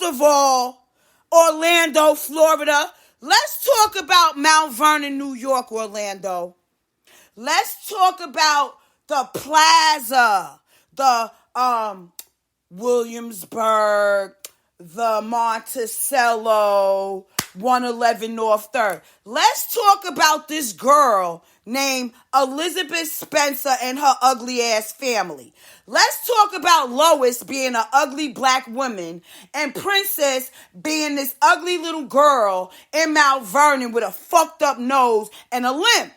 of all, Orlando, Florida. Let's talk about Mount Vernon, New York, Orlando. Let's talk about the plaza, the Williamsburg, the Monticello, 111 North 3rd. Let's talk about this girl named Elizabeth Spencer and her ugly ass family. Let's talk about Lois being an ugly black woman and Princess being this ugly little girl in Mount Vernon with a fucked up nose and a limp.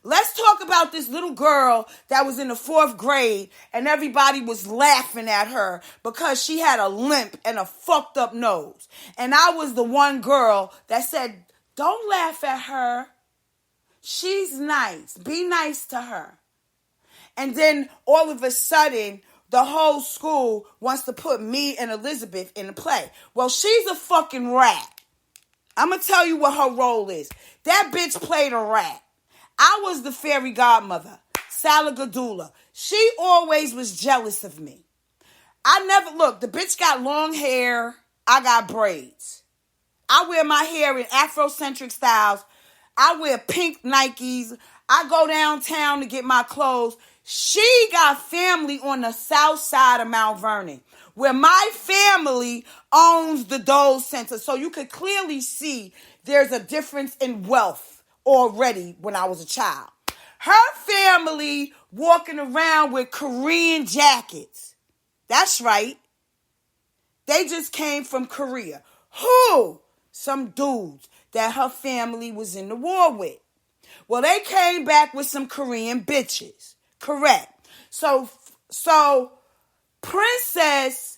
Let's talk about this little girl that was in the 4th grade and everybody was laughing at her because she had a limp and a fucked up nose. And I was the one girl that said, don't laugh at her. She's nice. Be nice to her. And then all of a sudden, the whole school wants to put me and Elizabeth in the play. Well, she's a fucking rat. I'm going to tell you what her role is. That bitch played a rat. I was the fairy godmother, Salagadula. She always was jealous of me. The bitch got long hair. I got braids. I wear my hair in Afrocentric styles. I wear pink Nikes. I go downtown to get my clothes. She got family on the south side of Mount Vernon, where my family owns the Dole Center. So you could clearly see there's a difference in wealth already when I was a child. Her family walking around with Korean jackets. That's right. They just came from Korea. Who? Some dudes that her family was in the war with. Well, they came back with some Korean bitches. Correct. So Princess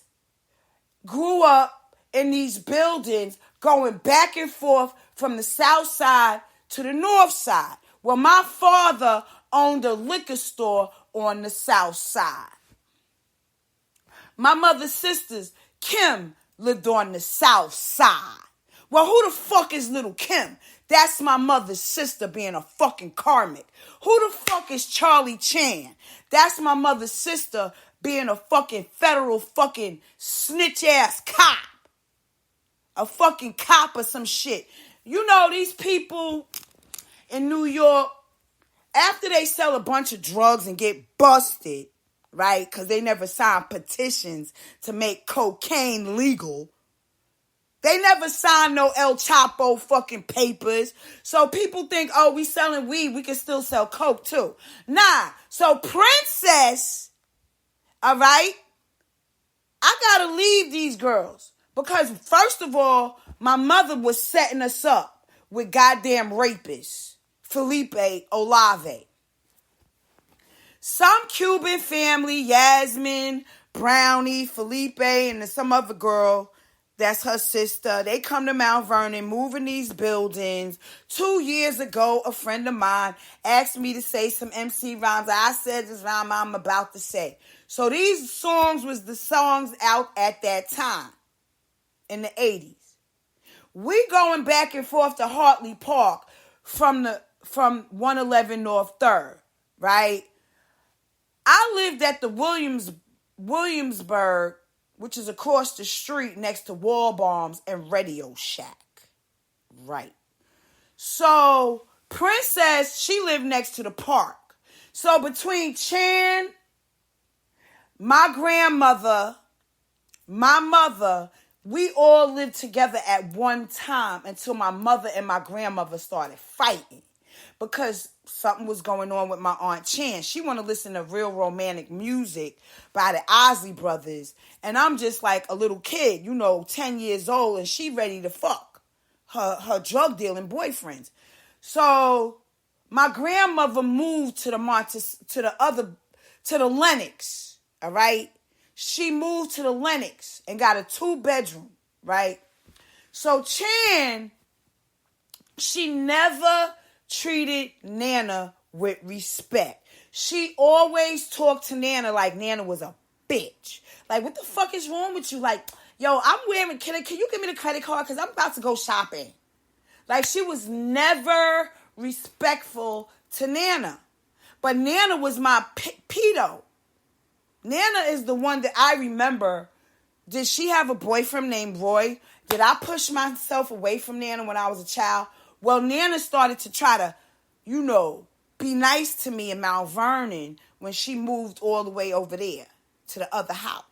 grew up in these buildings going back and forth from the south side to the north side. Well, my father owned a liquor store on the south side. My mother's sisters, Kim, lived on the south side. Well, who the fuck is little Kim? That's my mother's sister being a fucking karmic. Who the fuck is Charlie Chan? That's my mother's sister being a fucking federal fucking snitch ass cop. A fucking cop or some shit. You know, these people in New York, after they sell a bunch of drugs and get busted, right? Because they never signed petitions to make cocaine legal. They never signed no El Chapo fucking papers. So people think, oh, we selling weed, we can still sell coke too. Nah. So Princess, all right, I gotta leave these girls. Because first of all, my mother was setting us up with goddamn rapists. Felipe Olave. Some Cuban family, Yasmin, Brownie, Felipe, and some other girl, that's her sister. They come to Mount Vernon, moving these buildings. 2 years ago, a friend of mine asked me to say some MC rhymes. I said this rhyme I'm about to say. So these songs was the songs out at that time. In the 80s. We going back and forth to Hartley Park from 111 North 3rd, right? I lived at the Williamsburg, which is across the street next to Wall Bombs and Radio Shack. Right. So Princess, she lived next to the park. So between Chan, my grandmother, my mother, we all lived together at one time until my mother and my grandmother started fighting because something was going on with my Aunt Chan. She wanted to listen to real romantic music by the Isley Brothers. And I'm just like a little kid, 10 years old, and she ready to fuck her drug dealing boyfriends. So my grandmother moved to the Lenox, all right? She moved to the Lenox and got a 2-bedroom, right? So Chan, she never treated Nana with respect. She always talked to Nana like Nana was a bitch. Like, what the fuck is wrong with you? Like, yo, can you give me the credit card? Because I'm about to go shopping. Like, she was never respectful to Nana. But Nana was my pedo. Nana is the one that I remember Did she have a boyfriend named Roy? Did I push myself away from Nana when I was a child? Well, Nana started to try to, be nice to me in Mount Vernon when she moved all the way over there to the other house.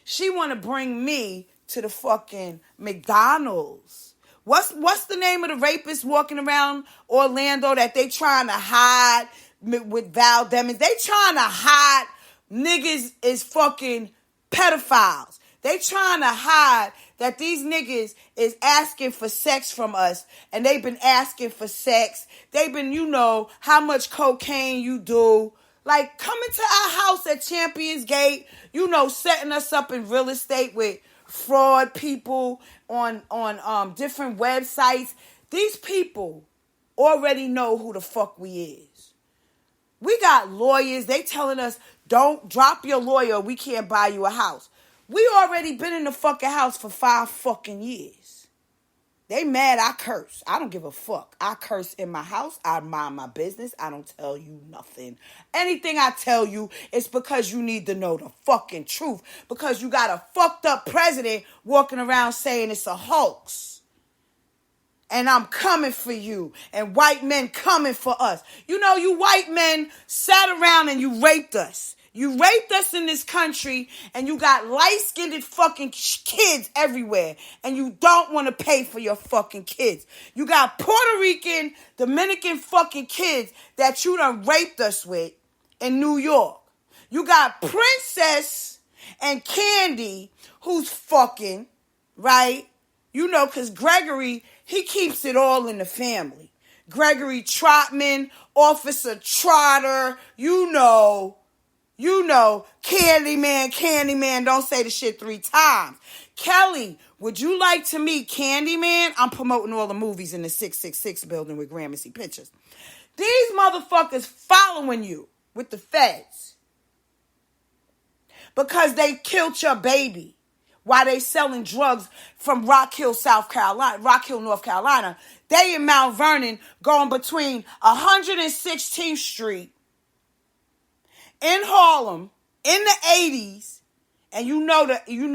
She want to bring me to the fucking McDonald's. What's the name of the rapist walking around Orlando that they trying to hide with Val Demings? They trying to hide niggas is fucking pedophiles. They trying to hide that these niggas is asking for sex from us, and they've been asking for sex. They've been, how much cocaine you do. Like, coming to our house at Champions Gate, setting us up in real estate with fraud people on different websites. These people already know who the fuck we is. We got lawyers. They telling us, don't drop your lawyer. We can't buy you a house. We already been in the fucking house for 5 fucking years. They mad I curse. I don't give a fuck. I curse in my house. I mind my business. I don't tell you nothing. Anything I tell you is because you need to know the fucking truth. Because you got a fucked up president walking around saying it's a hoax. And I'm coming for you. And white men coming for us. You white men sat around and you raped us. You raped us in this country, and you got light-skinned fucking kids everywhere, and you don't want to pay for your fucking kids. You got Puerto Rican, Dominican fucking kids that you done raped us with in New York. You got Princess and Candy, who's fucking, right? Because Gregory, he keeps it all in the family. Gregory Trotman, Officer Trotter, Candyman, don't say the shit 3 times. Kelly, would you like to meet Candyman? I'm promoting all the movies in the 666 building with Gramercy Pictures. These motherfuckers following you with the feds because they killed your baby while they selling drugs from Rock Hill, North Carolina. They in Mount Vernon going between 116th Street in Harlem in the 80s, and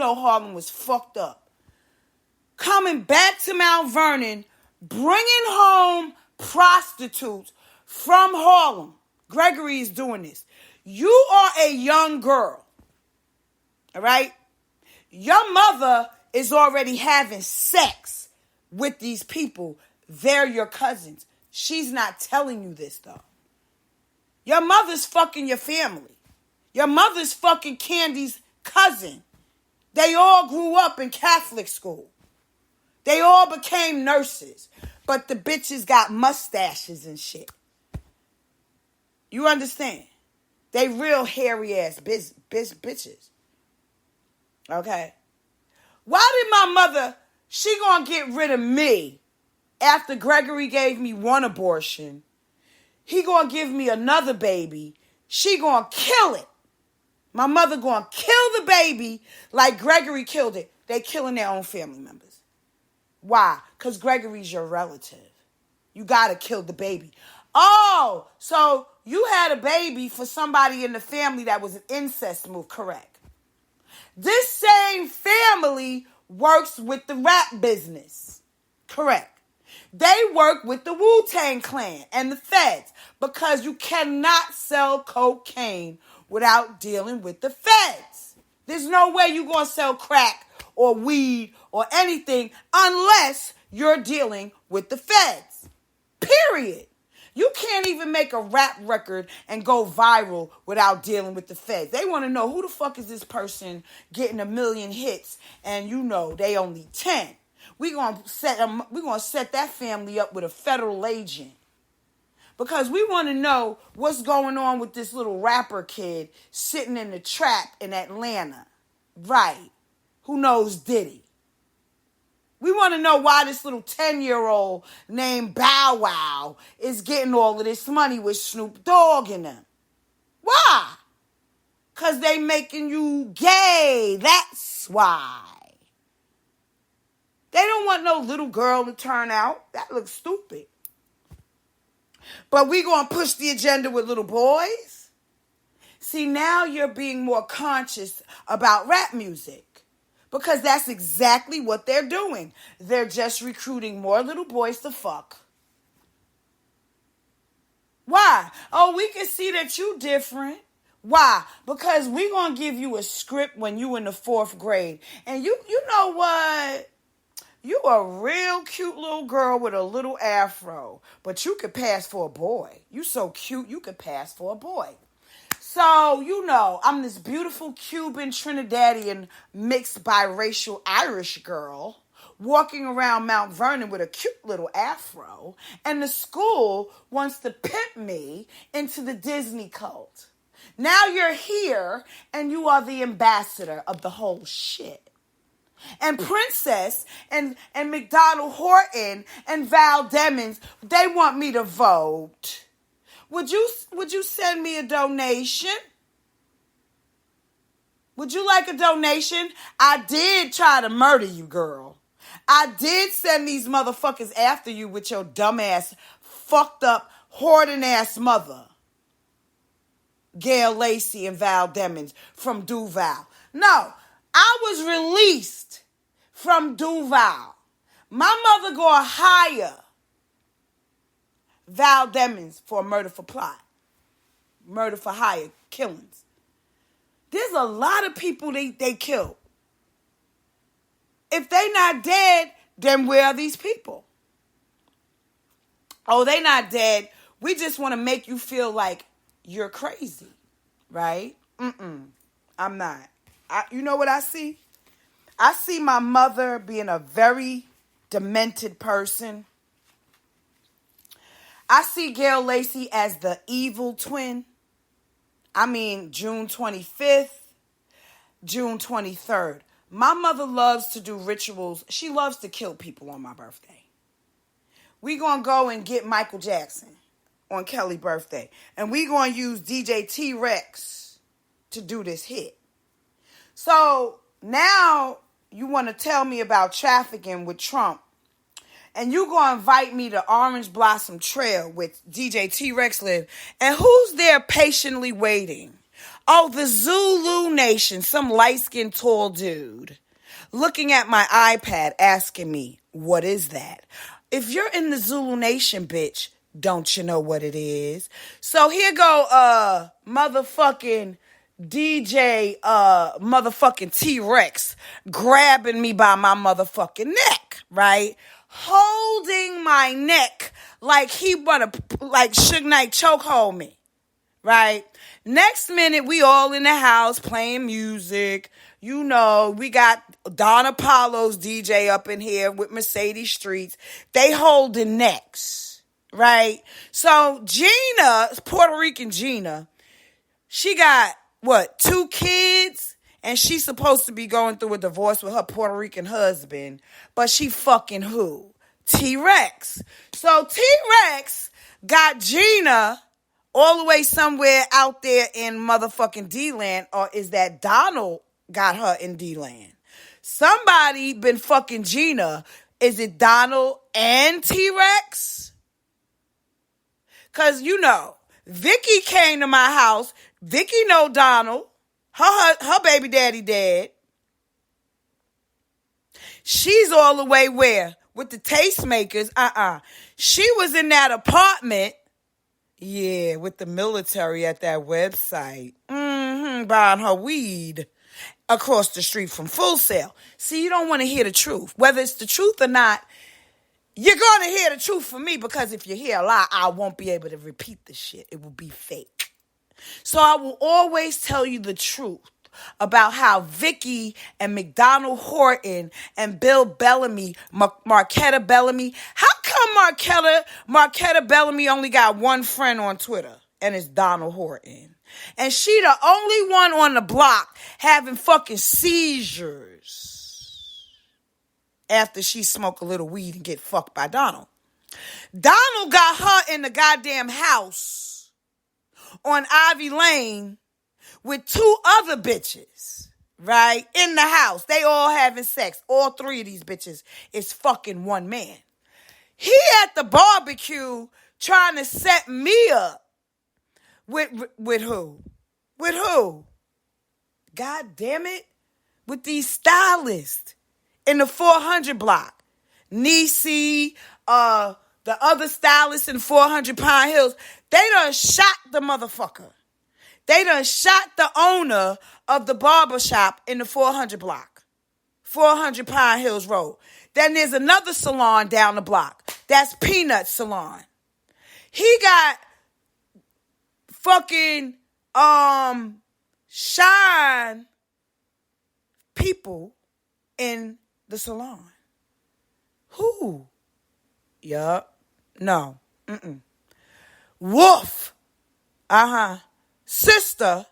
Harlem was fucked up. Coming back to Mount Vernon, bringing home prostitutes from Harlem. Gregory is doing this. You are a young girl, all right? Your mother is already having sex with these people. They're your cousins. She's not telling you this, though. Your mother's fucking your family. Your mother's fucking Candy's cousin. They all grew up in Catholic school. They all became nurses. But the bitches got mustaches and shit. You understand? They real hairy ass bitches. Okay? Why did my mother, she gonna get rid of me after Gregory gave me 1 abortion? He gonna give me another baby. She gonna kill it. My mother gonna kill the baby like Gregory killed it. They killing their own family members. Why? Because Gregory's your relative. You gotta kill the baby. Oh, so you had a baby for somebody in the family that was an incest move. Correct. This same family works with the rap business. Correct. They work with the Wu-Tang Clan and the feds because you cannot sell cocaine without dealing with the feds. There's no way you're going to sell crack or weed or anything unless you're dealing with the feds. Period. You can't even make a rap record and go viral without dealing with the feds. They want to know who the fuck is this person getting 1 million hits and they only 10. We're gonna set that family up with a federal agent. Because we want to know what's going on with this little rapper kid sitting in the trap in Atlanta. Right. Who knows Diddy? We want to know why this little 10-year-old named Bow Wow is getting all of this money with Snoop Dogg in them. Why? Because they making you gay. That's why. They don't want no little girl to turn out. That looks stupid. But we going to push the agenda with little boys? See, now you're being more conscious about rap music. Because that's exactly what they're doing. They're just recruiting more little boys to fuck. Why? Oh, we can see that you different. Why? Because we gonna give you a script when you in the 4th grade. And you know what? You a real cute little girl with a little afro. But you could pass for a boy. You so cute, you could pass for a boy. So, I'm this beautiful Cuban, Trinidadian, mixed biracial Irish girl walking around Mount Vernon with a cute little afro, and the school wants to pimp me into the Disney cult. Now you're here, and you are the ambassador of the whole shit. And Princess and McDonald Horton and Val Demings, they want me to vote. Would you send me a donation? Would you like a donation? I did try to murder you, girl. I did send these motherfuckers after you with your dumbass, fucked up, hoarding ass mother. Gail Lacey and Val Demings from Duval. No, I was released from Duval. My mother gonna hire Val Demings for a murder for plot. Murder for hire, killings. There's a lot of people they killed. If they not dead, then where are these people? Oh, they not dead. We just want to make you feel like you're crazy, right? I'm not. You know what I see? I see my mother being a very demented person. I see Gail Lacey as the evil twin. I mean, June 25th, June 23rd. My mother loves to do rituals. She loves to kill people on my birthday. We gonna go and get Michael Jackson on Kelly's birthday. And we gonna use DJ T-Rex to do this hit. So now you want to tell me about trafficking with Trump. And you gonna invite me to Orange Blossom Trail with DJ T-Rex live. And who's there patiently waiting? Oh, the Zulu Nation, some light-skinned tall dude, looking at my iPad asking me, what is that? If you're in the Zulu Nation, bitch, don't you know what it is? So here go motherfucking DJ motherfucking T-Rex grabbing me by my motherfucking neck, right? Holding my neck like he wanna, like Suge Knight chokehold me, right? Next minute, we all in the house playing music. You know, we got Don Apollo's DJ up in here with Mercedes Streets. They holding necks, right? So Gina, Puerto Rican Gina, she got, 2 kids? And she's supposed to be going through a divorce with her Puerto Rican husband. But she fucking who? T-Rex. So T-Rex got Gina all the way somewhere out there in motherfucking D-Land. Or is that Donald got her in D-Land? Somebody been fucking Gina. Is it Donald and T-Rex? Because, Vicky came to my house. Vicky know Donald. Her baby daddy dead. She's all the way where? With the tastemakers. She was in that apartment. Yeah, with the military at that website. Buying her weed across the street from Full Sail. See, you don't want to hear the truth. Whether it's the truth or not, you're going to hear the truth from me, because if you hear a lie, I won't be able to repeat the shit. It will be fake. So I will always tell you the truth about how Vicky and McDonald Horton and Bill Bellamy, Marquetta Bellamy, how come Marquetta Bellamy only got one friend on Twitter, and it's Donald Horton? And she the only one on the block having fucking seizures after she smoke a little weed and get fucked by Donald. Donald got her in the goddamn house on Ivy Lane with 2 other bitches, right? In the house. They all having sex. All 3 of these bitches is fucking one man. He at the barbecue trying to set me up with who? With who? God damn it. with these stylists in the 400 block. Niecy, the other stylists in 400 Pine Hills, they done shot the motherfucker. They done shot the owner of the barbershop in the 400 block. 400 Pine Hills Road. Then there's another salon down the block. That's Peanut Salon. He got fucking shine people in the salon. Who? Yup. No. Wolf. Sister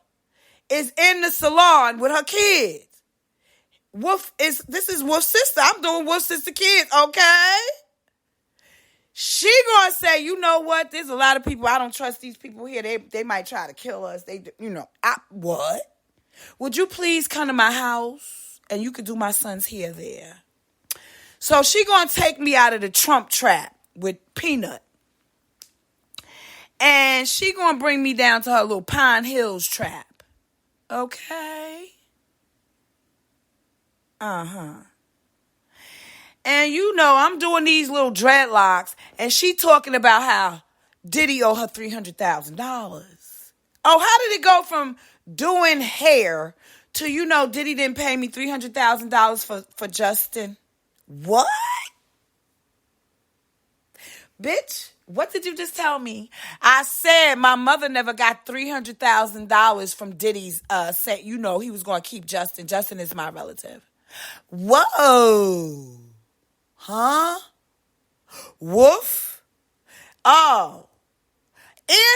is in the salon with her kids. This is Wolf's sister. I'm doing Wolf's sister kids, okay? She gonna say, you know what? There's a lot of people, I don't trust these people here. They might try to kill us. What? Would you please come to my house and you could do my son's hair there? So she gonna take me out of the Trump trap with Peanut. And she gonna bring me down to her little Pine Hills trap. Okay? And I'm doing these little dreadlocks, and she talking about how Diddy owe her $300,000. Oh, how did it go from doing hair to, Diddy didn't pay me $300,000 for Justin? What? Bitch, what did you just tell me? I said my mother never got $300,000 from Diddy's set. He was going to keep Justin. Justin is my relative. Whoa. Huh? Wolf? Oh.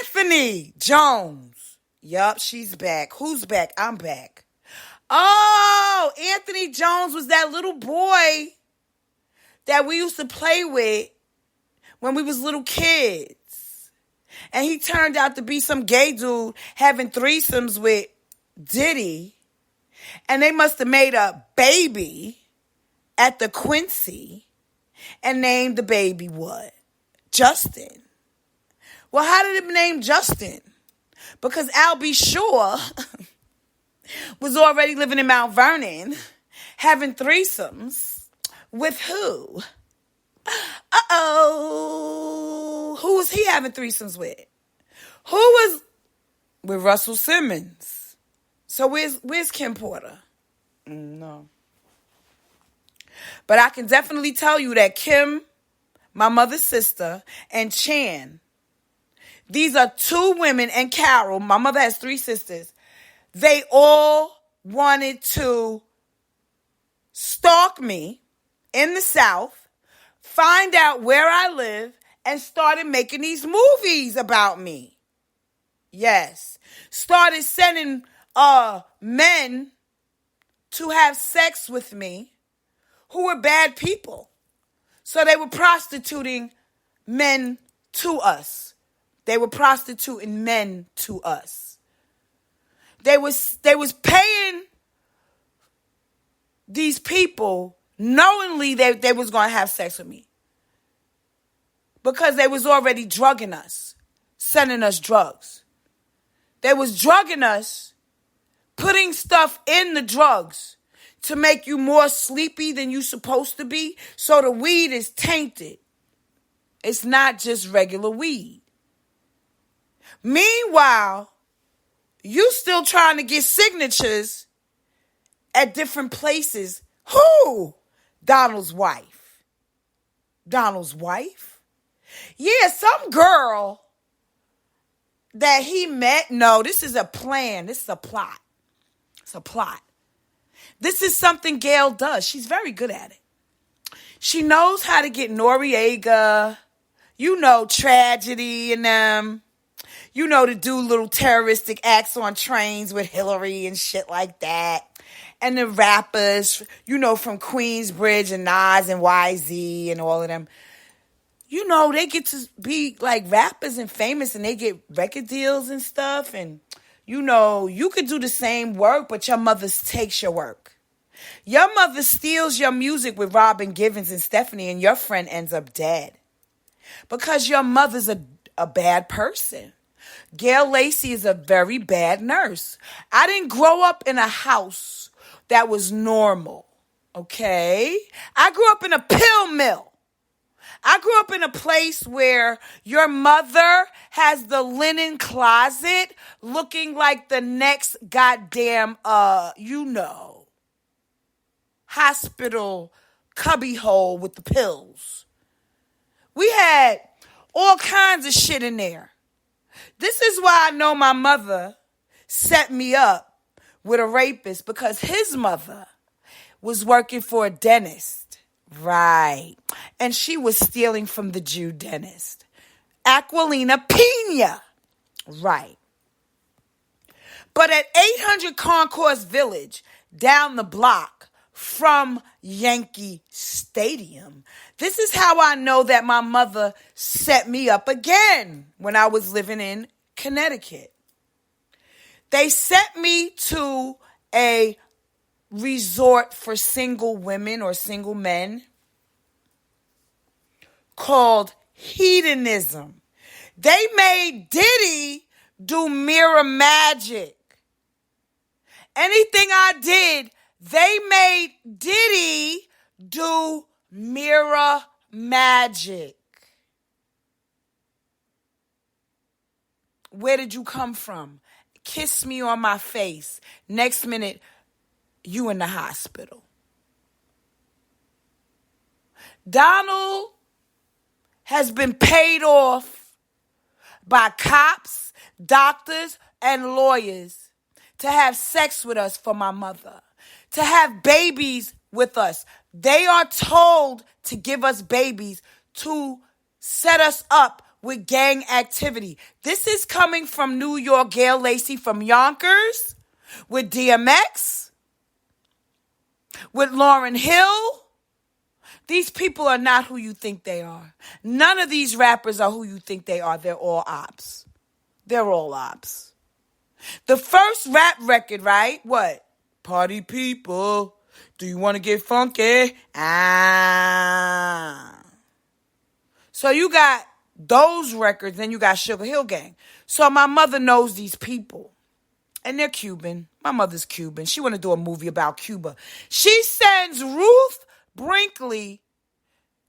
Anthony Jones. Yup, she's back. Who's back? I'm back. Oh, Anthony Jones was that little boy that we used to play with when we was little kids. And he turned out to be some gay dude having threesomes with Diddy. And they must have made a baby at the Quincy and named the baby what? Justin. Well, how did it name Justin? Because Al B. Sure was already living in Mount Vernon having threesomes with who? Who was he having threesomes with? Who was with Russell Simmons? So where's Kim Porter? No. But I can definitely tell you that Kim, my mother's sister, and Chan, these are two women, and Carol, my mother has three sisters, they all wanted to stalk me in the South, find out where I live, and started making these movies about me. Yes. Started sending men to have sex with me who were bad people. So they were prostituting men to us. They were prostituting men to us. They was paying these people knowingly they was going to have sex with me. Because they was already drugging us, sending us drugs. They was drugging us, putting stuff in the drugs to make you more sleepy than you supposed to be. So the weed is tainted. It's not just regular weed. Meanwhile, you still trying to get signatures at different places. Who? Donald's wife. Donald's wife? Yeah, some girl that he met. No, this is a plan. This is a plot. It's a plot. This is something Gail does. She's very good at it. She knows how to get Noriega, Tragedy and them, to do little terroristic acts on trains with Hillary and shit like that. And the rappers, from Queensbridge and Nas and YZ and all of them. They get to be like rappers and famous and they get record deals and stuff. And, you could do the same work, but your mother takes your work. Your mother steals your music with Robin Givens and Stephanie, and your friend ends up dead. Because your mother's a bad person. Gail Lacey is a very bad nurse. I didn't grow up in a house that was normal, okay? I grew up in a pill mill. I grew up in a place where your mother has the linen closet looking like the next goddamn, hospital cubbyhole with the pills. We had all kinds of shit in there. This is why I know my mother set me up with a rapist, because his mother was working for a dentist. Right. And she was stealing from the Jew dentist, Aquilina Pena. Right. But at 800 Concourse Village, down the block from Yankee Stadium, this is how I know that my mother set me up again when I was living in Connecticut. They sent me to a resort for single women or single men called Hedonism. They made Diddy do mirror magic. Anything I did, they made Diddy do mirror magic. Where did you come from? Kiss me on my face. Next minute, you in the hospital. Donald has been paid off by cops, doctors, and lawyers to have sex with us for my mother, to have babies with us. They are told to give us babies to set us up with gang activity. This is coming from New York, Gail Lacey from Yonkers, with DMX, with Lauryn Hill. These people are not who you think they are. None of these rappers are who you think they are. They're all ops. They're all ops. The first rap record, right? What? Party people, do you want to get funky? So you got those records, then you got Sugar Hill Gang. So my mother knows these people. And they're Cuban. My mother's Cuban. She want to do a movie about Cuba. She sends Ruth Brinkley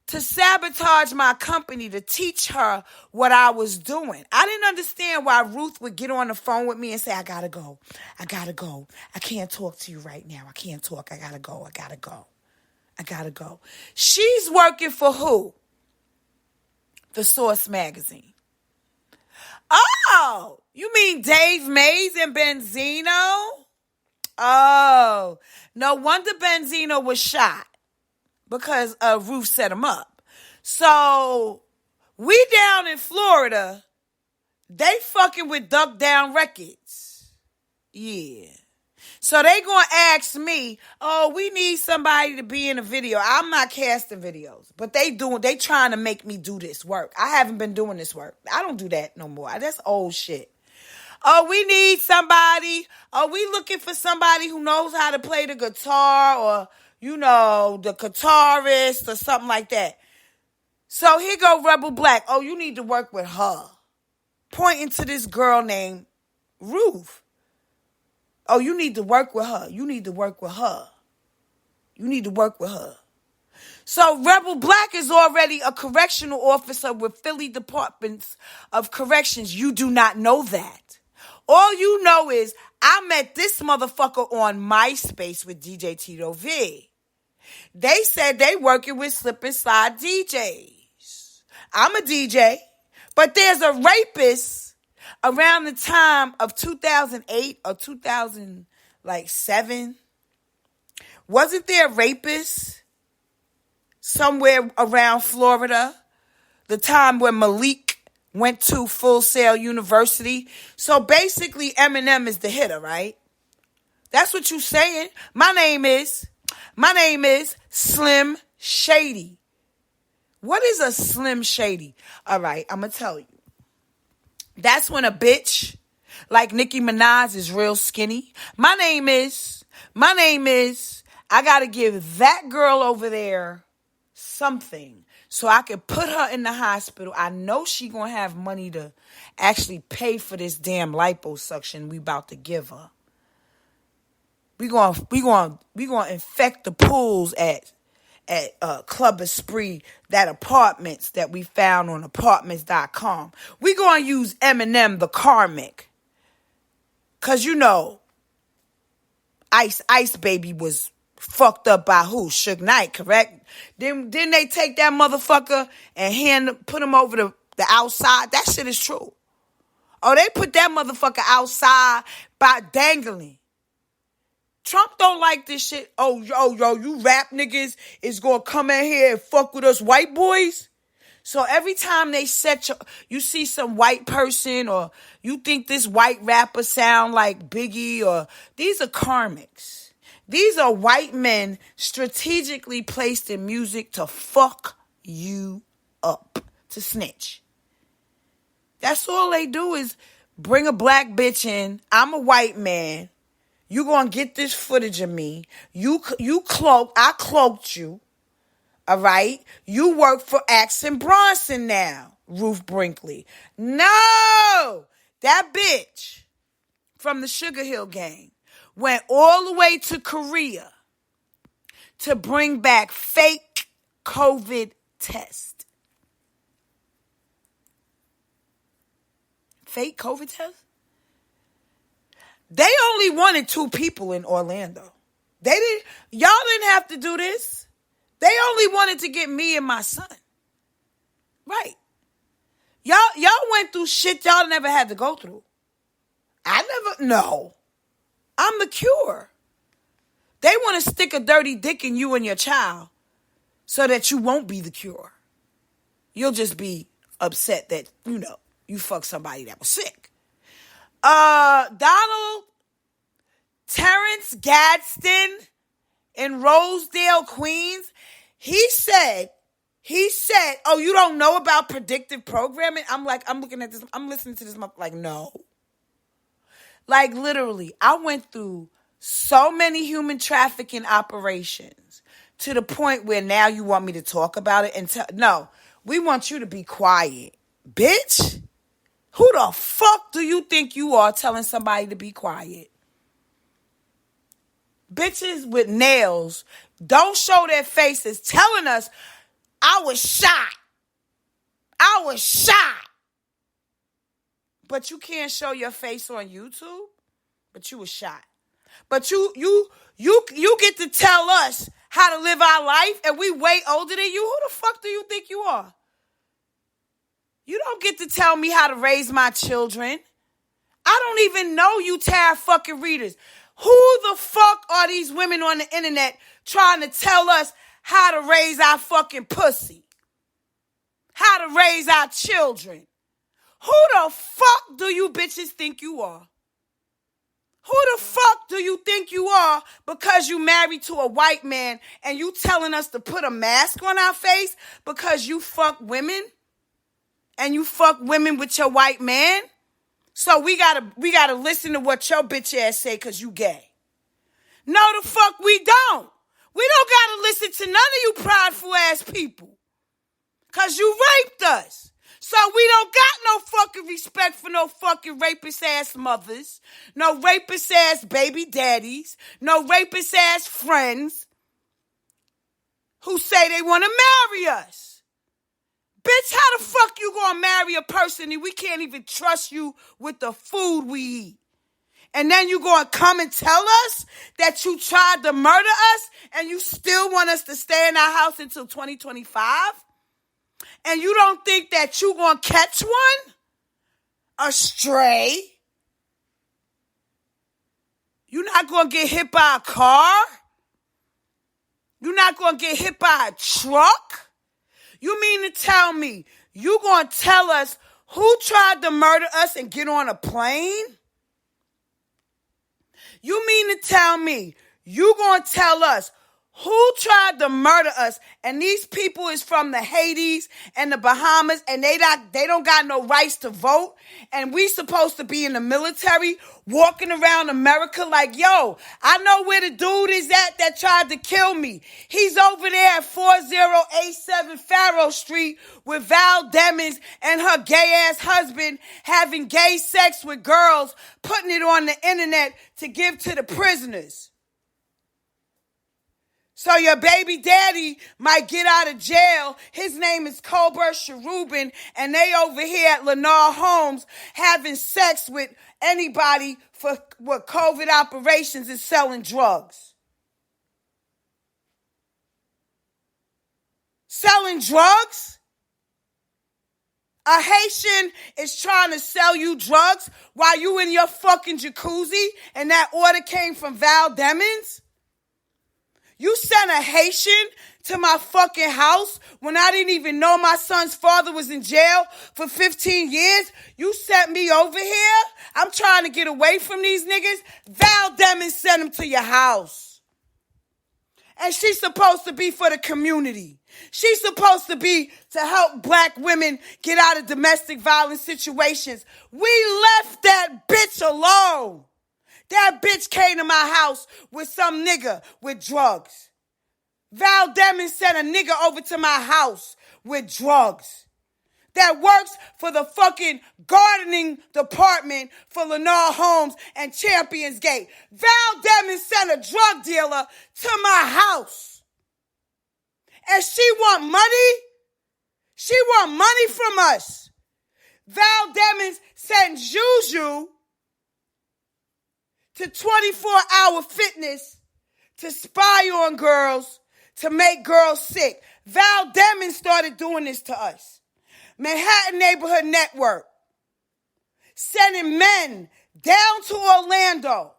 to sabotage my company to teach her what I was doing. I didn't understand why Ruth would get on the phone with me and say, I gotta go. I can't talk to you right now. I can't talk. I gotta go. She's working for who? The Source magazine. Oh, you mean Dave Mays and Benzino? Oh, no wonder Benzino was shot, because Ruth set him up. So we down in Florida, they fucking with Duck Down Records. Yeah. So they gonna ask me, oh, we need somebody to be in a video. I'm not casting videos, but they trying to make me do this work. I haven't been doing this work. I don't do that no more. That's old shit. Oh, we need somebody. Oh, we looking for somebody who knows how to play the guitar, or, the guitarist or something like that. So here go Rebel Black. Oh, you need to work with her. Pointing to this girl named Ruth. Oh, you need to work with her. So Rebel Black is already a correctional officer with Philly Departments of Corrections. You do not know that. All you know is I met this motherfucker on MySpace with DJ Tito V. They said they working with Slip and Slide DJs. I'm a DJ, but there's a rapist around the time of 2008 or 2007. Wasn't there a rapist somewhere around Florida? The time when Malik went to Full Sail University. So basically Eminem is the hitter, right? That's what you saying. My name is Slim Shady. What is a Slim Shady? All right, I'm going to tell you. That's when a bitch like Nicki Minaj is real skinny. My name is, I got to give that girl over there something so I can put her in the hospital. I know she going to have money to actually pay for this damn liposuction we about to give her. we gonna infect the pools at Club Esprit, that apartments that we found on apartments.com. We gonna use Eminem the Karmic. Cause Ice Baby was fucked up by who? Suge Knight, correct? Then they take that motherfucker and put him over the outside. That shit is true. Oh, they put that motherfucker outside by dangling. Trump don't like this shit. Oh, yo, you rap niggas is gonna come in here and fuck with us white boys? So every time they you see some white person, or you think this white rapper sound like Biggie, or these are karmics. These are white men strategically placed in music to fuck you up, to snitch. That's all they do is bring a black bitch in. I'm a white man. You gonna get this footage of me. I cloaked you. All right? You work for Action Bronson now, Ruth Brinkley. No! That bitch from the Sugar Hill Gang went all the way to Korea to bring back fake COVID test. Fake COVID test? They only wanted 2 people in Orlando. Y'all didn't have to do this. They only wanted to get me and my son. Right. Y'all went through shit y'all never had to go through. No. I'm the cure. They want to stick a dirty dick in you and your child so that you won't be the cure. You'll just be upset that, you fucked somebody that was sick. Donald Terrence Gadsden in Rosedale, Queens, he said, oh, you don't know about predictive programming? I'm looking at this, I'm listening to this, like, no. Like, literally, I went through so many human trafficking operations to the point where now you want me to talk about it and no, we want you to be quiet. Bitch, who the fuck do you think you are telling somebody to be quiet? Bitches with nails don't show their faces telling us, I was shot. But you can't show your face on YouTube, but you was shot. But you get to tell us how to live our life, and we way older than you. Who the fuck do you think you are? You don't get to tell me how to raise my children. I don't even know you Tara fucking readers. Who the fuck are these women on the internet trying to tell us how to raise our fucking pussy? How to raise our children? Who the fuck do you bitches think you are? Who the fuck do you think you are because you married to a white man and you telling us to put a mask on our face because you fuck women? And you fuck women with your white man? So we gotta listen to what your bitch ass say because you gay. No, the fuck we don't. We don't gotta listen to none of you prideful ass people. Because you raped us. So we don't got no fucking respect for no fucking rapist ass mothers. No rapist ass baby daddies. No rapist ass friends who say they want to marry us. Bitch, how the fuck you gonna marry a person and we can't even trust you with the food we eat? And then you gonna come and tell us that you tried to murder us and you still want us to stay in our house until 2025? And you don't think that you gonna catch one? A stray? You're not gonna get hit by a car? You're not gonna get hit by a truck? You mean to tell me you gonna tell us who tried to murder us and get on a plane? You mean to tell me you gonna tell us who tried to murder us, and these people is from the Hades and the Bahamas, and they don't got no rights to vote, and we supposed to be in the military walking around America like, yo, I know where the dude is at that tried to kill me. He's over there at 4087 Farrow Street with Val Demings and her gay ass husband having gay sex with girls, putting it on the internet to give to the prisoners. So your baby daddy might get out of jail. His name is Colbert Cherubin, and they over here at Lennar Homes having sex with anybody for what COVID operations and selling drugs. Selling drugs? A Haitian is trying to sell you drugs while you in your fucking jacuzzi and that order came from Val Demings? You sent a Haitian to my fucking house when I didn't even know my son's father was in jail for 15 years? You sent me over here? I'm trying to get away from these niggas. Val Demings sent him to your house. And she's supposed to be for the community. She's supposed to be to help black women get out of domestic violence situations. We left that bitch alone. That bitch came to my house with some nigga with drugs. Val Demings sent a nigga over to my house with drugs that works for the fucking gardening department for Lennar Homes and Champions Gate. Val Demings sent a drug dealer to my house. And she want money? She want money from us. Val Demings sent Juju to 24-hour fitness to spy on girls, to make girls sick. Val Demings started doing this to us. Manhattan Neighborhood Network sending men down to Orlando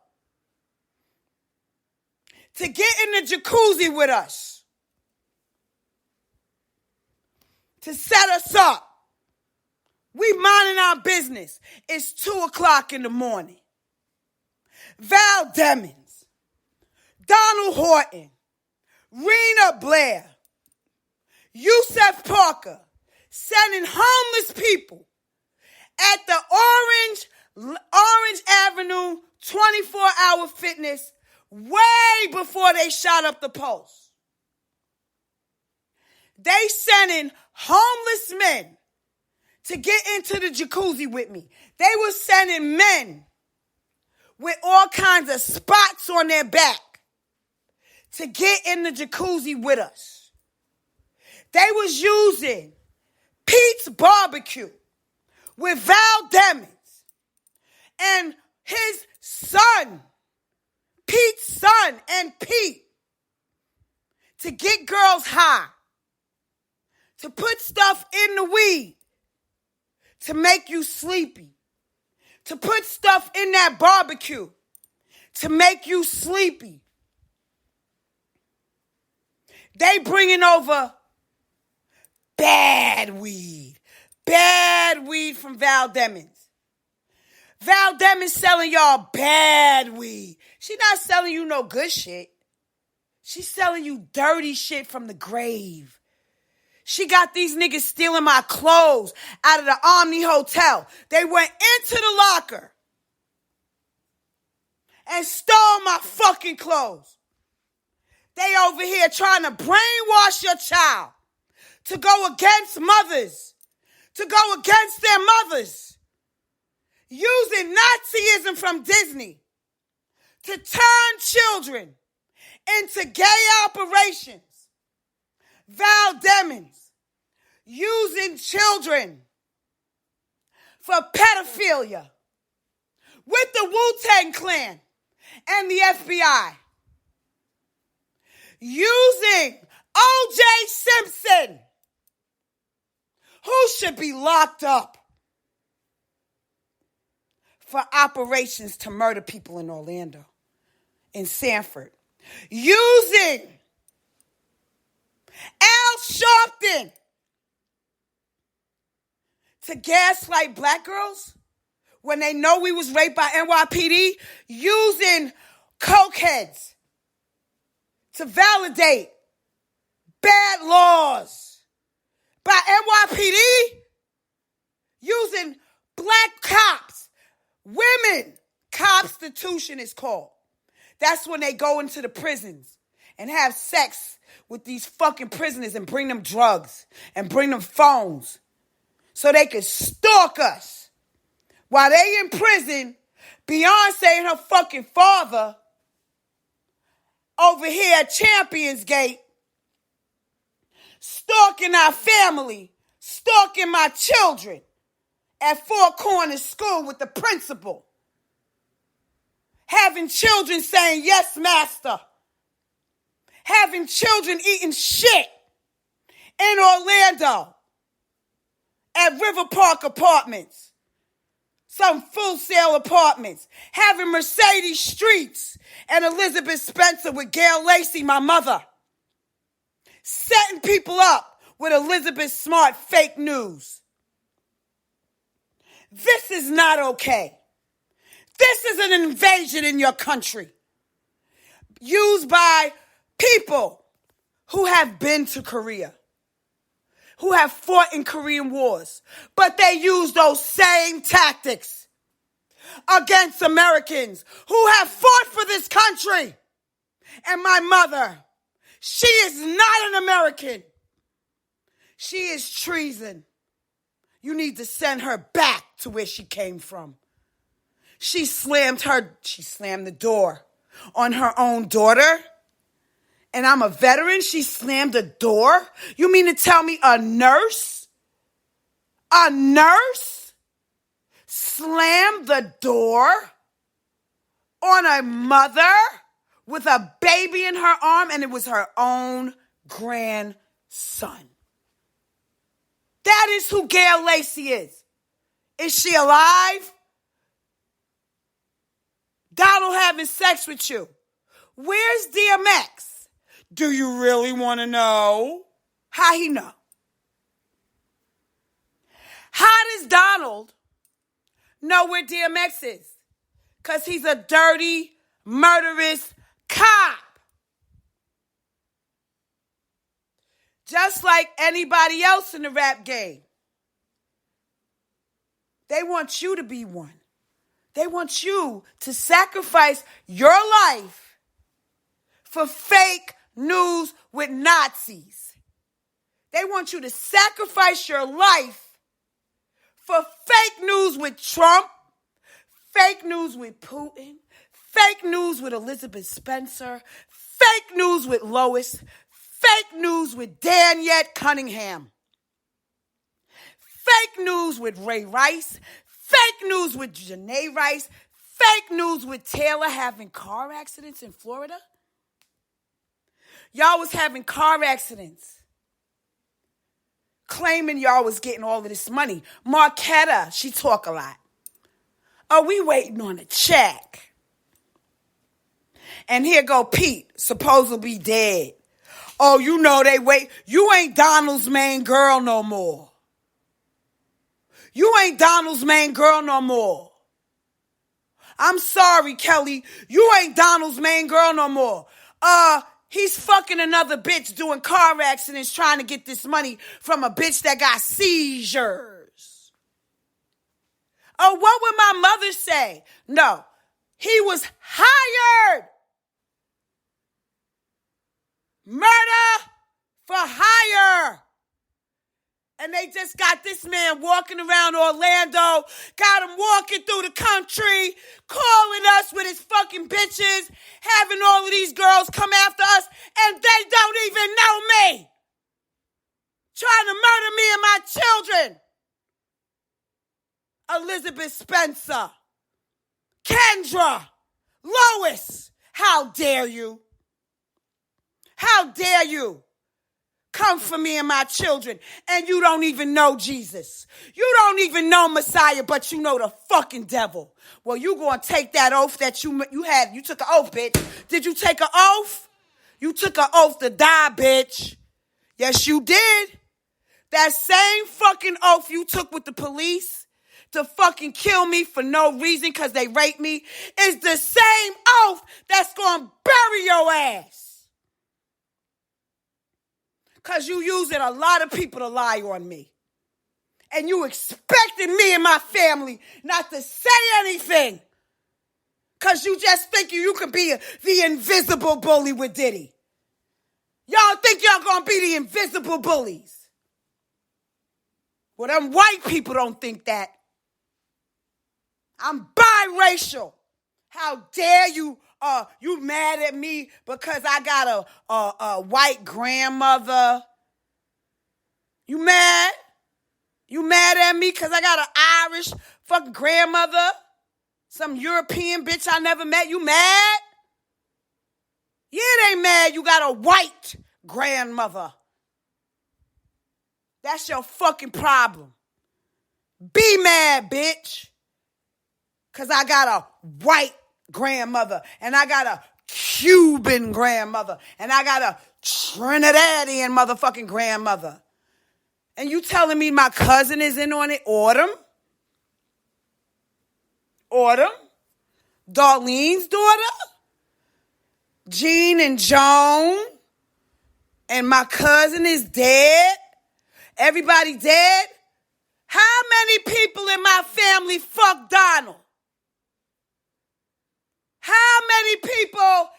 to get in the jacuzzi with us, to set us up. We minding our business. It's 2:00 in the morning. Val Demings, Donald Horton, Rena Blair, Yusef Parker, sending homeless people at the Orange Avenue 24-hour fitness way before they shot up the post. They sending homeless men to get into the jacuzzi with me. They were sending men with all kinds of spots on their back to get in the jacuzzi with us. They was using Pete's Barbecue with Val Demings and his son, Pete's son and Pete, to get girls high, to put stuff in the weed, to make you sleepy, to put stuff in that barbecue, to make you sleepy. They bringing over bad weed from Val Demings. Val Demings selling y'all bad weed. She not selling you no good shit. She's selling you dirty shit from the grave. She got these niggas stealing my clothes out of the Omni Hotel. They went into the locker and stole my fucking clothes. They over here trying to brainwash your child to go against mothers, to go against their mothers, using Nazism from Disney to turn children into gay operations. Val Demings using children for pedophilia with the Wu-Tang Clan and the FBI. Using O.J. Simpson, who should be locked up for operations to murder people in Orlando, in Sanford. Using Al Sharpton to gaslight black girls when they know we was raped by NYPD. Using cokeheads to validate bad laws by NYPD. Using black cops, women constitution is called. That's when they go into the prisons and have sex with these fucking prisoners and bring them drugs and bring them phones so they can stalk us. While they in prison, Beyonce and her fucking father over here at Champions Gate, stalking our family, stalking my children at Four Corners School with the principal. Having children saying, yes, master. Having children eating shit in Orlando at River Park Apartments. Some full sale apartments. Having Mercedes Streets and Elizabeth Spencer with Gail Lacey, my mother. Setting people up with Elizabeth Smart fake news. This is not okay. This is an invasion in your country. Used by people who have been to Korea, who have fought in Korean wars, but they use those same tactics against Americans who have fought for this country. And my mother, she is not an American. She is treason. You need to send her back to where she came from. She slammed the door on her own daughter. And I'm a veteran. She slammed the door. You mean to tell me a nurse slammed the door on a mother with a baby in her arm, and it was her own grandson? That is who Gail Lacey is. Is she alive? Donald having sex with you. Where's DMX? Do you really want to know? How he know? How does Donald know where DMX is? Because he's a dirty, murderous cop. Just like anybody else in the rap game. They want you to be one. They want you to sacrifice your life for fake news with Nazis. They want you to sacrifice your life for fake news with Trump, fake news with Putin, fake news with Elizabeth Spencer, fake news with Lois, fake news with Daniette Cunningham, fake news with Ray Rice, fake news with Janae Rice, fake news with Taylor having car accidents in Florida. Y'all was having car accidents, claiming y'all was getting all of this money. Marquetta, she talk a lot. Oh, we waiting on a check. And here go Pete, supposedly dead. Oh, you know they wait. You ain't Donald's main girl no more. You ain't Donald's main girl no more. I'm sorry, Kelly. You ain't Donald's main girl no more. He's fucking another bitch doing car accidents trying to get this money from a bitch that got seizures. Oh, what would my mother say? No, he was hired. Murder for hire. And they just got this man walking around Orlando, got him walking through the country, calling us with his fucking bitches, having all of these girls come after us, and they don't even know me. Trying to murder me and my children. Elizabeth Spencer, Kendra, Lois, how dare you? How dare you come for me and my children, and you don't even know Jesus. You don't even know Messiah, but you know the fucking devil. Well, you gonna take that oath that you had. You took an oath, bitch. Did you take an oath? You took an oath to die, bitch. Yes, you did. That same fucking oath you took with the police to fucking kill me for no reason because they raped me is the same oath that's gonna bury your ass. Because you using a lot of people to lie on me. And you expected me and my family not to say anything. Because you just think you can be the invisible bully with Diddy. Y'all think y'all going to be the invisible bullies. Well, them white people don't think that. I'm biracial. How dare you you mad at me because I got a white grandmother? You mad? You mad at me because I got an Irish fucking grandmother? Some European bitch I never met? You mad? Yeah, they ain't mad. You got a white grandmother. That's your fucking problem. Be mad, bitch. Because I got a white grandmother. And I got a Cuban grandmother. And I got a Trinidadian motherfucking grandmother. And you telling me my cousin is in on it? Autumn? Darlene's daughter? Jean and Joan? And my cousin is dead? Everybody dead? How many people in my family fuck Donald? How many people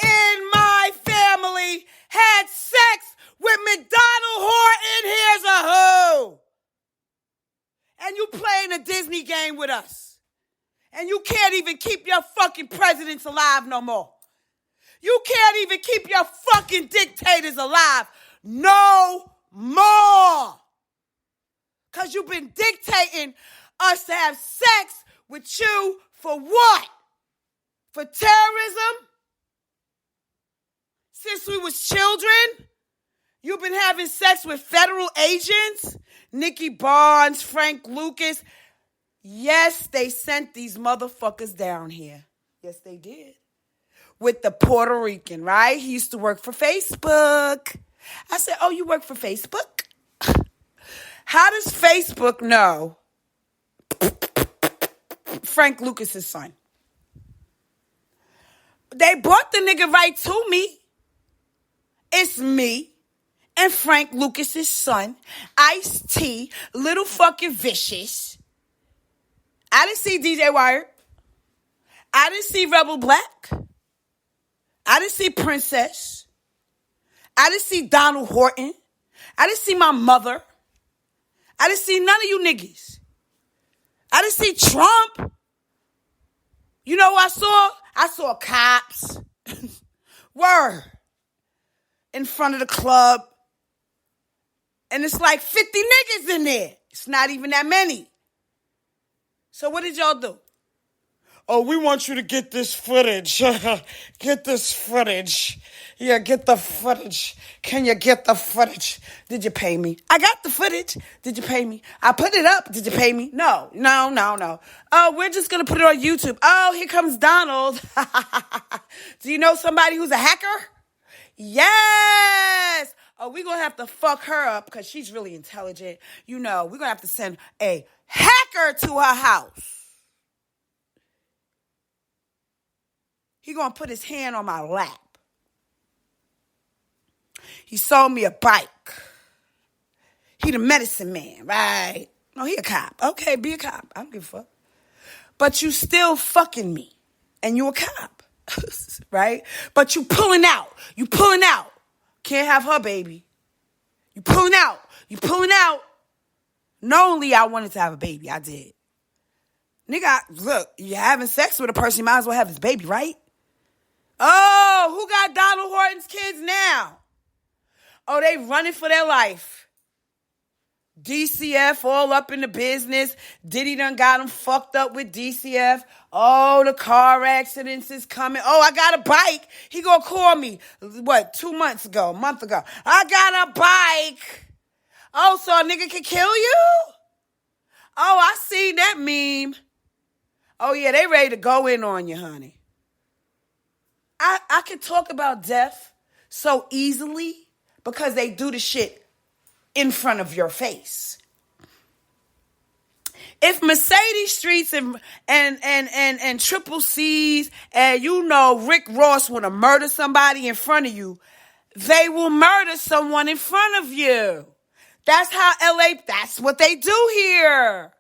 in my family had sex with McDonald Horton? Here's a who. And you playing a Disney game with us. And you can't even keep your fucking presidents alive no more. You can't even keep your fucking dictators alive no more. Because you've been dictating us to have sex with you for what? For terrorism? Since we was children? You've been having sex with federal agents? Nikki Barnes, Frank Lucas. Yes, they sent these motherfuckers down here. Yes, they did. With the Puerto Rican, right? He used to work for Facebook. I said, oh, you work for Facebook? How does Facebook know Frank Lucas's son? They brought the nigga right to me. It's me and Frank Lucas's son, Ice-T, Little fucking Vicious. I didn't see DJ Wired. I didn't see Rebel Black. I didn't see Princess. I didn't see Donald Horton. I didn't see my mother. I didn't see none of you niggas. I didn't see Trump. You know what I saw? I saw cops. Word. In front of the club. And it's like 50 niggas in there. It's not even that many. So what did y'all do? Oh, we want you to get this footage. Get this footage. Yeah, get the footage. Can you get the footage? Did you pay me? I got the footage. Did you pay me? I put it up. Did you pay me? No. Oh, we're just going to put it on YouTube. Oh, here comes Donald. Do you know somebody who's a hacker? Yes. Oh, we're going to have to fuck her up because she's really intelligent. You know, we're going to have to send a hacker to her house. He gonna put his hand on my lap. He sold me a bike. He the medicine man, right? No, he a cop. Okay, be a cop. I don't give a fuck. But you still fucking me. And you a cop. Right? But you pulling out. You pulling out. Can't have her, baby. You pulling out. You pulling out. Not only I wanted to have a baby, I did. Nigga, look, you're having sex with a person, you might as well have his baby, right? Oh, who got Donald Horton's kids now? Oh, they running for their life. DCF all up in the business. Diddy done got him fucked up with DCF. Oh, the car accidents is coming. Oh, I got a bike. He gonna call me, what, 2 months ago, a month ago. I got a bike. Oh, so a nigga can kill you? Oh, I see that meme. Oh, yeah, they ready to go in on you, honey. I can talk about death so easily because they do the shit in front of your face. If Mercedes Streets and Triple C's and you know Rick Ross want to murder somebody in front of you, they will murder someone in front of you. That's how that's what they do here.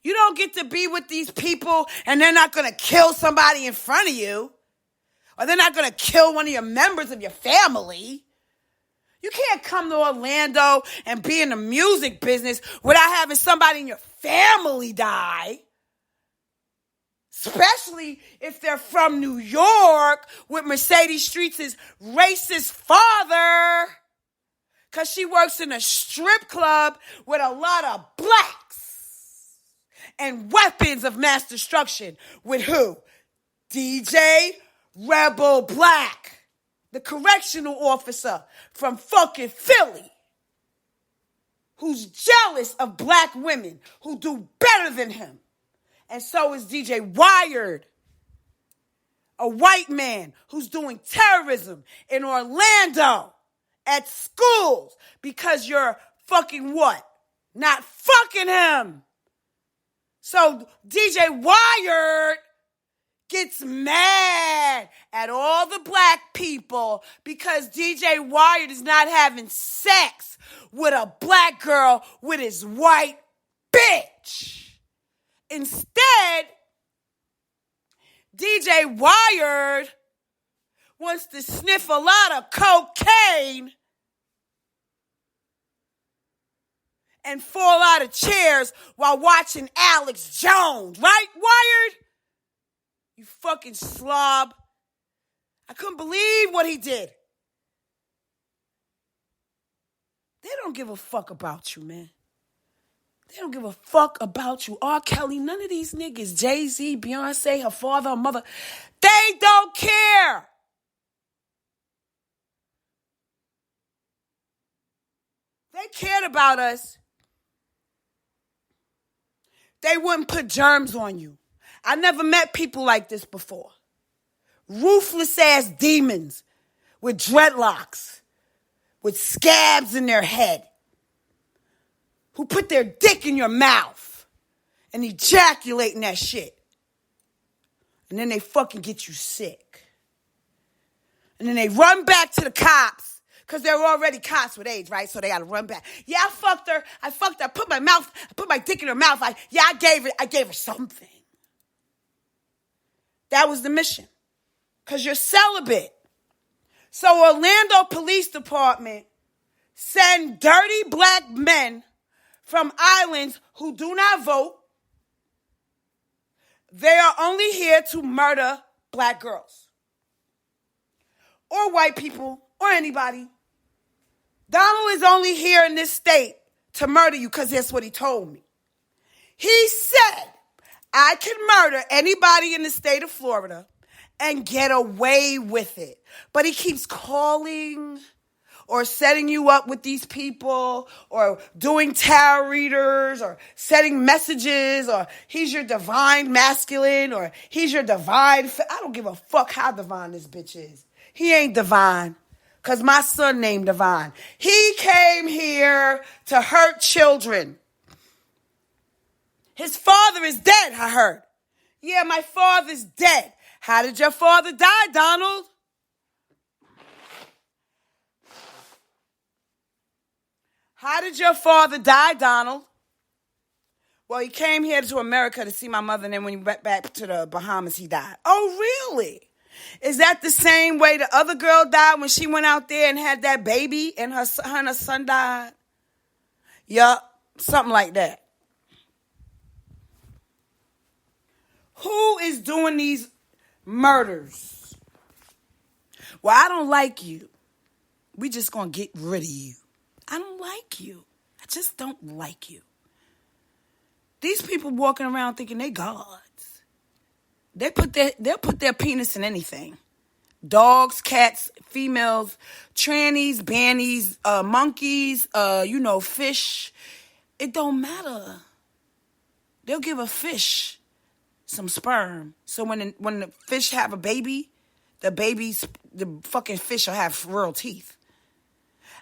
You don't get to be with these people and they're not going to kill somebody in front of you. Or they're not going to kill one of your members of your family. You can't come to Orlando and be in the music business without having somebody in your family die. especially if they're from New York with Mercedes Streets' racist father, because she works in a strip club with a lot of blacks and weapons of mass destruction. With who? DJ Rebel Black, the correctional officer from fucking Philly, who's jealous of black women who do better than him. And so is DJ Wired, a white man who's doing terrorism in Orlando at schools because you're fucking what? Not fucking him. So DJ Wired gets mad at all the black people because DJ Wired is not having sex with a black girl with his white bitch. Instead, DJ Wired wants to sniff a lot of cocaine and fall out of chairs while watching Alex Jones. Right, Wired? You fucking slob. I couldn't believe what he did. They don't give a fuck about you, man. They don't give a fuck about you. R. Kelly, none of these niggas, Jay-Z, Beyonce, her father, her mother, they don't care. They cared about us, they wouldn't put germs on you. I never met people like this before. Ruthless ass demons with dreadlocks, with scabs in their head, who put their dick in your mouth and ejaculate in that shit. And then they fucking get you sick. And then they run back to the cops because they're already cops with AIDS, right? So they got to run back. Yeah, I fucked her. I put my dick in her mouth. I gave her something. That was the mission. Because you're celibate. So Orlando Police Department send dirty black men from islands who do not vote. They are only here to murder black girls. Or white people. Or anybody. Donald is only here in this state to murder you because that's what he told me. He said, I can murder anybody in the state of Florida and get away with it. But he keeps calling or setting you up with these people or doing tarot readers or sending messages or he's your divine masculine or he's your divine. I don't give a fuck how divine this bitch is. He ain't divine because my son named Divine. He came here to hurt children. His father is dead, I heard. Yeah, my father's dead. How did your father die, Donald? How did your father die, Donald? Well, he came here to America to see my mother, and then when he went back to the Bahamas, he died. Oh, really? Is that the same way the other girl died when she went out there and had that baby and her son died? Yup, something like that. Who is doing these murders? Well, I don't like you. We just gonna get rid of you. I don't like you. I just don't like you. These people walking around thinking they gods. They'll put their penis in anything. Dogs, cats, females, trannies, bannies, monkeys, fish. It don't matter. They'll give a fish some sperm. So when the fish have a baby, the fucking fish will have real teeth.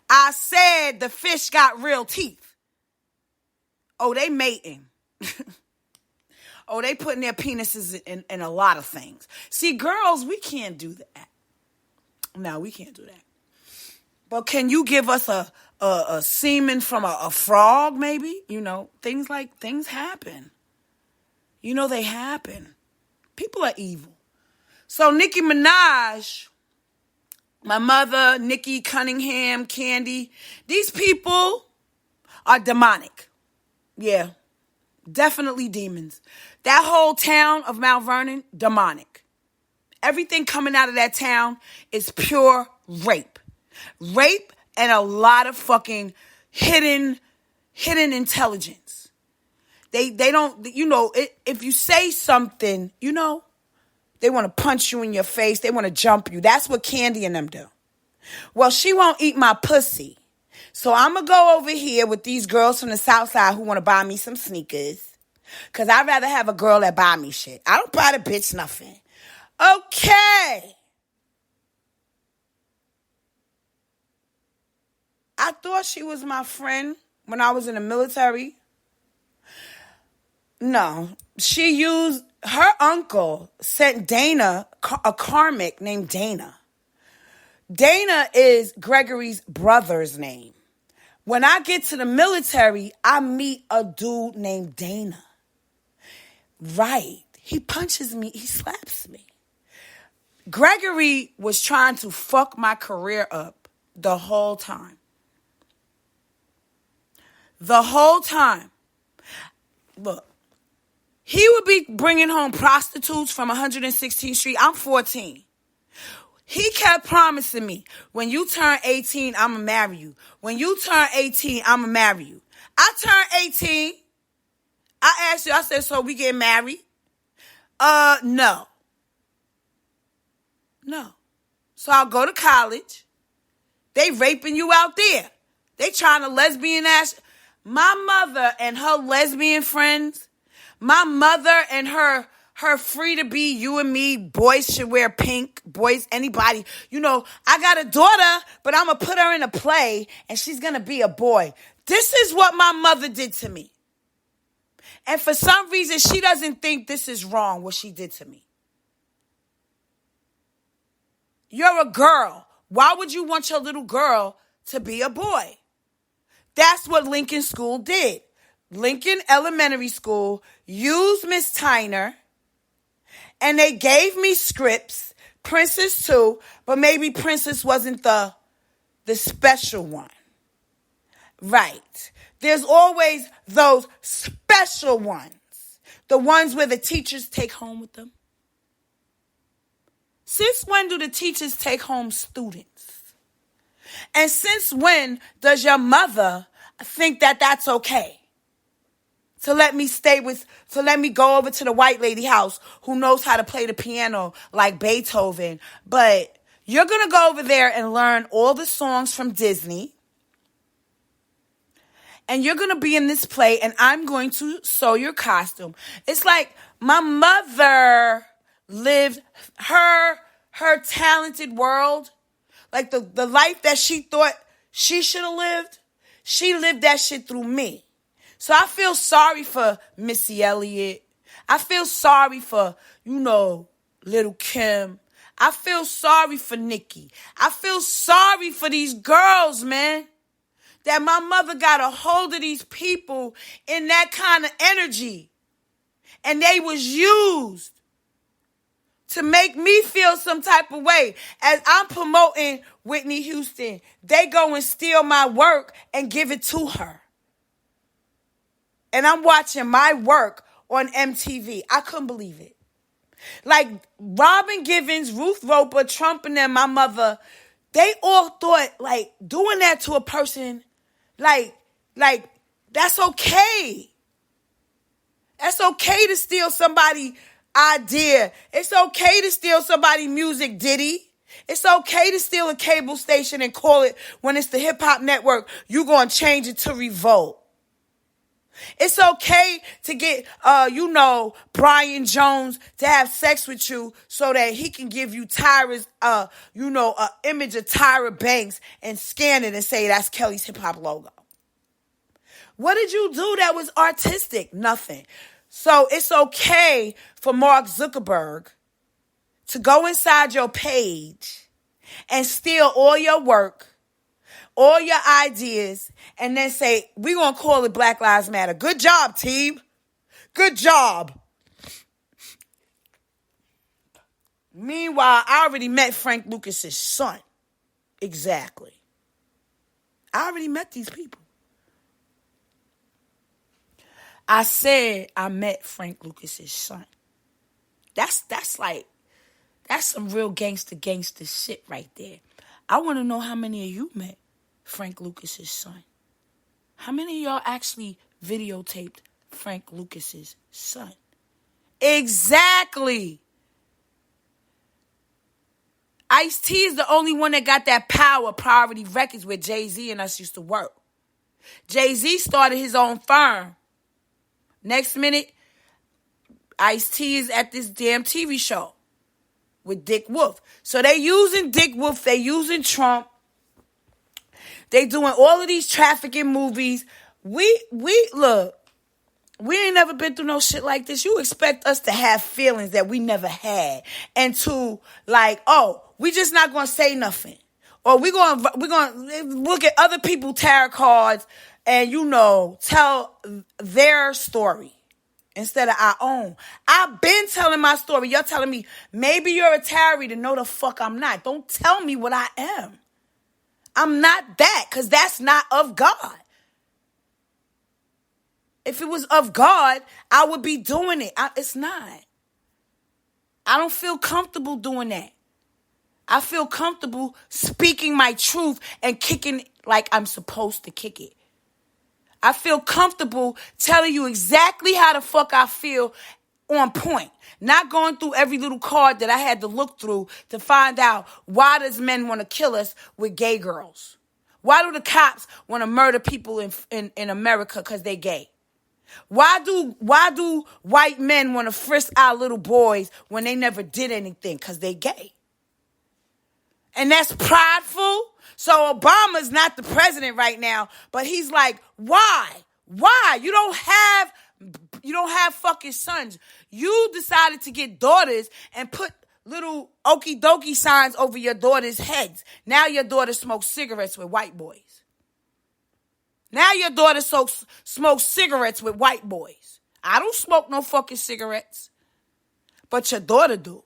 I said the fish got real teeth. Oh, they mating. Oh, they putting their penises in a lot of things. See, girls, we can't do that. No, we can't do that. But can you give us a semen from a frog, maybe? Things happen. They happen. People are evil. So Nicki Minaj, my mother, Nikki Cunningham, Candy, these people are demonic. Yeah. Definitely demons. That whole town of Mount Vernon, demonic. Everything coming out of that town is pure rape. Rape and a lot of fucking hidden intelligence. They don't, if you say something, they want to punch you in your face. They want to jump you. That's what Candy and them do. Well, she won't eat my pussy. So I'm going to go over here with these girls from the South Side who want to buy me some sneakers. Because I'd rather have a girl that buy me shit. I don't buy the bitch nothing. Okay. I thought she was my friend when I was in the military. No. Her uncle sent Dana, a karmic named Dana. Dana is Gregory's brother's name. When I get to the military, I meet a dude named Dana. Right. He punches me. He slaps me. Gregory was trying to fuck my career up the whole time. The whole time. Look, he would be bringing home prostitutes from 116th Street. I'm 14. He kept promising me, when you turn 18, I'm going to marry you. When you turn 18, I'm going to marry you. I turned 18. I asked you, I said, so we get married? No. No. So I'll go to college. They raping you out there. They trying to lesbian ass. My mother and her lesbian friends, my mother and her free to be you and me, boys should wear pink, boys, anybody. I got a daughter, but I'm going to put her in a play and she's going to be a boy. This is what my mother did to me. And for some reason, she doesn't think this is wrong, what she did to me. You're a girl. Why would you want your little girl to be a boy? That's what Lincoln School did. Lincoln Elementary School used Miss Tyner, and they gave me scripts, Princess too, but maybe Princess wasn't the special one. Right. There's always those special ones. The ones where the teachers take home with them. Since when do the teachers take home students? And since when does your mother think that that's okay? To let me go over to the white lady house who knows how to play the piano like Beethoven. But you're going to go over there and learn all the songs from Disney. And you're going to be in this play and I'm going to sew your costume. It's like my mother lived her talented world. Like the life that she thought she should have lived. She lived that shit through me. So I feel sorry for Missy Elliott. I feel sorry for, Little Kim. I feel sorry for Nicki. I feel sorry for these girls, man. That my mother got a hold of these people in that kind of energy. And they was used to make me feel some type of way. As I'm promoting Whitney Houston, they go and steal my work and give it to her. And I'm watching my work on MTV. I couldn't believe it. Like Robin Givens, Ruth Roper, Trump and them, my mother, they all thought like doing that to a person, like that's okay. That's okay to steal somebody's idea. It's okay to steal somebody's music, Diddy. It's okay to steal a cable station and call it, when it's the Hip Hop Network, you going to change it to Revolt. It's okay to get, Brian Jones to have sex with you so that he can give you Tyra's, image of Tyra Banks and scan it and say that's Kelly's hip hop logo. What did you do that was artistic? Nothing. So it's okay for Mark Zuckerberg to go inside your page and steal all your work, all your ideas, and then say, we're going to call it Black Lives Matter. Good job, team. Good job. Meanwhile, I already met Frank Lucas's son. Exactly. I already met these people. I said I met Frank Lucas's son. That's some real gangster shit right there. I want to know how many of you met Frank Lucas's son. How many of y'all actually videotaped Frank Lucas's son? Exactly. Ice-T is the only one that got that power, Priority Records, where Jay-Z and us used to work. Jay-Z started his own firm. Next minute, Ice-T is at this damn TV show with Dick Wolf. So they using Dick Wolf, they using Trump. They doing all of these trafficking movies. We look, we ain't never been through no shit like this. You expect us to have feelings that we never had. And to like, oh, we just not going to say nothing. Or we're going to look at other people's tarot cards and, tell their story instead of our own. I've been telling my story. You're telling me maybe you're a tarot reader. No, the fuck I'm not. Don't tell me what I am. I'm not that, because that's not of God. If it was of God, I would be doing it. It's not. I don't feel comfortable doing that. I feel comfortable speaking my truth and kicking like I'm supposed to kick it. I feel comfortable telling you exactly how the fuck I feel on point. Not going through every little card that I had to look through to find out why does men want to kill us with gay girls? Why do the cops want to murder people in America because they gay? Why do white men want to frisk our little boys when they never did anything because they gay? And that's prideful. So Obama's not the president right now, but he's like, why? Why? You don't have fucking sons. You decided to get daughters and put little okie dokie signs over your daughters' heads. Now your daughter smokes cigarettes with white boys. Now your daughter smokes cigarettes with white boys. I don't smoke no fucking cigarettes. But your daughter do.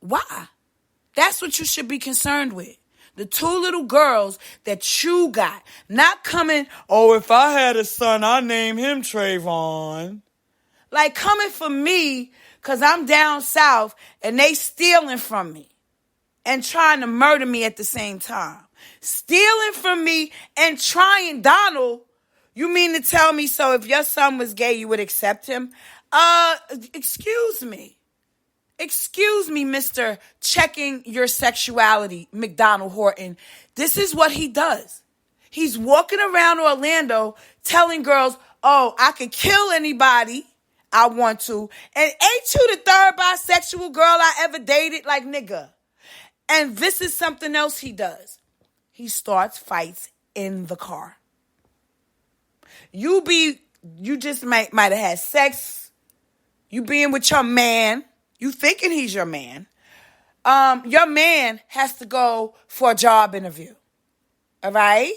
Why? That's what you should be concerned with. The two little girls that you got. Not coming, oh, if I had a son, I'd name him Trayvon. Like coming for me because I'm down south and they stealing from me and trying to murder me at the same time. Stealing from me and trying, Donald, you mean to tell me so if your son was gay, you would accept him? Excuse me. Excuse me, Mr. Checking Your Sexuality, McDonald Horton. This is what he does. He's walking around Orlando telling girls, oh, I could kill anybody I want to. And ain't you the third bisexual girl I ever dated? Like, nigga. And this is something else he does. He starts fights in the car. You just might have had sex. You being with your man. You thinking he's your man. Your man has to go for a job interview. All right?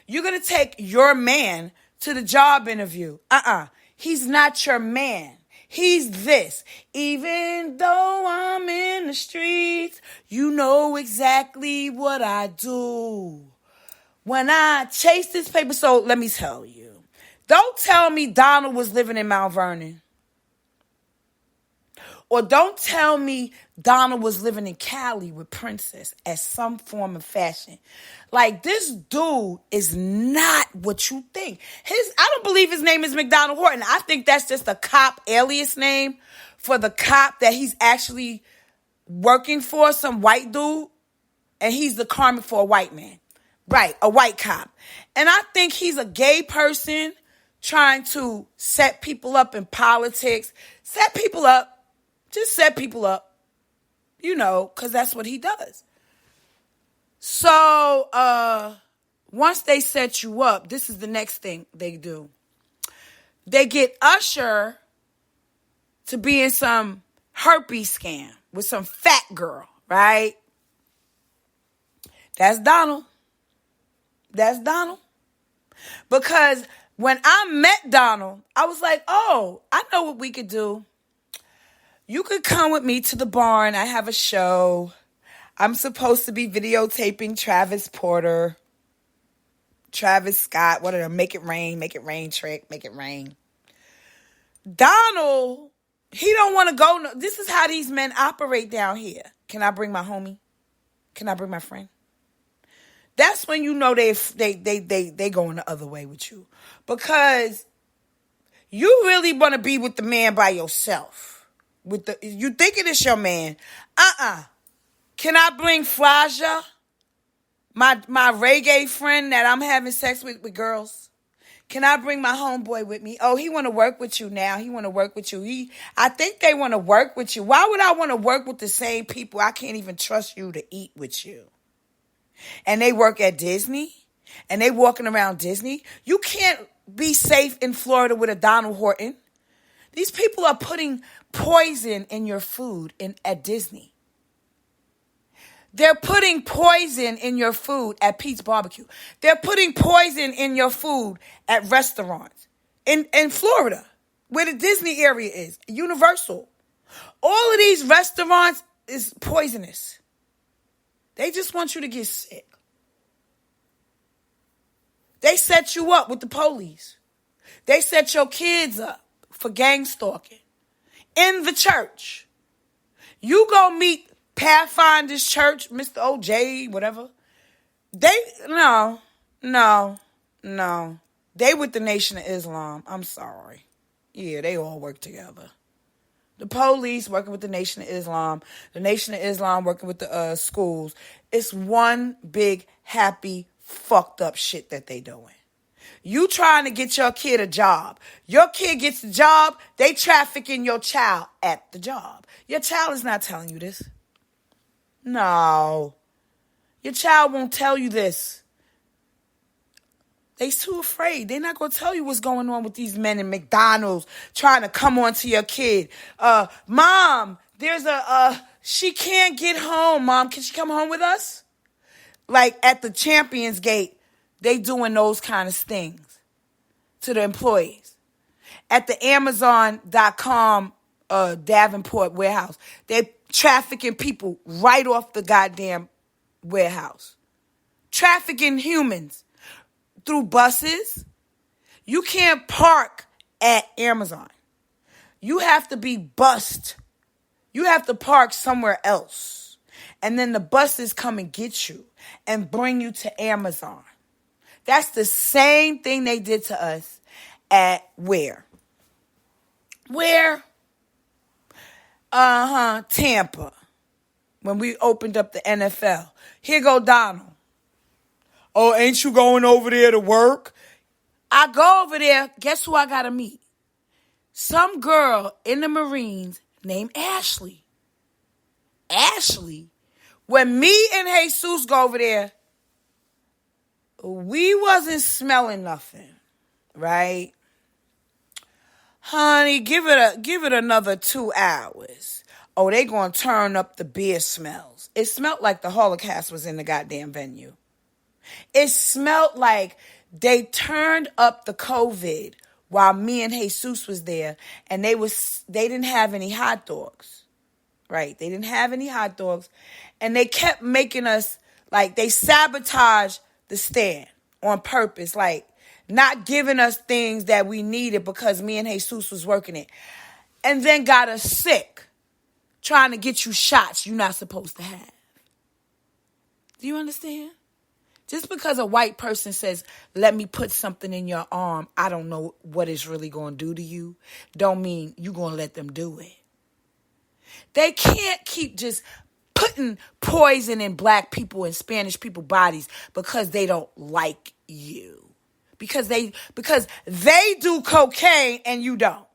You're going to take your man to the job interview. He's not your man. He's this. Even though I'm in the streets, you know exactly what I do. When I chase this paper, so let me tell you. Don't tell me Donald was living in Mount Vernon. Or don't tell me Donald was living in Cali with Princess as some form of fashion. Like, this dude is not what you think. I don't believe his name is McDonald Horton. I think that's just a cop alias name for the cop that he's actually working for, some white dude. And he's the karma for a white man. Right, a white cop. And I think he's a gay person trying to set people up in politics. Set people up. Just set people up, because that's what he does. So once they set you up, this is the next thing they do. They get Usher to be in some herpes scam with some fat girl, right? That's Donald. That's Donald. Because when I met Donald, I was like, oh, I know what we could do. You could come with me to the barn. I have a show. I'm supposed to be videotaping Travis Porter. Travis Scott, what are the make it rain trick, make it rain. Donald, he don't want to go. This is how these men operate down here. Can I bring my homie? Can I bring my friend? That's when you know they going the other way with you. Because you really want to be with the man by yourself. You thinking it's your man. Can I bring Fraja? My reggae friend that I'm having sex with girls. Can I bring my homeboy with me? Oh, he want to work with you now. He want to work with you. I think they want to work with you. Why would I want to work with the same people I can't even trust you to eat with you? And they work at Disney, and they walking around Disney. You can't be safe in Florida with a Donald Horton. These people are putting poison in your food at Disney. They're putting poison in your food at Pete's Barbecue. They're putting poison in your food at restaurants in Florida, where the Disney area is, Universal. All of these restaurants is poisonous. They just want you to get sick. They set you up with the police. They set your kids up for gang stalking in the church. You go meet Pathfinder's Church, Mr. OJ, whatever. No. They with the Nation of Islam. I'm sorry. Yeah, they all work together. The police working with the Nation of Islam. The Nation of Islam working with the schools. It's one big, happy, fucked up shit that they doing. You trying to get your kid a job. Your kid gets a job, they trafficking your child at the job. Your child is not telling you this. No. Your child won't tell you this. They're too afraid. They're not going to tell you what's going on with these men in McDonald's trying to come on to your kid. Mom, she can't get home. Mom, can she come home with us? Like at the Champions Gate, they doing those kind of things to the employees. At the Amazon.com Davenport warehouse, they trafficking people right off the goddamn warehouse. Trafficking humans through buses. You can't park at Amazon. You have to be bussed. You have to park somewhere else. And then the buses come and get you and bring you to Amazon. That's the same thing they did to us at where? Where? Tampa. When we opened up the NFL. Here go Donald. Oh, ain't you going over there to work? I go over there. Guess who I got to meet? Some girl in the Marines named Ashley. Ashley. When me and Jesus go over there, we wasn't smelling nothing, right? Honey, give it another 2 hours. Oh, they gonna turn up the beer smells. It smelled like the Holocaust was in the goddamn venue. It smelled like they turned up the COVID while me and Jesus was there, and they didn't have any hot dogs, right? They didn't have any hot dogs, and they kept making us, like, they sabotaged the stand on purpose, like, not giving us things that we needed because me and Jesus was working it, and then got us sick, trying to get you shots you're not supposed to have. Do you understand? Just because a white person says, let me put something in your arm, I don't know what it's really going to do to you, don't mean you're going to let them do it. They can't keep just putting poison in black people and Spanish people bodies because they don't like you. Because they do cocaine and you don't.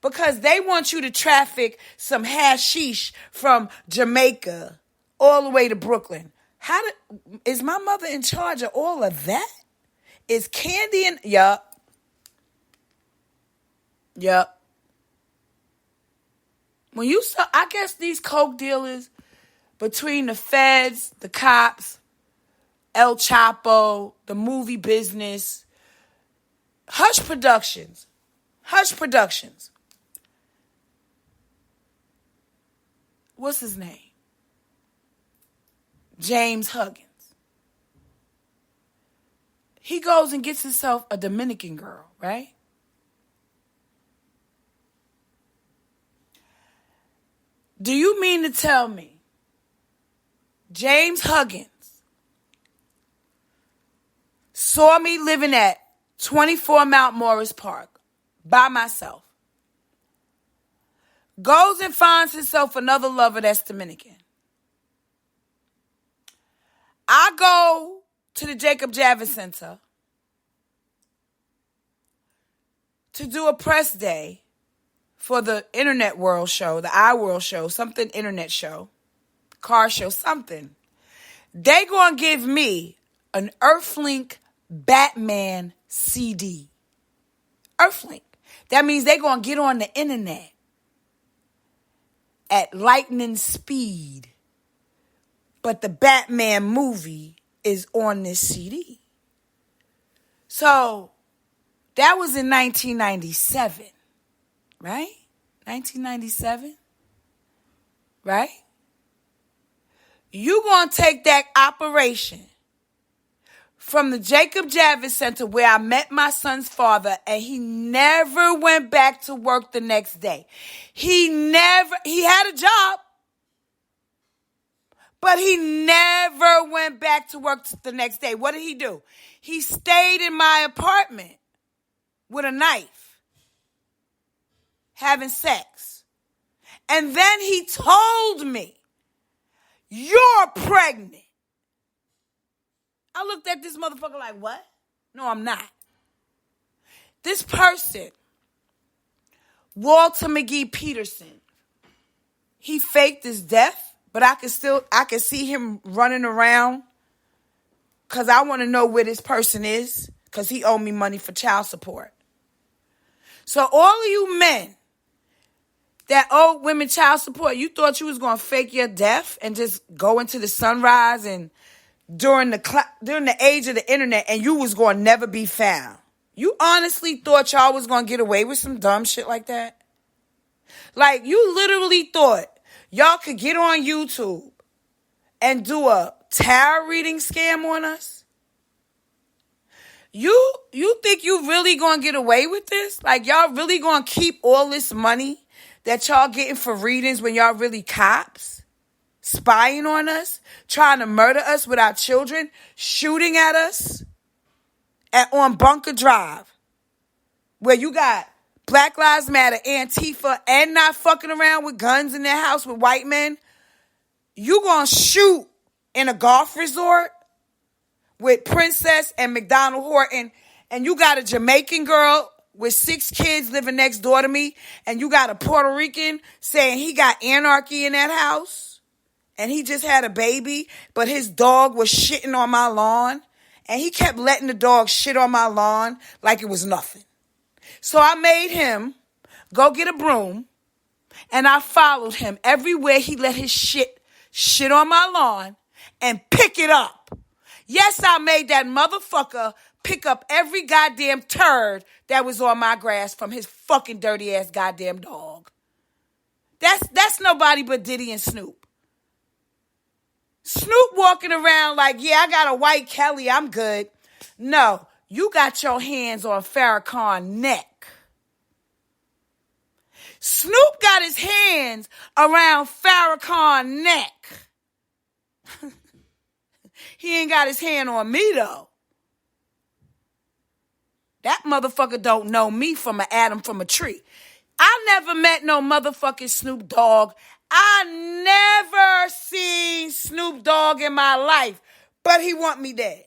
Because they want you to traffic some hashish from Jamaica all the way to Brooklyn. Is my mother in charge of all of that? Is Candy in? Yup. When you saw, I guess these coke dealers, between the feds, the cops, El Chapo, the movie business, Hush Productions. What's his name? James Huggins. He goes and gets himself a Dominican girl, right? Do you mean to tell me James Huggins saw me living at 24 Mount Morris Park by myself, goes and finds himself another lover that's Dominican? I go to the Jacob Javits Center to do a press day for the Internet World show, the iWorld show, something internet show, car show, something. They gonna give me an Earthlink Batman CD. Earthlink. That means they gonna get on the internet at lightning speed. But the Batman movie is on this CD. So that was in 1997, right? 1997, right? You gonna take that operation from the Jacob Javits Center where I met my son's father, and he never went back to work the next day. He had a job, but he never went back to work the next day. What did he do? He stayed in my apartment with a knife, having sex. And then he told me, "You're pregnant." I looked at this motherfucker like, what? No, I'm not. This person, Walter McGee Peterson, he faked his death, but I can see him running around because I want to know where this person is because he owed me money for child support. So all of you men that owe women child support, you thought you was going to fake your death and just go into the sunrise and during the age of the internet, and you was going to never be found. You honestly thought y'all was going to get away with some dumb shit like that? Like, you literally thought y'all could get on YouTube and do a tarot reading scam on us? You think you really going to get away with this? Like, y'all really going to keep all this money that y'all getting for readings when y'all really cops? Spying on us, trying to murder us with our children, shooting at us on Bunker Drive, where you got Black Lives Matter, Antifa, and not fucking around with guns in their house with white men. You gonna shoot in a golf resort with Princess and McDonald Horton, and you got a Jamaican girl with 6 kids living next door to me, and you got a Puerto Rican saying he got anarchy in that house. And he just had a baby, but his dog was shitting on my lawn. And he kept letting the dog shit on my lawn like it was nothing. So I made him go get a broom. And I followed him everywhere he let his shit on my lawn and pick it up. Yes, I made that motherfucker pick up every goddamn turd that was on my grass from his fucking dirty ass goddamn dog. That's nobody but Diddy and Snoop. Snoop walking around like, yeah, I got a white Kelly, I'm good. No, you got your hands on Farrakhan's neck. Snoop got his hands around Farrakhan's neck. He ain't got his hand on me, though. That motherfucker don't know me from an atom from a tree. I never met no motherfucking Snoop Dogg. I never seen Snoop Dogg in my life, but he want me dead.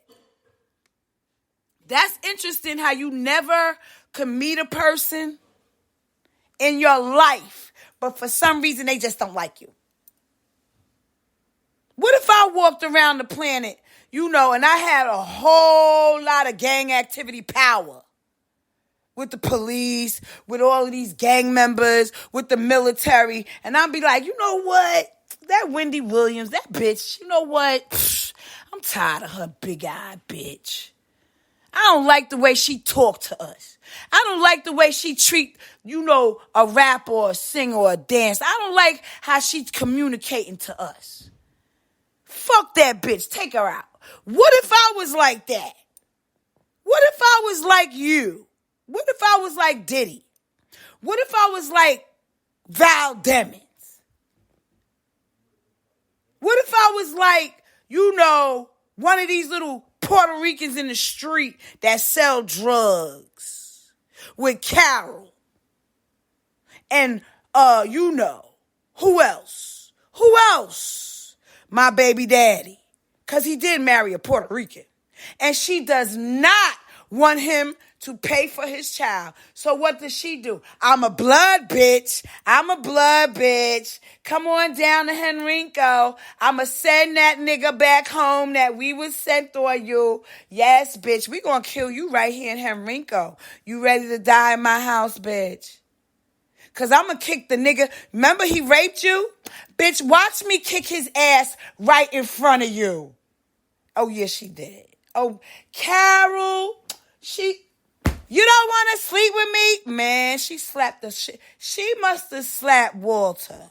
That's interesting how you never could meet a person in your life, but for some reason they just don't like you. What if I walked around the planet, and I had a whole lot of gang activity power? With the police, with all of these gang members, with the military. And I'll be like, you know what? That Wendy Williams, that bitch, you know what? Pfft, I'm tired of her big-eyed bitch. I don't like the way she talk to us. I don't like the way she treat, a rapper or a singer or a dancer. I don't like how she's communicating to us. Fuck that bitch. Take her out. What if I was like that? What if I was like you? What if I was like Diddy? What if I was like Val Demings? What if I was like, one of these little Puerto Ricans in the street that sell drugs with Carol? And, who else? Who else? My baby daddy. Because he did marry a Puerto Rican. And she does not want him to pay for his child. So what does she do? I'm a blood bitch. I'm a blood bitch. Come on down to Henrico. I'ma send that nigga back home that we was sent on you. Yes, bitch. We gonna kill you right here in Henrico. You ready to die in my house, bitch? Because I'm going to kick the nigga. Remember he raped you? Bitch, watch me kick his ass right in front of you. Oh, yeah, she did. Oh, Carol, you don't want to sleep with me? Man, she slapped the shit. She must have slapped Walter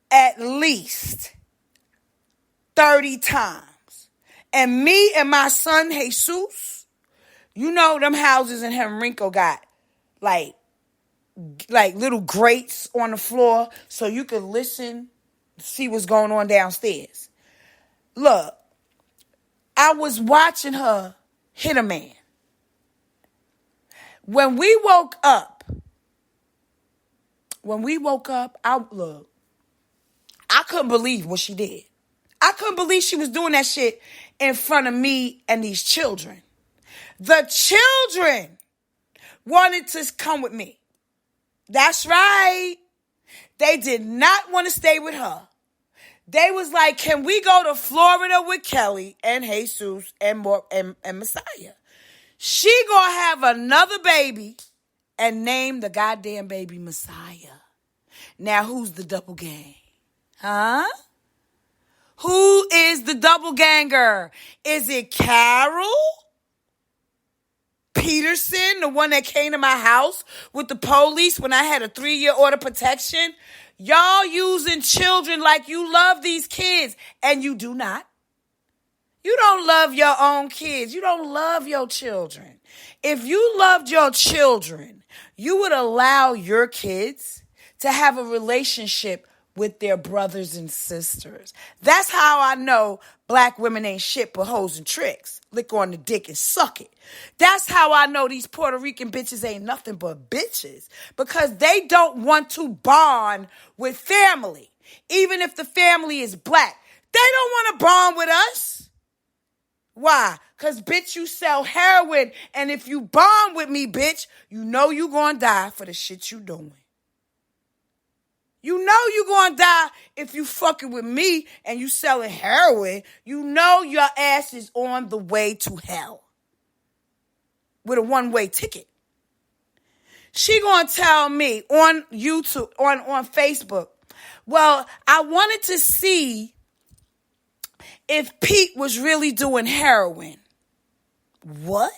at least 30 times. And me and my son, Jesus, them houses in Henrico got like little grates on the floor so you can listen, see what's going on downstairs. Look, I was watching her hit a man. When we woke up, I couldn't believe what she did. I couldn't believe she was doing that shit in front of me and these children. The children wanted to come with me. That's right. They did not want to stay with her. They was like, can we go to Florida with Kelly and Jesus and Messiah? She gonna have another baby and name the goddamn baby Messiah. Now, who's the double gang? Huh? Who is the double ganger? Is it Carol Peterson, the one that came to my house with the police when I had a 3-year order protection? Y'all using children like you love these kids, and you do not. You don't love your own kids. You don't love your children. If you loved your children, you would allow your kids to have a relationship with their brothers and sisters. That's how I know black women ain't shit but hoes and tricks. Lick on the dick and suck it. That's how I know these Puerto Rican bitches ain't nothing but bitches. Because they don't want to bond with family. Even if the family is black. They don't want to bond with us. Why? Because, bitch, you sell heroin. And if you bond with me, bitch, you know you gonna die for the shit you doing. You know you gonna die if you fucking with me and you selling heroin. You know your ass is on the way to hell with a one-way ticket. She gonna tell me on YouTube, on Facebook, well, I wanted to see if Pete was really doing heroin. What?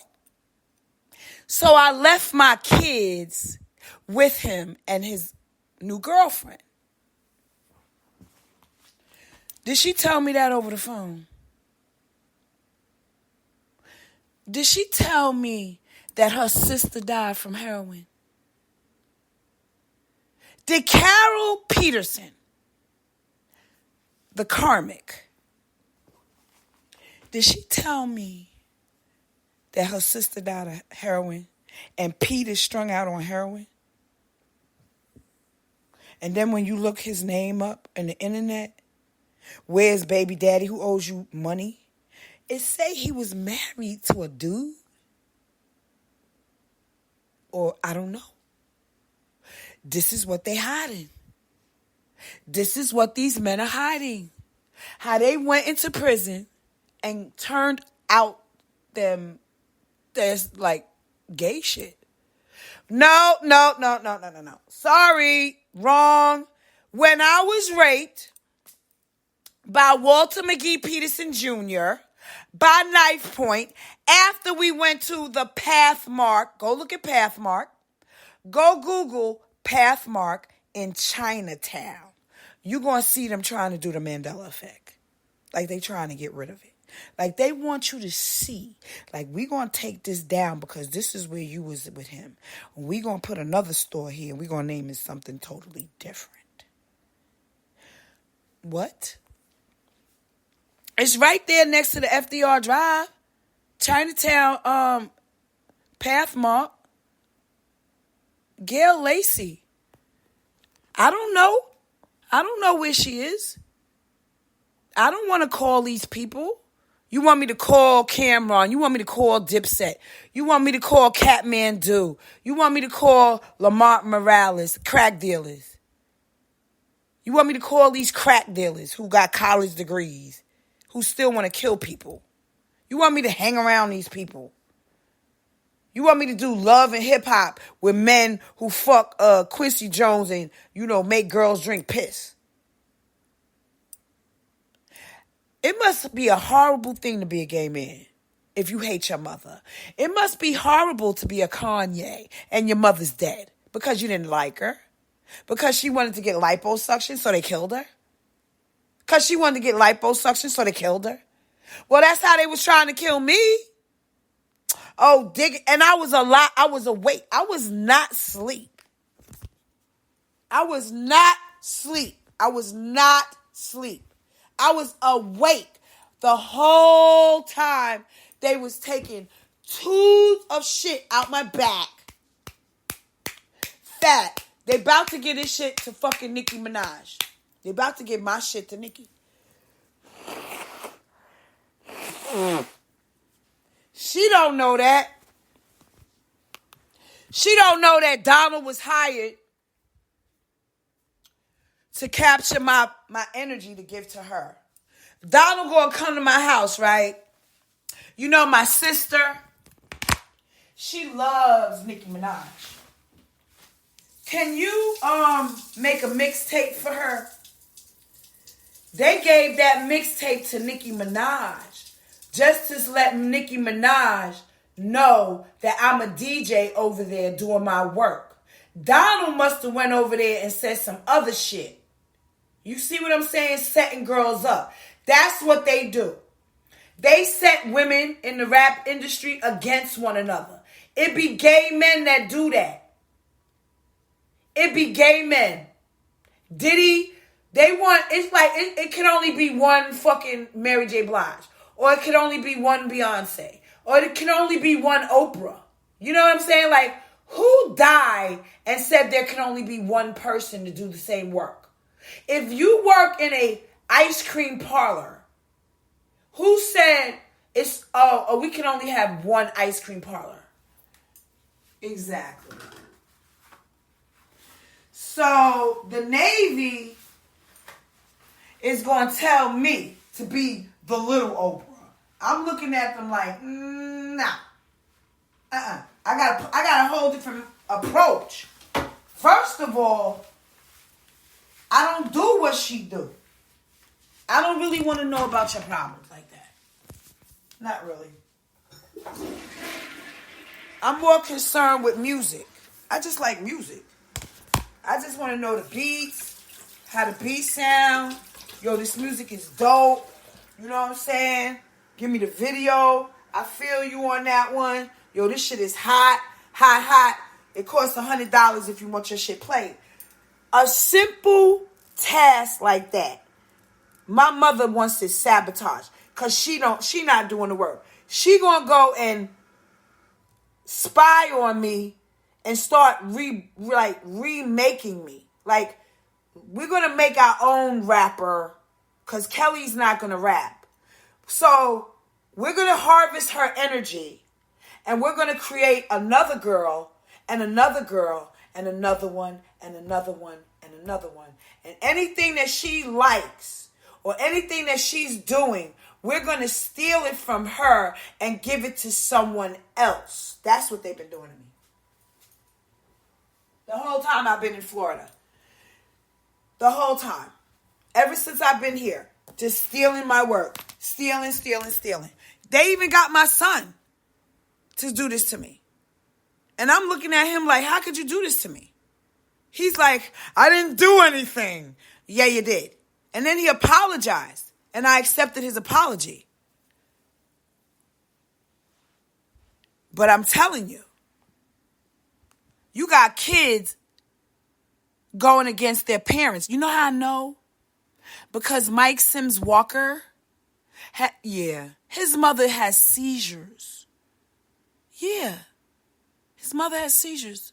So I left my kids with him and his new girlfriend. Did she tell me that over the phone? Did she tell me that her sister died from heroin? Did Carol Peterson, the karmic, did she tell me that her sister died of heroin and Pete is strung out on heroin? And then when you look his name up on the internet, where's baby daddy who owes you money? It say he was married to a dude. Or I don't know. This is what they hiding. This is what these men are hiding. How they went into prison and turned out them, there's like gay shit. No. Sorry, wrong. When I was raped by Walter McGee Peterson Jr. by knife point, after we went to the Pathmark, go look at Pathmark, go Google Pathmark in Chinatown. You're going to see them trying to do the Mandela effect. Like they trying to get rid of it. Like, they want you to see. Like, we going to take this down because this is where you was with him. We going to put another store here and we going to name it something totally different. What? It's right there next to the FDR Drive. Chinatown, Pathmark. Gail Lacey. I don't know. I don't know where she is. I don't want to call these people. You want me to call Cameron. You want me to call Dipset. You want me to call Kathmandu. You want me to call Lamont Morales, crack dealers. You want me to call these crack dealers who got college degrees, who still want to kill people. You want me to hang around these people. You want me to do love and hip hop with men who fuck Quincy Jones and, make girls drink piss. It must be a horrible thing to be a gay man if you hate your mother. It must be horrible to be a Kanye and your mother's dead because you didn't like her. Because she wanted to get liposuction, so they killed her. Because she wanted to get liposuction, so they killed her. Well, that's how they was trying to kill me. Oh, and I was awake. I was not asleep. I was not asleep. I was awake the whole time they was taking tubes of shit out my back. Fat. They about to get this shit to fucking Nicki Minaj. They about to give my shit to Nicki. She don't know that. She don't know that Donald was hired to capture my energy to give to her. Donald gonna come to my house, right? My sister, she loves Nicki Minaj. Can you make a mixtape for her? They gave that mixtape to Nicki Minaj just to let Nicki Minaj know that I'm a DJ over there doing my work. Donald must have went over there and said some other shit. You see what I'm saying? Setting girls up. That's what they do. They set women in the rap industry against one another. It be gay men that do that. It be gay men. Diddy, it's like, it can only be one fucking Mary J. Blige. Or it can only be one Beyonce. Or it can only be one Oprah. You know what I'm saying? Like, who died and said there can only be one person to do the same work? If you work in a ice cream parlor, who said we can only have one ice cream parlor? Exactly. So the Navy is going to tell me to be the little Oprah. I'm looking at them like, nah. I got a whole different approach. First of all, I don't do what she do. I don't really want to know about your problems like that. Not really. I'm more concerned with music. I just like music. I just want to know the beats, how the beats sound. Yo, this music is dope. You know what I'm saying? Give me the video. I feel you on that one. Yo, this shit is hot. It costs $100 if you want your shit played. A simple task like that, my mother wants to sabotage because she not doing the work. She gonna go and spy on me and start remaking me. Like, we're gonna make our own rapper because Kelly's not gonna rap. So we're gonna harvest her energy and we're gonna create another girl and another girl and another one and another one and another one. And anything that she likes or anything that she's doing, we're going to steal it from her and give it to someone else. That's what they've been doing to me. The whole time I've been in Florida. The whole time. Ever since I've been here. Just stealing my work. Stealing. They even got my son to do this to me. And I'm looking at him like, how could you do this to me? He's like, I didn't do anything. Yeah, you did. And then he apologized. And I accepted his apology. But I'm telling you, you got kids going against their parents. You know how I know? Because Mike Sims Walker, his mother has seizures. Yeah, his mother has seizures.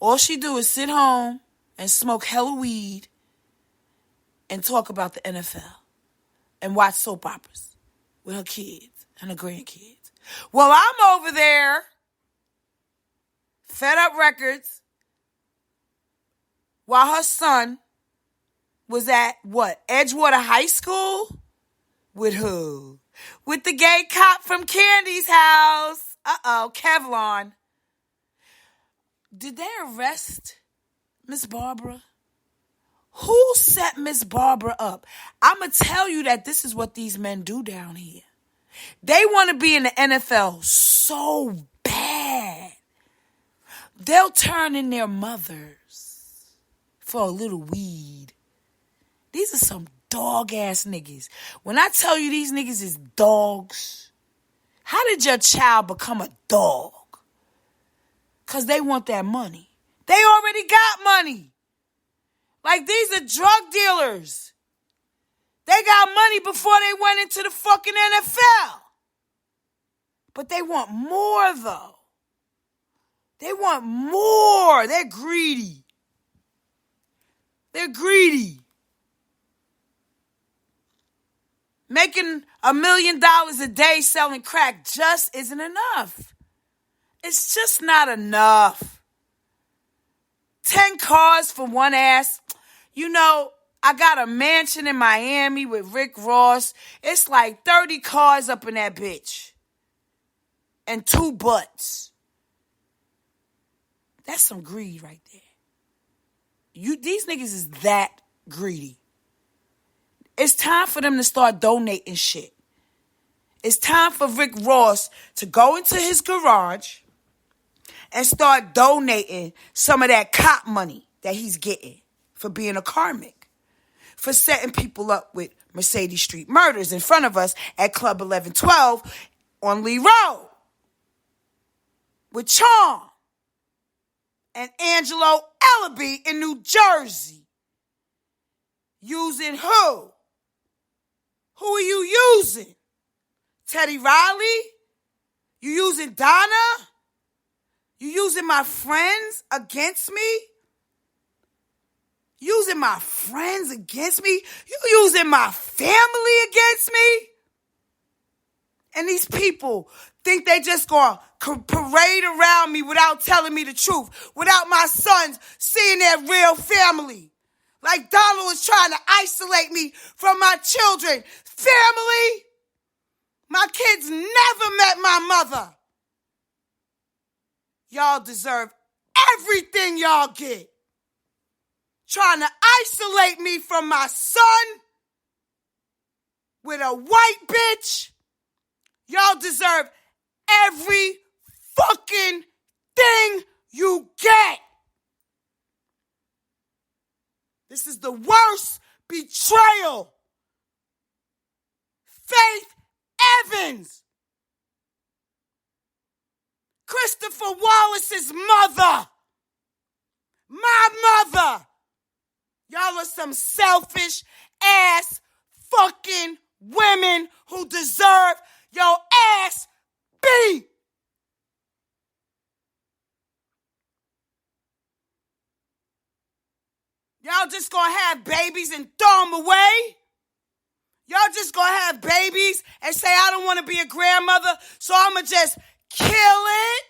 All she do is sit home and smoke hella weed and talk about the NFL and watch soap operas with her kids and her grandkids. Well, I'm over there, Fed Up Records, while her son was at, Edgewater High School? With who? With the gay cop from Candy's house. Kevlon. Did they arrest Miss Barbara? Who set Miss Barbara up? I'm going to tell you that this is what these men do down here. They want to be in the NFL so bad. They'll turn in their mothers for a little weed. These are some dog-ass niggas. When I tell you these niggas is dogs, how did your child become a dog? Because they want that money. They already got money. Like, these are drug dealers. They got money before they went into the fucking NFL. But they want more, though. They want more. They're greedy. They're greedy. Making $1 million a day selling crack just isn't enough. It's just not enough. 10 cars for one ass. You know, I got a mansion in Miami with Rick Ross. It's like 30 cars up in that bitch. And 2 butts. That's some greed right there. These niggas is that greedy. It's time for them to start donating shit. It's time for Rick Ross to go into his garage and start donating some of that cop money that he's getting for being a karmic, for setting people up with Mercedes Street murders in front of us at Club 1112 on Lee Road with Charm and Angelo Ellaby in New Jersey. Using who? Who are you using? Teddy Riley? You using Donna? You using my friends against me? Using my friends against me? You using my family against me? And these people think they just gonna parade around me without telling me the truth, without my sons seeing their real family. Like Donald is trying to isolate me from my children. Family? My kids never met my mother. Y'all deserve everything y'all get. Trying to isolate me from my son with a white bitch. Y'all deserve every fucking thing you get. This is the worst betrayal. Faith Evans, Christopher Wallace's mother, my mother. Y'all are some selfish ass fucking women who deserve your ass beat. Y'all just gonna have babies and throw them away? Y'all just gonna have babies and say, I don't want to be a grandmother, so I'ma just kill it?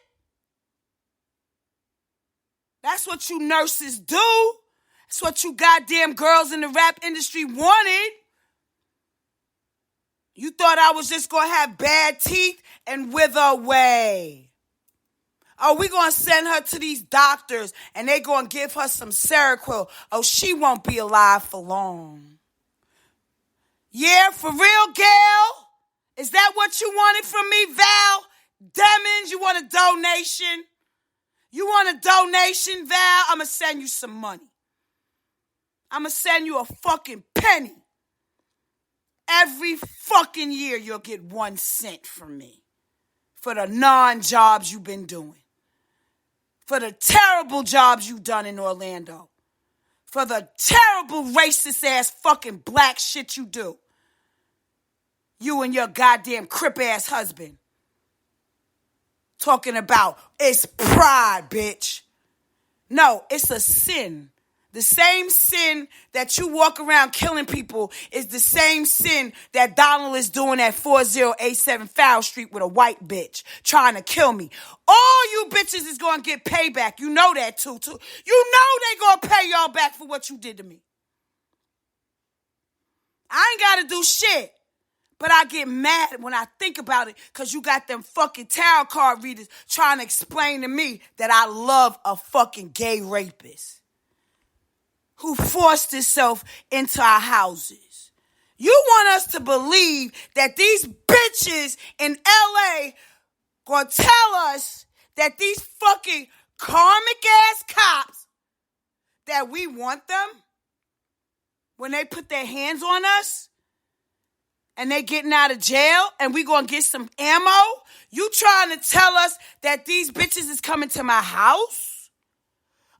That's what you nurses do. That's what you goddamn girls in the rap industry wanted. You thought I was just gonna have bad teeth and wither away. Oh, we gonna send her to these doctors and they gonna give her some Seroquel. Oh, she won't be alive for long. Yeah, for real, Gail? Is that what you wanted from me, Val Demings? You want a donation? You want a donation, Val? I'm going to send you some money. I'm going to send you a fucking penny. Every fucking year you'll get 1 cent from me. for the non-jobs you've been doing, for the terrible jobs you've done in Orlando, for the terrible racist-ass fucking black shit you do. You and your goddamn crip-ass husband. Talking about it's pride, bitch. No, it's a sin. The same sin that you walk around killing people is the same sin that Donald is doing at 4087 Fowl Street with a white bitch trying to kill me. All you bitches is going to get payback. You know that too. You know they going to pay y'all back for what you did to me. I ain't got to do shit. But I get mad when I think about it because you got them fucking tarot card readers trying to explain to me that I love a fucking gay rapist who forced himself into our houses. You want us to believe that these bitches in LA gonna tell us that these fucking karmic ass cops, that we want them when they put their hands on us and they getting out of jail and we gonna get some ammo? You trying to tell us that these bitches is coming to my house?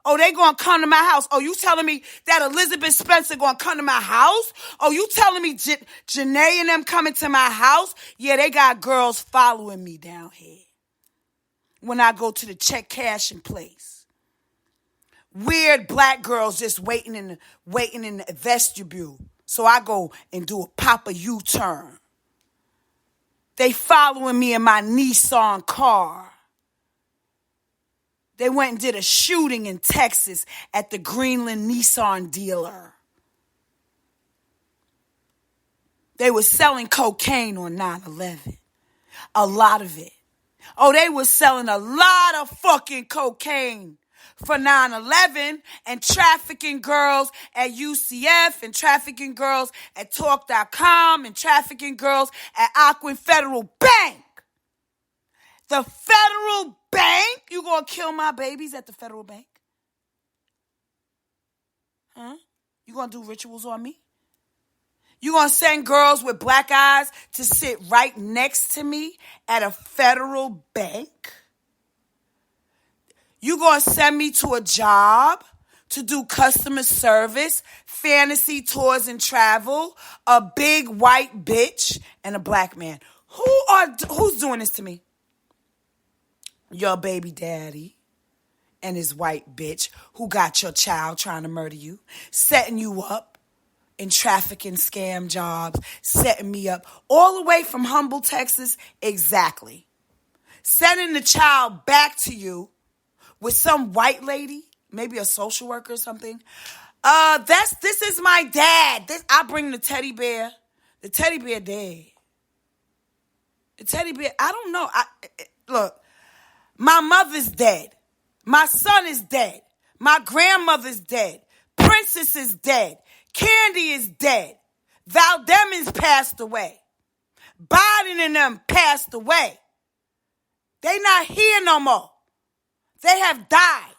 Oh, they gonna come to my house. Oh, you telling me that Elizabeth Spencer gonna come to my house? Oh, you telling me Janae and them coming to my house? Yeah, they got girls following me down here when I go to the check cashing place. Weird black girls just waiting in the vestibule. So I go and do a Papa U-turn. They following me in my Nissan car. They went and did a shooting in Texas at the Greenland Nissan dealer. They were selling cocaine on 9/11. A lot of it. Oh, they were selling a lot of fucking cocaine for 9/11 and trafficking girls at UCF and trafficking girls at Talk.com and trafficking girls at Ocwen Federal Bank. The Federal Bank? You gonna kill my babies at the Federal Bank? Huh? You gonna do rituals on me? You gonna send girls with black eyes to sit right next to me at a Federal Bank? You gonna send me to a job to do customer service, fantasy tours and travel, a big white bitch and a black man? Who's doing this to me? Your baby daddy and his white bitch who got your child trying to murder you, setting you up in trafficking scam jobs, setting me up all the way from Humble, Texas. Exactly. Sending the child back to you with some white lady, maybe a social worker or something. This is my dad. I bring the teddy bear. The teddy bear dead. The teddy bear, I don't know. Look. My mother's dead. My son is dead. My grandmother's dead. Princess is dead. Candy is dead. Val Demons passed away. Biden and them passed away. They not here no more. They have died.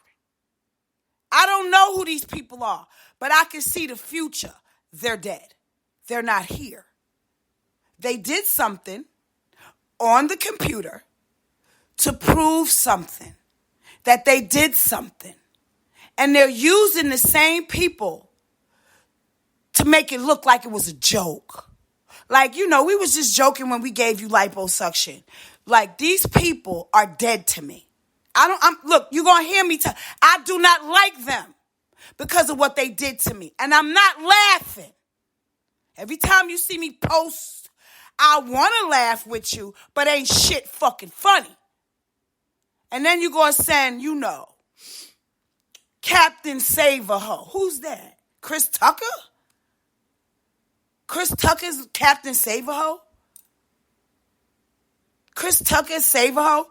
I don't know who these people are, but I can see the future. They're dead. They're not here. They did something on the computer to prove something, that they did something. And they're using the same people to make it look like it was a joke. Like, we was just joking when we gave you liposuction. Like, these people are dead to me. Look, you're going to hear me tell, I do not like them because of what they did to me. And I'm not laughing. Every time you see me post, I want to laugh with you, but ain't shit fucking funny. And then you're going to send, Captain Save-A-Ho. Who's that? Chris Tucker? Chris Tucker's Captain Save-A-Ho? Chris Tucker Save-A-Ho?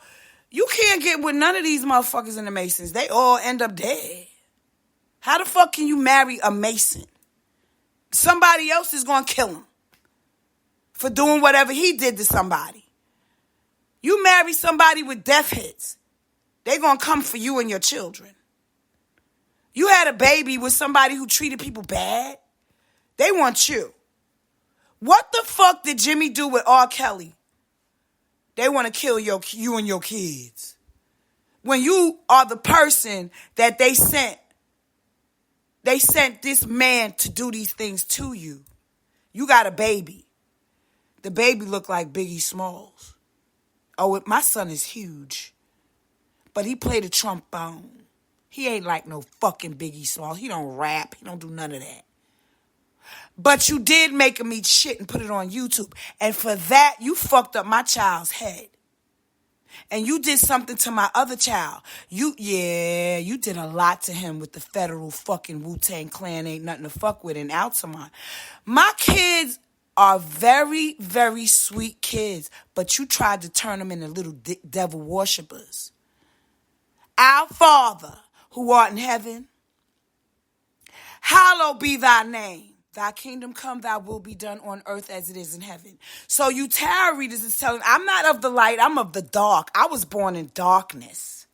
You can't get with none of these motherfuckers in the Masons. They all end up dead. How the fuck can you marry a Mason? Somebody else is going to kill him for doing whatever he did to somebody. You marry somebody with death hits, they're going to come for you and your children. You had a baby with somebody who treated people bad, they want you. What the fuck did Jimmy do with R. Kelly? They want to kill you and your kids. When you are the person that they sent this man to do these things to you. You got a baby. The baby look like Biggie Smalls. Oh, my son is huge. But he played the trombone. He ain't like no fucking Biggie Smalls. He don't rap. He don't do none of that. But you did make him eat shit and put it on YouTube. And for that, you fucked up my child's head. And you did something to my other child. You did a lot to him with the federal fucking Wu-Tang Clan ain't nothing to fuck with in Altamont. My kids are very, very sweet kids, but you tried to turn them into little devil worshippers. Our Father, who art in heaven, hallowed be thy name. Thy kingdom come, thy will be done on earth as it is in heaven. So you tarot readers is telling, I'm not of the light, I'm of the dark. I was born in darkness.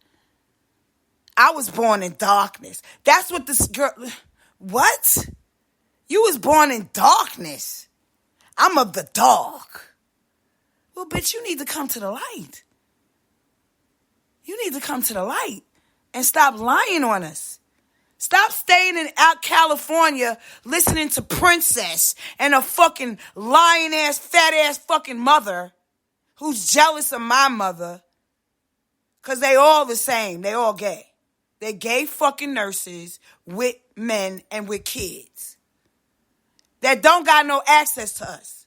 That's what this girl, what? You was born in darkness. I'm of the dark. Well, bitch, you need to come to the light. You need to come to the light and stop lying on us. Stop staying in out California listening to Princess and a fucking lying ass, fat ass fucking mother who's jealous of my mother. Cause they all the same. They all gay. They gay fucking nurses with men and with kids that don't got no access to us.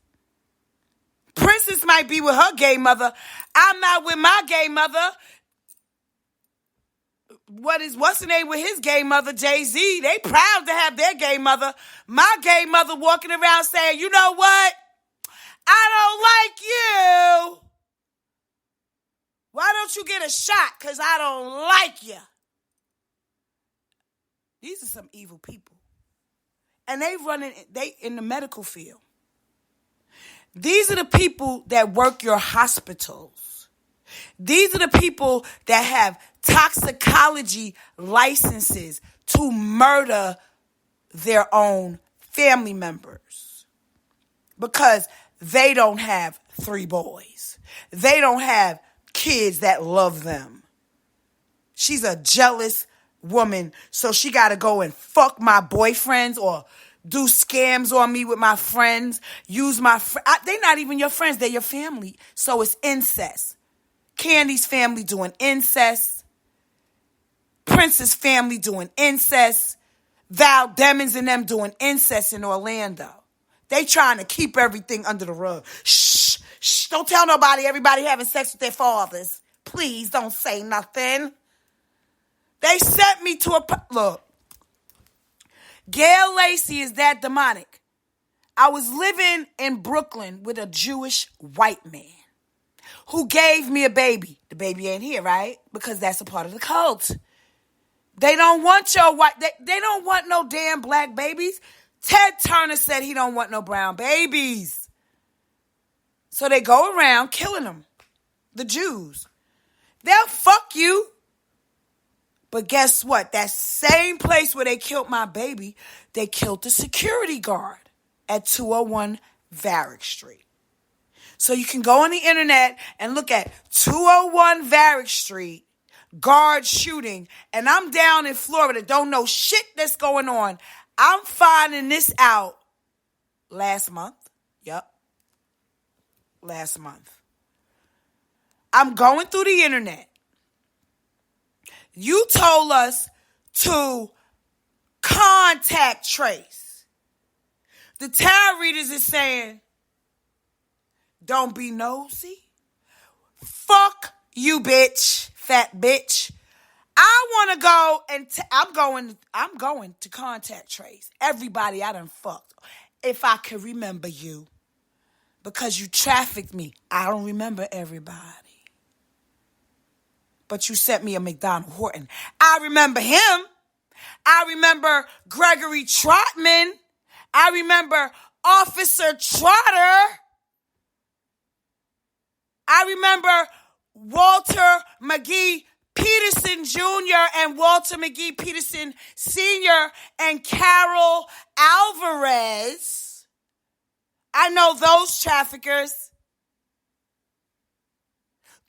Princess might be with her gay mother. I'm not with my gay mother. What's the name with his gay mother, Jay-Z? They proud to have their gay mother. My gay mother walking around saying, you know what? I don't like you. Why don't you get a shot? Because I don't like you. These are some evil people. And they in the medical field. These are the people that work your hospitals. These are the people that have toxicology licenses to murder their own family members because they don't have 3 boys. They don't have kids that love them. She's a jealous woman, so she got to go and fuck my boyfriends or do scams on me with my friends, use my they're not even your friends, they're your family. So it's incest. Candy's family doing incest. Prince's family doing incest. Val Demons and them doing incest in Orlando. They trying to keep everything under the rug. Shh, shh, don't tell nobody everybody having sex with their fathers. Please don't say nothing. They sent me to look. Gail Lacey is that demonic. I was living in Brooklyn with a Jewish white man who gave me a baby. The baby ain't here, right? Because that's a part of the cult. They don't want your white, they don't want no damn black babies. Ted Turner said he don't want no brown babies. So they go around killing them. The Jews. They'll fuck you. But guess what? That same place where they killed my baby, they killed the security guard at 201 Varick Street. So you can go on the internet and look at 201 Varick Street, guard shooting, and I'm down in Florida, don't know shit that's going on. I'm finding this out last month. Yep. Last month. I'm going through the internet. You told us to contact trace. The tarot readers is saying, don't be nosy. Fuck you, bitch, fat bitch. I want to go and I'm going to contact trace everybody I done fucked. If I could remember you. Because you trafficked me. I don't remember everybody. But you sent me a McDonald Horton. I remember him. I remember Gregory Trotman. I remember Officer Trotter. I remember Walter McGee Peterson Jr. and Walter McGee Peterson Sr. and Carol Alvarez. I know those traffickers.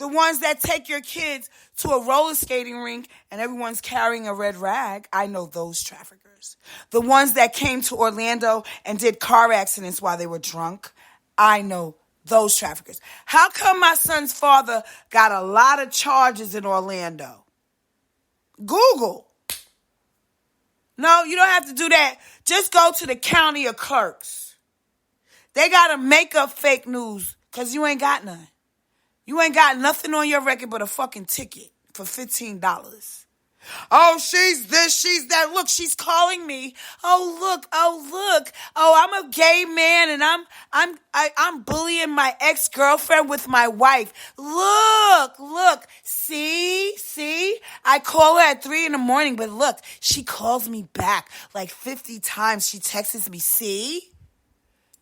The ones that take your kids to a roller skating rink and everyone's carrying a red rag. I know those traffickers. The ones that came to Orlando and did car accidents while they were drunk. I know those traffickers. How come my son's father got a lot of charges in Orlando? Google. No, you don't have to do that. Just go to the county of clerks. They got to make up fake news because you ain't got none. You ain't got nothing on your record but a fucking ticket for $15. Oh, she's this, she's that. Look, she's calling me. Oh, look. Oh, I'm a gay man and I'm bullying my ex-girlfriend with my wife. Look. See? I call her at 3 a.m, but look, she calls me back like 50 times. She texts me. See?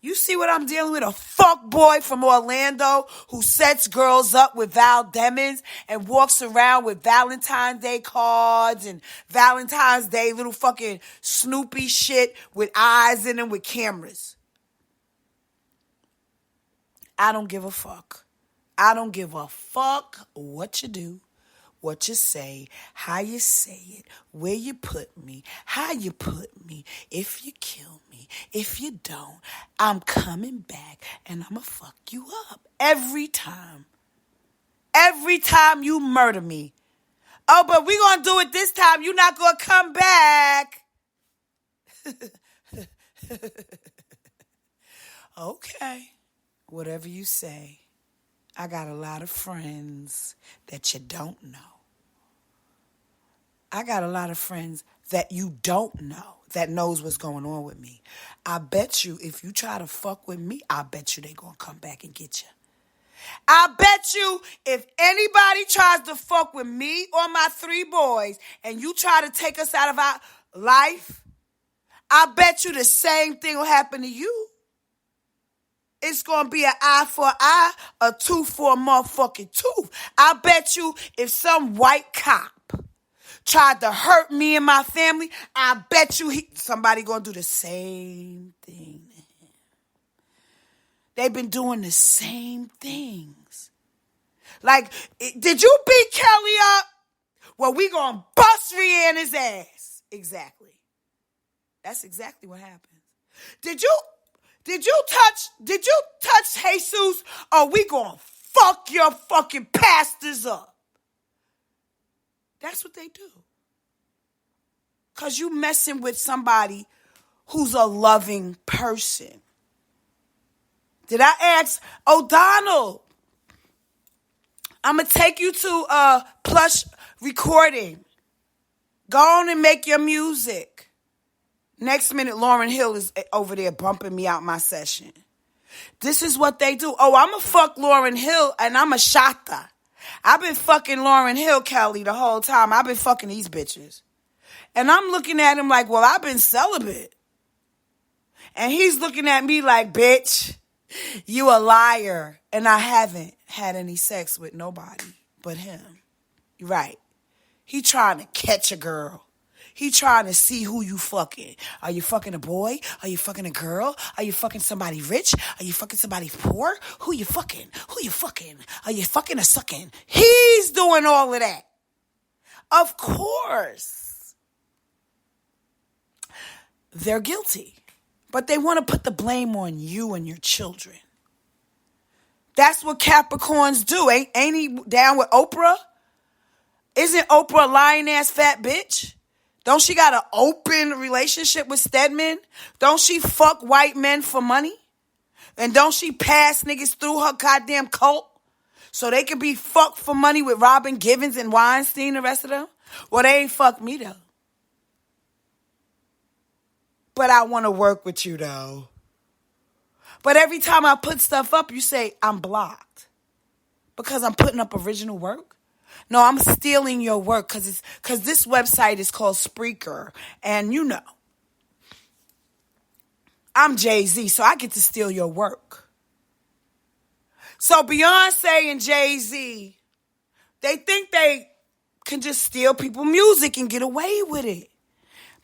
You see what I'm dealing with? A fuck boy from Orlando who sets girls up with Val Demons and walks around with Valentine's Day cards and Valentine's Day little fucking Snoopy shit with eyes in them with cameras. I don't give a fuck. I don't give a fuck what you do, what you say, how you say it, where you put me, how you put me, if you kill me, if you don't, I'm coming back and I'm gonna fuck you up every time. Every time you murder me. Oh, but we gonna do it this time. You're not gonna come back. Okay, whatever you say. I got a lot of friends that you don't know. I got a lot of friends that you don't know that knows what's going on with me. I bet you if you try to fuck with me, I bet you they gonna come back and get you. I bet you if anybody tries to fuck with me or my 3 boys and you try to take us out of our life, I bet you the same thing will happen to you. It's going to be an eye for an eye, a tooth for a motherfucking tooth. I bet you if some white cop tried to hurt me and my family, I bet you somebody going to do the same thing to him. They've been doing the same things. Like, did you beat Kelly up? Well, we going to bust Rihanna's ass. Exactly. That's exactly what happens. Did you touch Jesus? Or we gonna fuck your fucking pastors up? That's what they do. Because you messing with somebody who's a loving person. Did I ask O'Donnell? I'm going to take you to Plush Recording. Go on and make your music. Next minute, Lauryn Hill is over there bumping me out my session. This is what they do. Oh, I'm going to fuck Lauryn Hill and I'm a shatta. I've been fucking Lauryn Hill, Kelly, the whole time. I've been fucking these bitches. And I'm looking at him like, well, I've been celibate. And he's looking at me like, bitch, you a liar. And I haven't had any sex with nobody but him. Right. He trying to catch a girl. He trying to see who you fucking. Are you fucking a boy? Are you fucking a girl? Are you fucking somebody rich? Are you fucking somebody poor? Who you fucking? Who you fucking? Are you fucking or sucking? He's doing all of that. Of course. They're guilty. But they want to put the blame on you and your children. That's what Capricorns do. Ain't he down with Oprah? Isn't Oprah a lying ass fat bitch? Don't she got an open relationship with Stedman? Don't she fuck white men for money? And don't she pass niggas through her goddamn cult so they can be fucked for money with Robin Givens and Weinstein, the rest of them? Well, they ain't fucked me, though. But I want to work with you, though. But every time I put stuff up, you say I'm blocked. Because I'm putting up original work? No, I'm stealing your work because this website is called Spreaker. And you know, I'm Jay-Z, so I get to steal your work. So Beyonce and Jay-Z, they think they can just steal people's music and get away with it.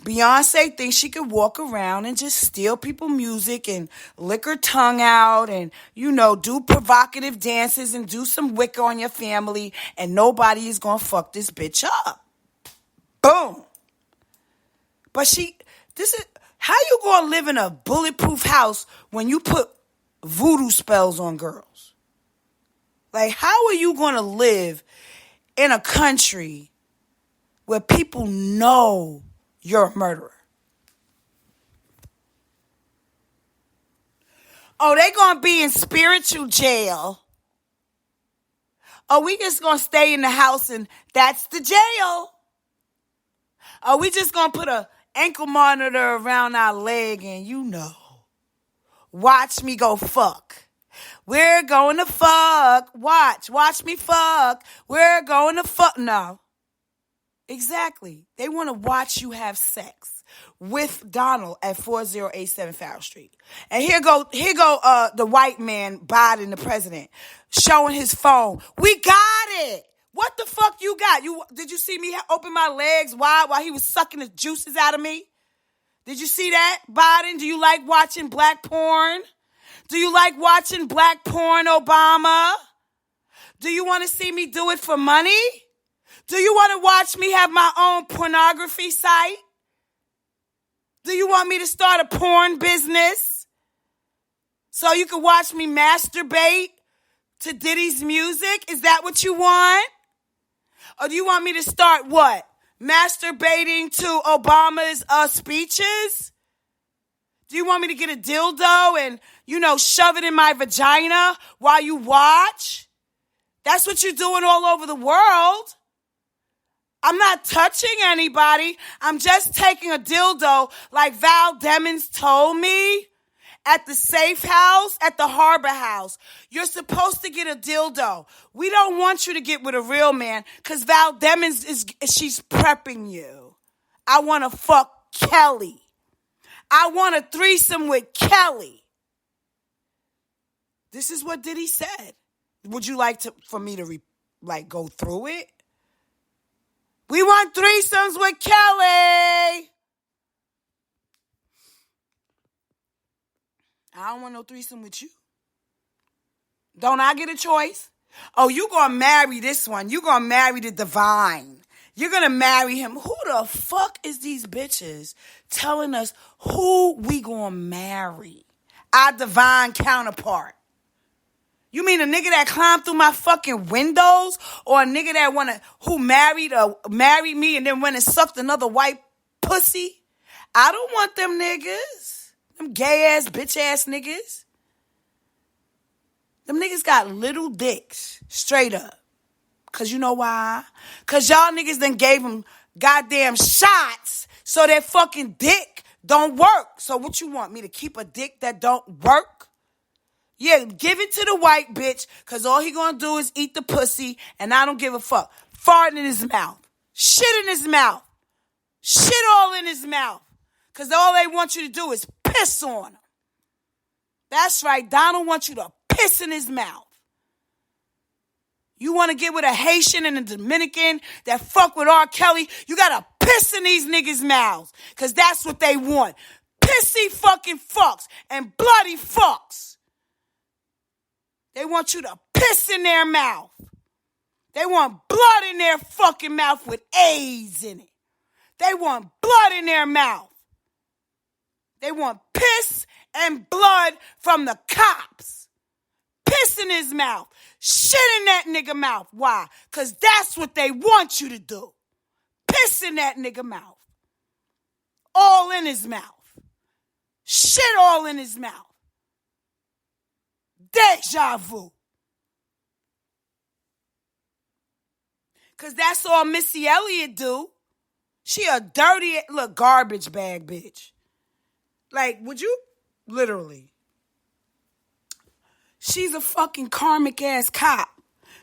Beyonce thinks she could walk around and just steal people music and lick her tongue out and, do provocative dances and do some Wicca on your family, and nobody is going to fuck this bitch up. Boom. But how you going to live in a bulletproof house when you put voodoo spells on girls? Like, how are you going to live in a country where people know you're a murderer? Oh, they going to be in spiritual jail. Oh, we just going to stay in the house and that's the jail. Oh, we just going to put a ankle monitor around our leg and watch me go fuck. We're going to fuck. Watch me fuck. We're going to fuck. No. Exactly. They want to watch you have sex with Donald at 4087 Farrell Street. And here go the white man, Biden, the president, showing his phone. We got it. What the fuck you got? Did you see me open my legs wide while he was sucking the juices out of me? Did you see that, Biden? Do you like watching black porn? Do you like watching black porn, Obama? Do you want to see me do it for money? Do you want to watch me have my own pornography site? Do you want me to start a porn business so you can watch me masturbate to Diddy's music? Is that what you want? Or do you want me to start what? Masturbating to Obama's speeches? Do you want me to get a dildo and, shove it in my vagina while you watch? That's what you're doing all over the world. I'm not touching anybody. I'm just taking a dildo like Val Demings told me at the Safe House, at the Harbor House. You're supposed to get a dildo. We don't want you to get with a real man because Val Demings, she's prepping you. I want to fuck Kelly. I want a threesome with Kelly. This is what Diddy said. Would you like for me to go through it? We want threesomes with Kelly. I don't want no threesome with you. Don't I get a choice? Oh, you gonna marry this one. You gonna marry the divine. You're gonna marry him. Who the fuck is these bitches telling us who we gonna marry? Our divine counterpart. You mean a nigga that climbed through my fucking windows, or a nigga that who married me and then went and sucked another white pussy? I don't want them niggas. Them gay ass, bitch ass niggas. Them niggas got little dicks, straight up. Cause you know why? Cause y'all niggas done gave them goddamn shots so that fucking dick don't work. So what you want, me to keep a dick that don't work? Yeah, give it to the white bitch, because all he gonna do is eat the pussy, and I don't give a fuck. Fart in his mouth. Shit in his mouth. Shit all in his mouth. Because all they want you to do is piss on him. That's right, Donald wants you to piss in his mouth. You want to get with a Haitian and a Dominican that fuck with R. Kelly, you gotta piss in these niggas' mouths, because that's what they want. Pissy fucking fucks and bloody fucks. They want you to piss in their mouth. They want blood in their fucking mouth with AIDS in it. They want blood in their mouth. They want piss and blood from the cops. Piss in his mouth. Shit in that nigga mouth. Why? Because that's what they want you to do. Piss in that nigga mouth. All in his mouth. Shit all in his mouth. Deja vu. Because that's all Missy Elliott do. She a dirty, garbage bag bitch. Like, would you? Literally. She's a fucking karmic ass cop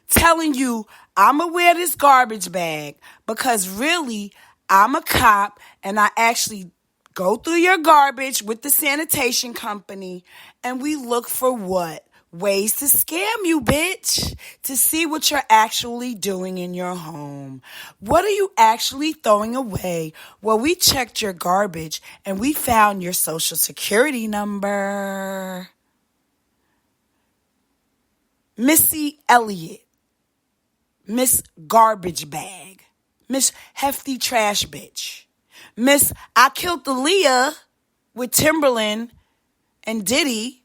telling you, I'm going to wear this garbage bag because really, I'm a cop and I actually go through your garbage with the sanitation company and we look for what? Ways to scam you, bitch, to see what you're actually doing in your home. What are you actually throwing away? Well, we checked your garbage and we found your social security number. Missy Elliott, Miss Garbage Bag, Miss Hefty Trash Bitch, Miss I Killed the Leah with Timberland and Diddy.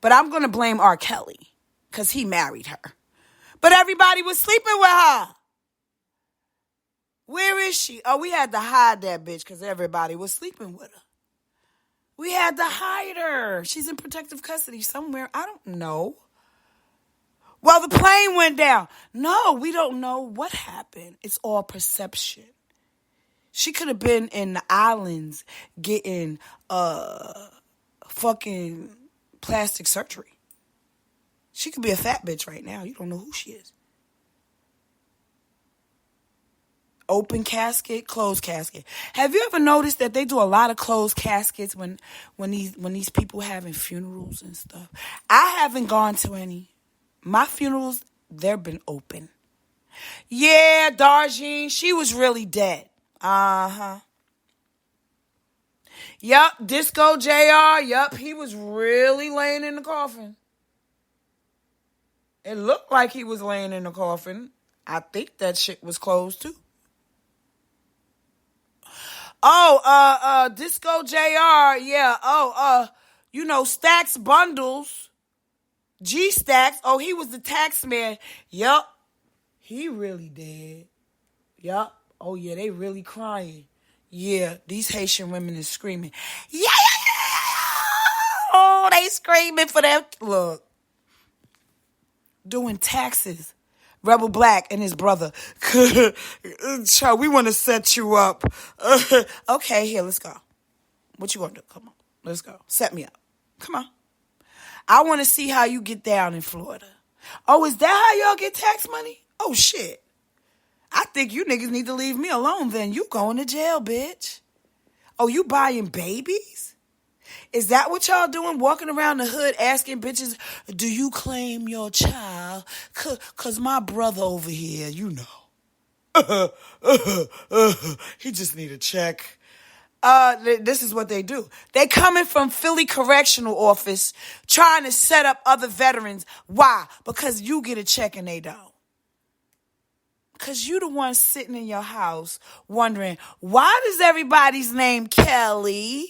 But I'm going to blame R. Kelly because he married her. But everybody was sleeping with her. Where is she? Oh, we had to hide that bitch because everybody was sleeping with her. We had to hide her. She's in protective custody somewhere. I don't know. Well, the plane went down. No, we don't know what happened. It's all perception. She could have been in the islands getting fucking plastic surgery. She could be a fat bitch right now. You don't know who she is. Open casket, closed casket. Have you ever noticed that they do a lot of closed caskets when these people having funerals and stuff? I haven't gone to any. My funerals, they've been open. Yeah, Darjean, she was really dead. Uh-huh. Yup, Disco JR, yup, he was really laying in the coffin. It looked like he was laying in the coffin. I think that shit was closed too. Oh, Disco JR, yeah. Stacks Bundles, G Stacks. Oh, he was the tax man. Yup, he really dead. Yup. Oh yeah, they really crying. Yeah, these Haitian women is screaming. Yeah. Oh, they screaming for that. Look, doing taxes. Rebel Black and his brother. Child, we want to set you up. Okay, here, let's go. What you want to do? Come on, let's go. Set me up. Come on. I want to see how you get down in Florida. Oh, is that how y'all get tax money? Oh, shit. I think you niggas need to leave me alone then. You going to jail, bitch. Oh, you buying babies? Is that what y'all doing? Walking around the hood asking bitches, do you claim your child? Cause my brother over here, you know. He just need a check. This is what they do. They coming from Philly Correctional Office trying to set up other veterans. Why? Because you get a check and they don't. Because you the one sitting in your house wondering, why does everybody's name Kelly?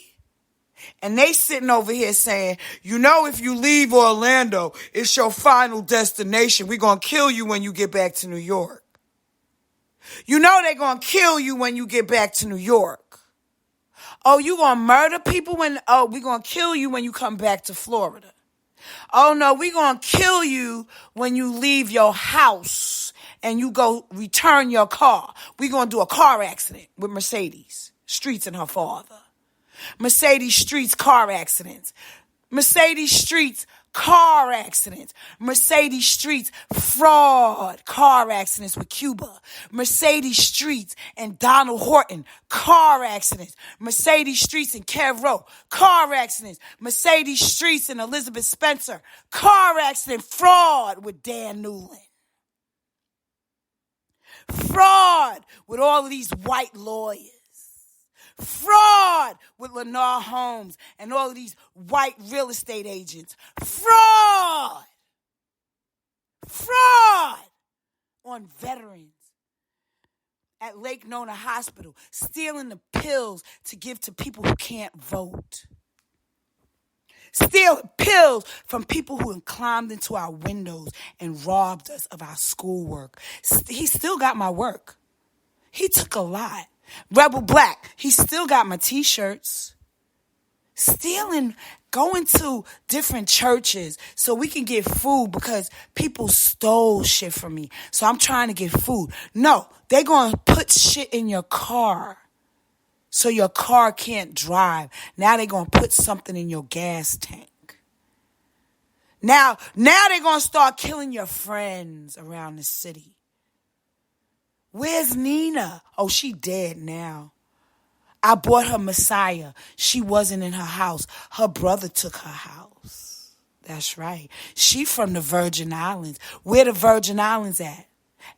And they sitting over here saying, if you leave Orlando, it's your final destination. We're going to kill you when you get back to New York. They're going to kill you when you get back to New York. Oh, you going to murder people we're going to kill you when you come back to Florida. Oh, no, we're going to kill you when you leave your house and you go return your car. We're going to do a car accident with Mercedes Streets and her father. Mercedes Streets car accidents. Mercedes Streets car accidents. Mercedes Streets fraud car accidents with Cuba. Mercedes Streets and Donald Horton car accidents. Mercedes Streets and Kev Rowe car accidents. Mercedes Streets and Elizabeth Spencer car accident fraud with Dan Newland. Fraud with all of these white lawyers. Fraud with Lennar Holmes and all of these white real estate agents. Fraud on veterans at Lake Nona Hospital, stealing the pills to give to people who can't vote. Stealing pills from people who have climbed into our windows and robbed us of our schoolwork. He still got my work. He took a lot. Rebel Black, he still got my t-shirts. Stealing, going to different churches so we can get food because people stole shit from me. So I'm trying to get food. No, they're going to put shit in your car so your car can't drive. Now they're going to put something in your gas tank. Now they're going to start killing your friends around the city. Where's Nina? Oh, she dead now. I bought her Messiah. She wasn't in her house. Her brother took her house. That's right. She from the Virgin Islands. Where the Virgin Islands at?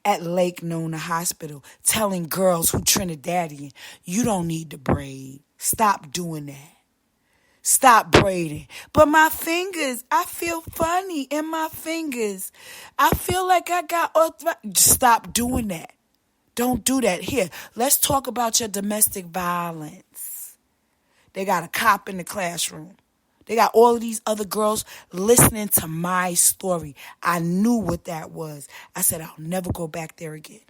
At Lake Nona Hospital, telling girls who Trinidadian, you don't need to braid. Stop doing that. Stop braiding. But my fingers, I feel funny in my fingers. I feel like I got arthritis. Stop doing that. Don't do that. Here, let's talk about your domestic violence. They got a cop in the classroom. They got all of these other girls listening to my story. I knew what that was. I said, I'll never go back there again.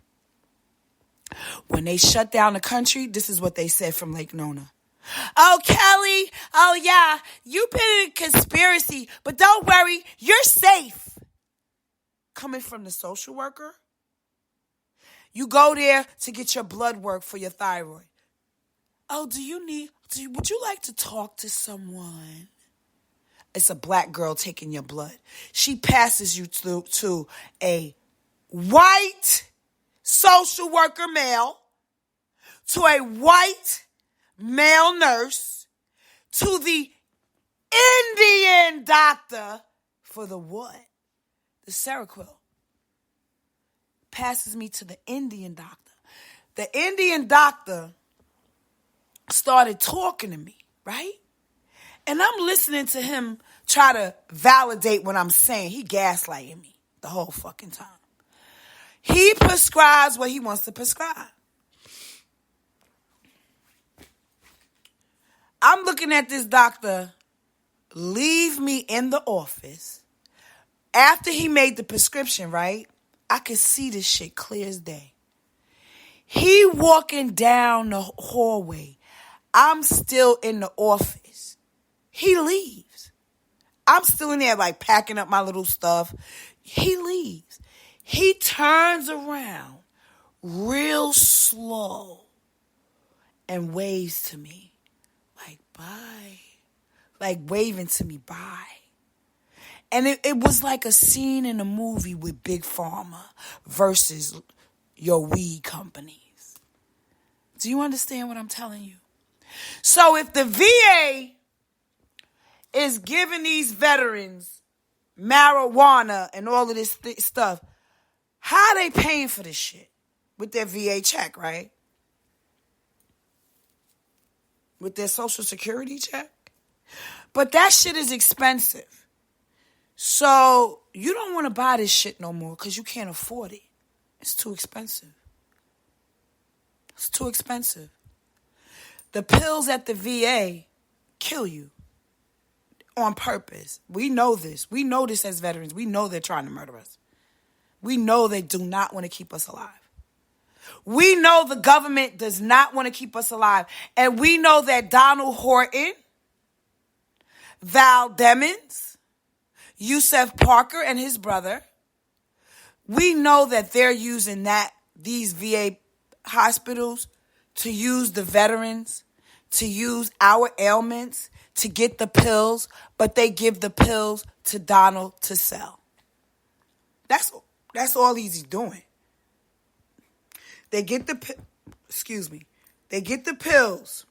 When they shut down the country, this is what they said from Lake Nona. Oh, Kelly, oh, yeah, you've been in a conspiracy, but don't worry, you're safe. Coming from the social worker, you go there to get your blood work for your thyroid. Oh, would you like to talk to someone? It's a black girl taking your blood. She passes you to a white social worker male, to a white male nurse, to the Indian doctor for the what? The Seroquel. Passes me to the Indian doctor. The Indian doctor started talking to me, right? And I'm listening to him try to validate what I'm saying. He gaslighting me the whole fucking time. He prescribes what he wants to prescribe. I'm looking at this doctor leave me in the office. After he made the prescription, right? I could see this shit clear as day. He walking down the hallway. I'm still in the office. He leaves. I'm still in there like packing up my little stuff. He leaves. He turns around real slow and waves to me like, bye. Like waving to me, bye. And it was like a scene in a movie with Big Pharma versus your weed companies. Do you understand what I'm telling you? So if the VA is giving these veterans marijuana and all of this stuff, how are they paying for this shit? With their VA check, right? With their Social Security check? But that shit is expensive. So you don't want to buy this shit no more because you can't afford it. It's too expensive. It's too expensive. The pills at the VA kill you on purpose. We know this. We know this as veterans. We know they're trying to murder us. We know they do not want to keep us alive. We know the government does not want to keep us alive. And we know that Donald Horton, Val Demings, Yusef Parker and his brother, we know that they're using these VA hospitals to use the veterans, to use our ailments, to get the pills, but they give the pills to Donald to sell. That's all he's doing. They get the pills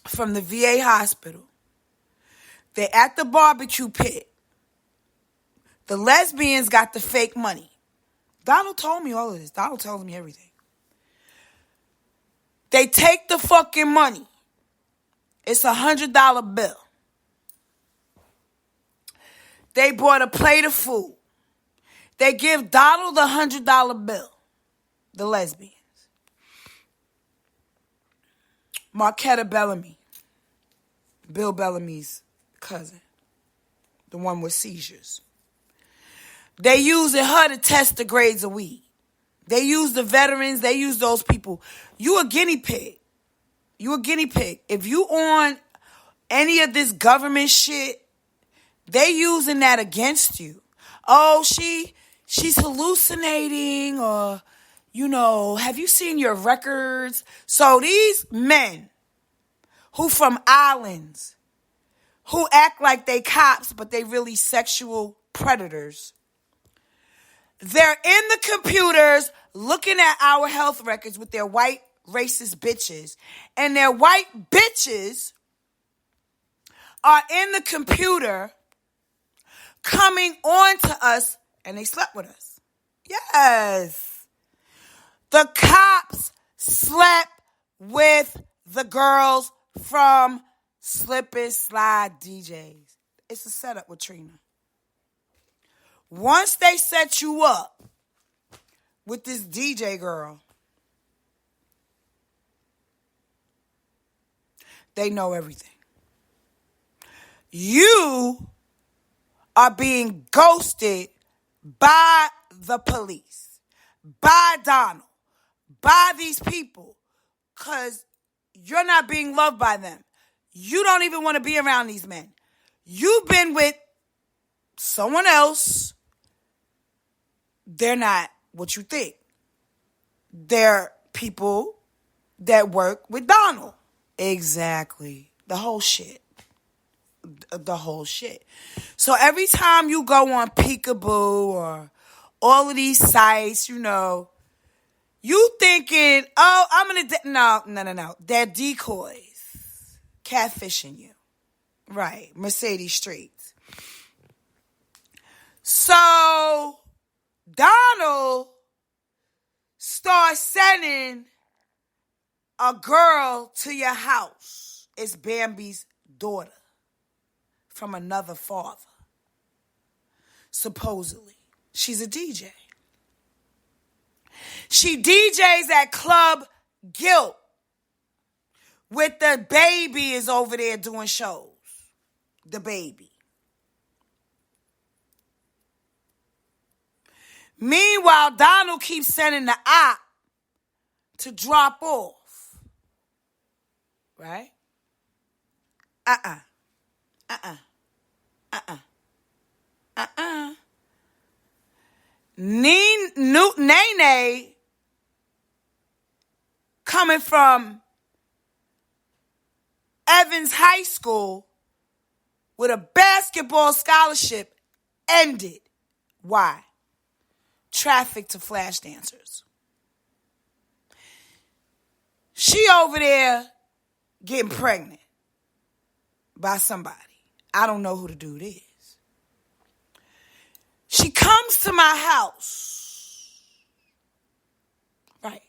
from the VA hospital. They're at the barbecue pit. The lesbians got the fake money. Donald told me all of this. Donald tells me everything. They take the fucking money. It's $100 bill. They bought a plate of food. They give Donald the $100 bill. The lesbians. Marquetta Bellamy. Bill Bellamy's cousin. The one with seizures. They using her to test the grades of weed. They use the veterans. They use those people. You a guinea pig. You a guinea pig. If you on any of this government shit, they using that against you. Oh, she's hallucinating, or, have you seen your records? So these men who from islands, who act like they cops, but they really sexual predators, they're in the computers looking at our health records with their white racist bitches. And their white bitches are in the computer coming on to us, and they slept with us. Yes. The cops slept with the girls from Slip and Slide DJs. It's a setup with Trina. Once they set you up with this DJ girl, they know everything. You are being ghosted by the police, by Donald, by these people, because you're not being loved by them. You don't even want to be around these men. You've been with someone else. They're not what you think. They're people that work with Donald. Exactly. The whole shit. So every time you go on Peekaboo or all of these sites, you thinking, oh, I'm going to... No. They're decoys. Catfishing you. Right. Mercedes Streets. So Donald starts sending a girl to your house. It's Bambi's daughter from another father. Supposedly. She's a DJ. She DJs at Club Guilt with the baby is over there doing shows. The baby. Meanwhile, Donald keeps sending the op to drop off. Right? Nene coming from Evans High School with a basketball scholarship ended. Why? Traffic to flash dancers. She over there getting pregnant by somebody. I don't know who the dude is. She comes to my house. Right.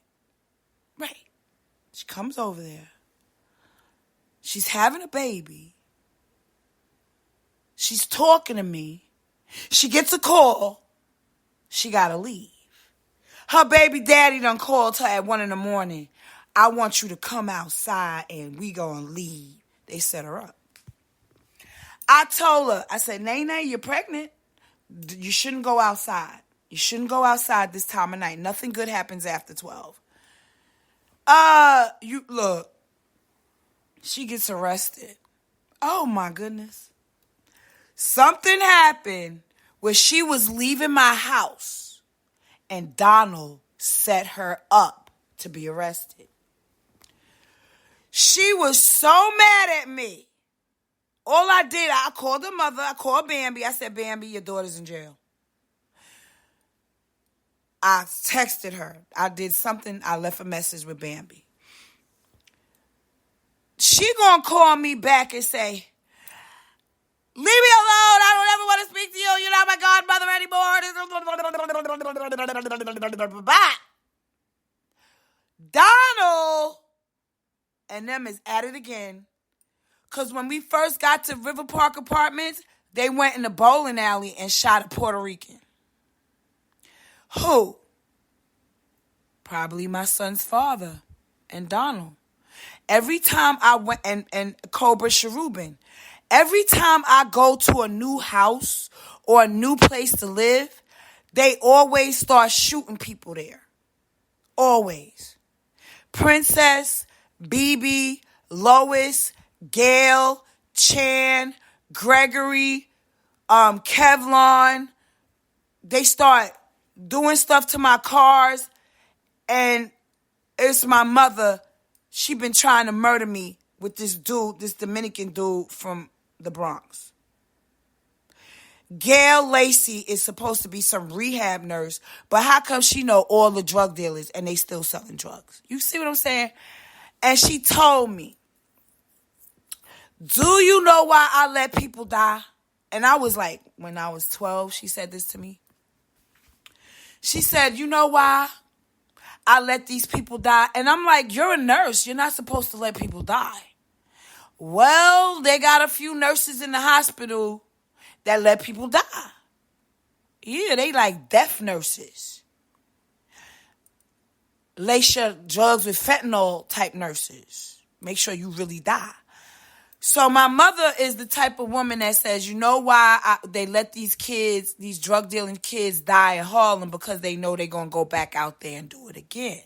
She comes over there. She's having a baby. She's talking to me. She gets a call. She gotta leave. Her baby daddy done called her at 1 a.m. I want you to come outside and we gonna leave. They set her up. I told her, I said, Nene, you're pregnant. You shouldn't go outside. You shouldn't go outside this time of night. Nothing good happens after 12. Look. She gets arrested. Oh my goodness. Something happened where she was leaving my house and Donald set her up to be arrested. She was so mad at me. All I did, I called her mother, I called Bambi. I said, Bambi, your daughter's in jail. I texted her. I did something. I left a message with Bambi. She gonna call me back and say, leave me alone. I don't ever want to speak to you. You're not my godmother anymore. Bye. Donald and them is at it again. Because when we first got to River Park Apartments, they went in the bowling alley and shot a Puerto Rican. Who? Probably my son's father and Donald. Every time I went, and Cobra Cherubin, every time I go to a new house or a new place to live, they always start shooting people there. Always. Princess, BB, Lois, Gail, Chan, Gregory, Kevlon. They start doing stuff to my cars, and it's my mother. She been trying to murder me with this dude, this Dominican dude from the Bronx. Gail Lacey is supposed to be some rehab nurse, but how come she know all the drug dealers and they still selling drugs? You see what I'm saying? And she told me, do you know why I let people die? And I was like, when I was 12, she said this to me. She said, you know why I let these people die? And I'm like, you're a nurse. You're not supposed to let people die. Well, they got a few nurses in the hospital that let people die. Yeah, they like death nurses. Lace your drugs with fentanyl type nurses. Make sure you really die. So my mother is the type of woman that says, you know why they let these kids, these drug dealing kids die in Harlem? Because they know they're going to go back out there and do it again.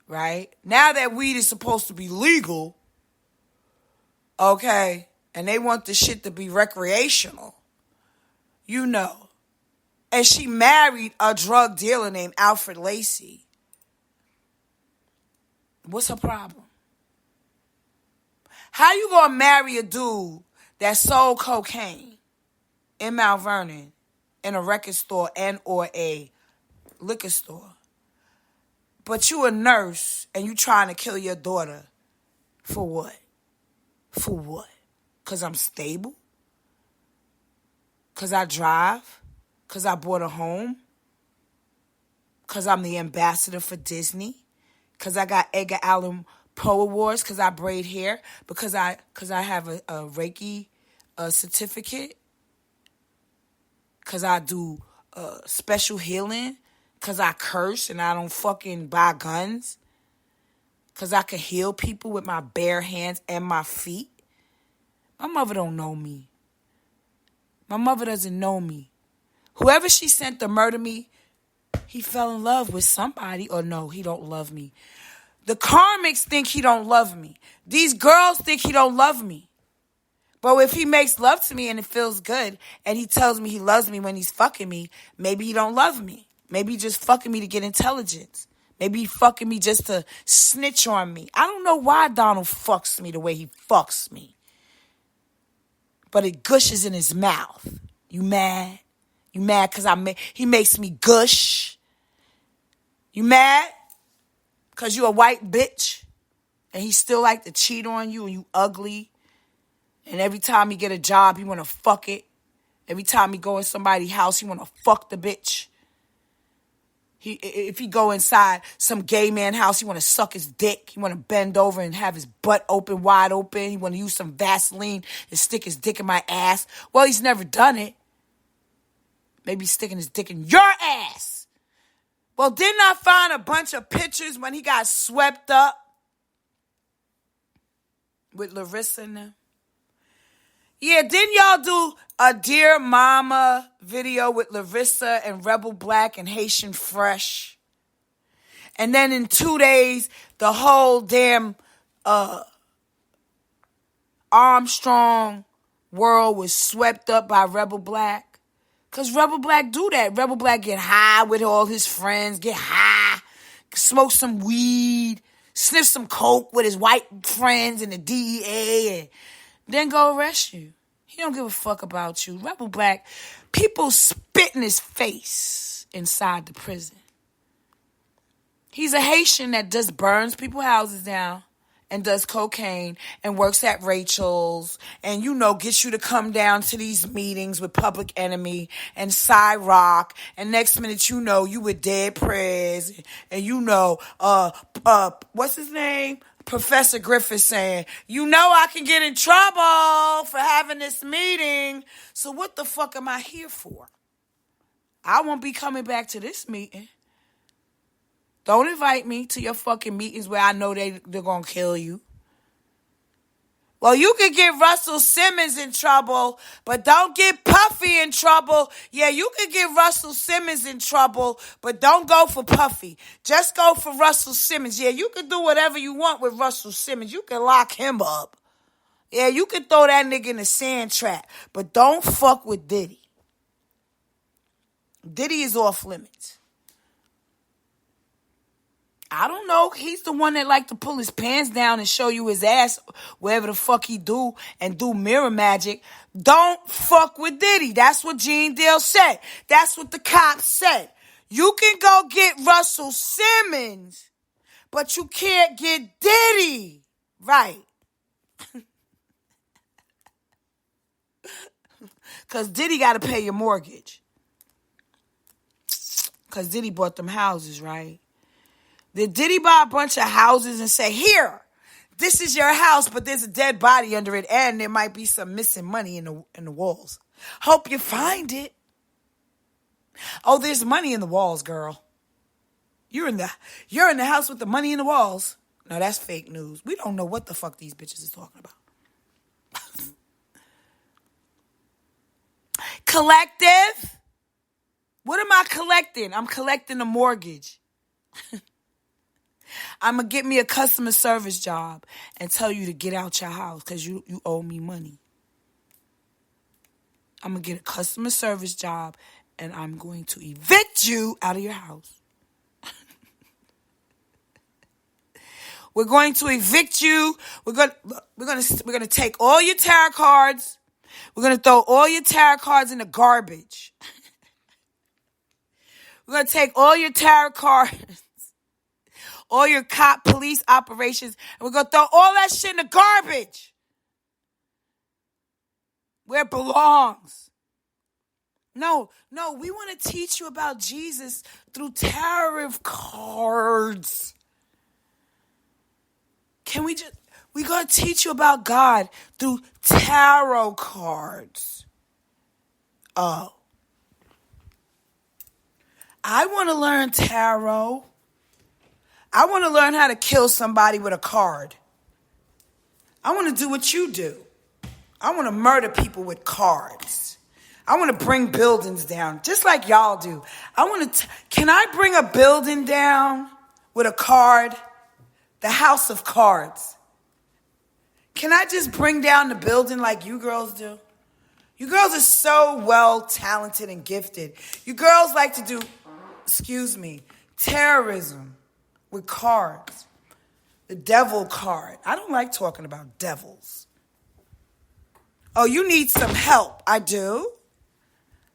Right? Now that weed is supposed to be legal, okay, and they want the shit to be recreational, you know. And she married a drug dealer named Alfred Lacey. What's her problem? How you gonna marry a dude that sold cocaine in Mount Vernon in a record store and or a liquor store, but you a nurse and you trying to kill your daughter for what? For what? Because I'm stable? Because I drive? Because I bought a home? Because I'm the ambassador for Disney? Because I got Edgar Allan Poe Awards? Because I braid hair? Because I have a Reiki certificate? Because I do special healing? Because I curse and I don't fucking buy guns? Because I can heal people with my bare hands and my feet? My mother don't know me. My mother doesn't know me. Whoever she sent to murder me, he fell in love with somebody. Or no, he don't love me. The karmics think he don't love me. These girls think he don't love me. But if he makes love to me and it feels good, and he tells me he loves me when he's fucking me, maybe he don't love me. Maybe he just fucking me to get intelligence. Maybe he fucking me just to snitch on me. I don't know why Donald fucks me the way he fucks me. But it gushes in his mouth. You mad? You mad because he makes me gush? You mad because you a white bitch and he still like to cheat on you and you ugly? And every time he get a job, he want to fuck it. Every time he go in somebody's house, he want to fuck the bitch. If he go inside some gay man house, he want to suck his dick. He want to bend over and have his butt open, wide open. He want to use some Vaseline and stick his dick in my ass. Well, he's never done it. Maybe sticking his dick in your ass. Well, didn't I find a bunch of pictures when he got swept up with Larissa and them? Yeah, didn't y'all do a Dear Mama video with Larissa and Rebel Black and Haitian Fresh? And then in 2 days, the whole damn Armstrong world was swept up by Rebel Black. Because Rebel Black do that. Rebel Black get high with all his friends, get high, smoke some weed, sniff some coke with his white friends in the DEA, and then go arrest you. He don't give a fuck about you. Rebel Black, people spit in his face inside the prison. He's a Haitian that just burns people's houses down and does cocaine and works at Rachel's and, you know, gets you to come down to these meetings with Public Enemy and Cy Rock. And next minute, you know, you with Dead Prez and you know, what's his name? Professor Griffith saying, you know I can get in trouble for having this meeting. So what the fuck am I here for? I won't be coming back to this meeting. Don't invite me to your fucking meetings where I know they're going to kill you. Well, you can get Russell Simmons in trouble, but don't get Puffy in trouble. Yeah, you can get Russell Simmons in trouble, but don't go for Puffy. Just go for Russell Simmons. Yeah, you can do whatever you want with Russell Simmons. You can lock him up. Yeah, you can throw that nigga in a sand trap, but don't fuck with Diddy. Diddy is off limits. I don't know. He's the one that like to pull his pants down and show you his ass wherever the fuck he do and do mirror magic. Don't fuck with Diddy. That's what Gene Deal said. That's what the cops said. You can go get Russell Simmons, but you can't get Diddy. Right. Because Diddy got to pay your mortgage. Because Diddy bought them houses, right? Did Diddy buy a bunch of houses and say, here, this is your house, but there's a dead body under it, and there might be some missing money in the walls. Hope you find it. Oh, there's money in the walls, girl. You're in the house with the money in the walls. No, that's fake news. We don't know what the fuck these bitches is talking about. Collective? What am I collecting? I'm collecting a mortgage. I'm going to get me a customer service job and tell you to get out your house because you owe me money. I'm going to get a customer service job and I'm going to evict you out of your house. We're going to evict you. We're going to take all your tarot cards. We're going to throw all your tarot cards in the garbage. We're going to take all your tarot cards, all your cop police operations, and we're going to throw all that shit in the garbage where it belongs. No, we want to teach you about Jesus through tarot cards. We're going to teach you about God through tarot cards. Oh. I want to learn tarot. I want to learn how to kill somebody with a card. I want to do what you do. I want to murder people with cards. I want to bring buildings down, just like y'all do. Can I bring a building down with a card? The House of Cards. Can I just bring down the building like you girls do? You girls are so well talented and gifted. You girls like to do, terrorism with cards. The devil card. I don't like talking about devils. Oh, you need some help. I do.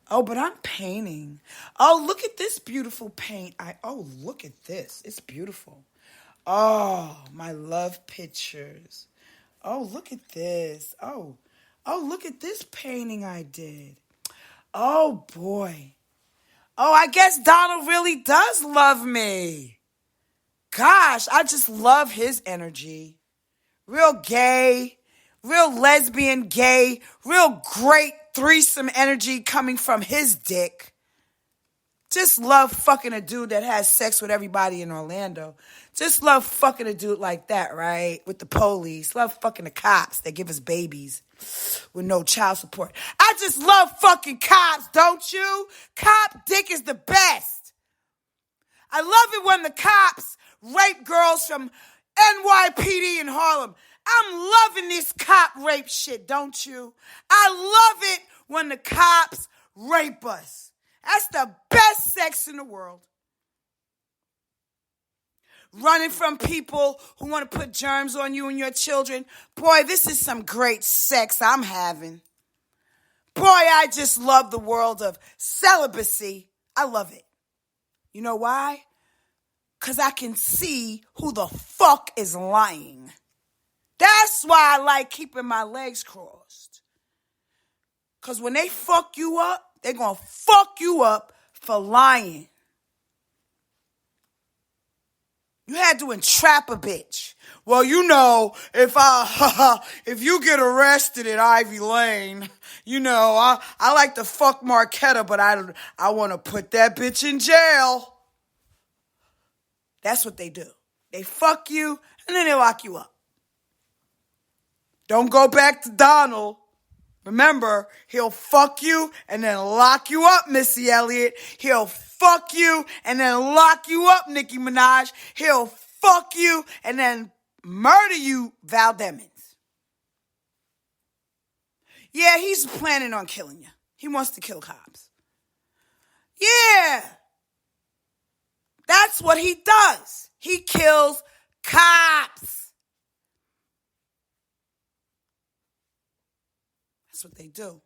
Oh, but I'm painting. Oh, look at this beautiful paint. Look at this. It's beautiful. Oh, my love pictures. Oh, look at this. Oh, look at this painting I did. Oh, boy. Oh, I guess Donald really does love me. Gosh, I just love his energy. Real gay, real lesbian gay, real great threesome energy coming from his dick. Just love fucking a dude that has sex with everybody in Orlando. Just love fucking a dude like that, right? With the police. Love fucking the cops that give us babies with no child support. I just love fucking cops, don't you? Cop dick is the best. I love it when the cops rape girls from NYPD in Harlem. I'm loving this cop rape shit, don't you? I love it when the cops rape us. That's the best sex in the world. Running from people who want to put germs on you and your children. Boy, this is some great sex I'm having. Boy, I just love the world of celibacy. I love it. You know why? Because I can see who the fuck is lying. That's why I like keeping my legs crossed. Because when they fuck you up, they're going to fuck you up for lying. You had to entrap a bitch. Well, you know, if you get arrested at Ivy Lane, you know, I like to fuck Marquetta, but I want to put that bitch in jail. That's what they do. They fuck you, and then they lock you up. Don't go back to Donald. Remember, he'll fuck you and then lock you up, Missy Elliott. He'll fuck you and then lock you up, Nicki Minaj. He'll fuck you and then murder you, Val Demings. Yeah, he's planning on killing you. He wants to kill cops. Yeah. That's what he does. He kills cops. That's what they do.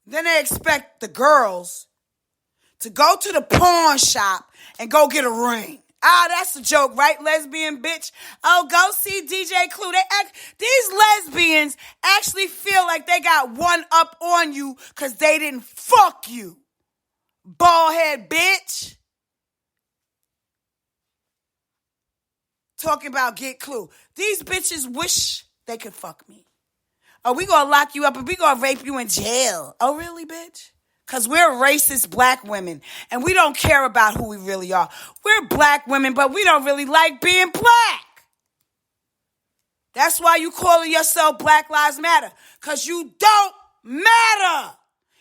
Then they expect the girls to go to the pawn shop and go get a ring. Ah, that's a joke, right, lesbian bitch? Oh, go see DJ Clue. These lesbians actually feel like they got one up on you because they didn't fuck you. Baldhead bitch. Talking about get Clue. These bitches wish they could fuck me. Oh, we gonna lock you up and we gonna rape you in jail. Oh, really, bitch? Because we're racist black women and we don't care about who we really are. We're black women, but we don't really like being black. That's why you calling yourself Black Lives Matter. Because you don't matter.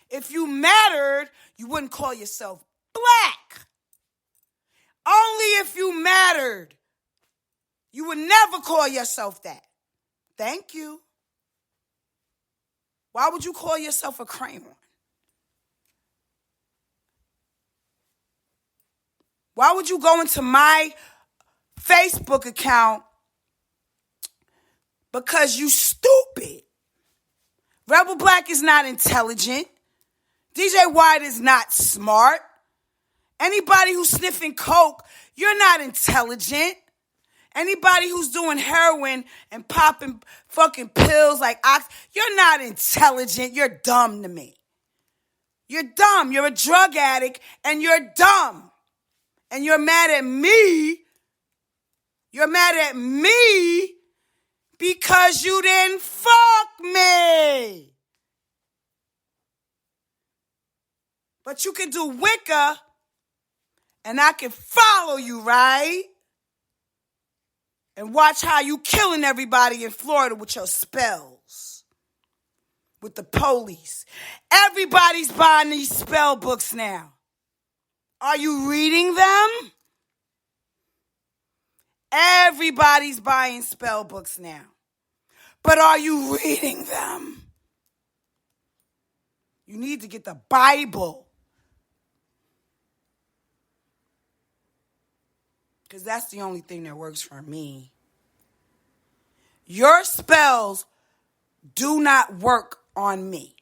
If you mattered, you wouldn't call yourself black. Only if you mattered. You would never call yourself that. Thank you. Why would you call yourself a crayon? Why would you go into my Facebook account? Because you stupid. Rebel Black is not intelligent. DJ White is not smart. Anybody who's sniffing coke, you're not intelligent. Anybody who's doing heroin and popping fucking pills like ox, you're not intelligent. You're dumb to me. You're dumb. You're a drug addict and you're dumb. And you're mad at me. You're mad at me because you didn't fuck me. But you can do Wicca and I can follow you, right? And watch how you killing everybody in Florida with your spells. With the police. Everybody's buying these spell books now. Are you reading them? Everybody's buying spell books now. But are you reading them? You need to get the Bible. Because that's the only thing that works for me. Your spells do not work on me.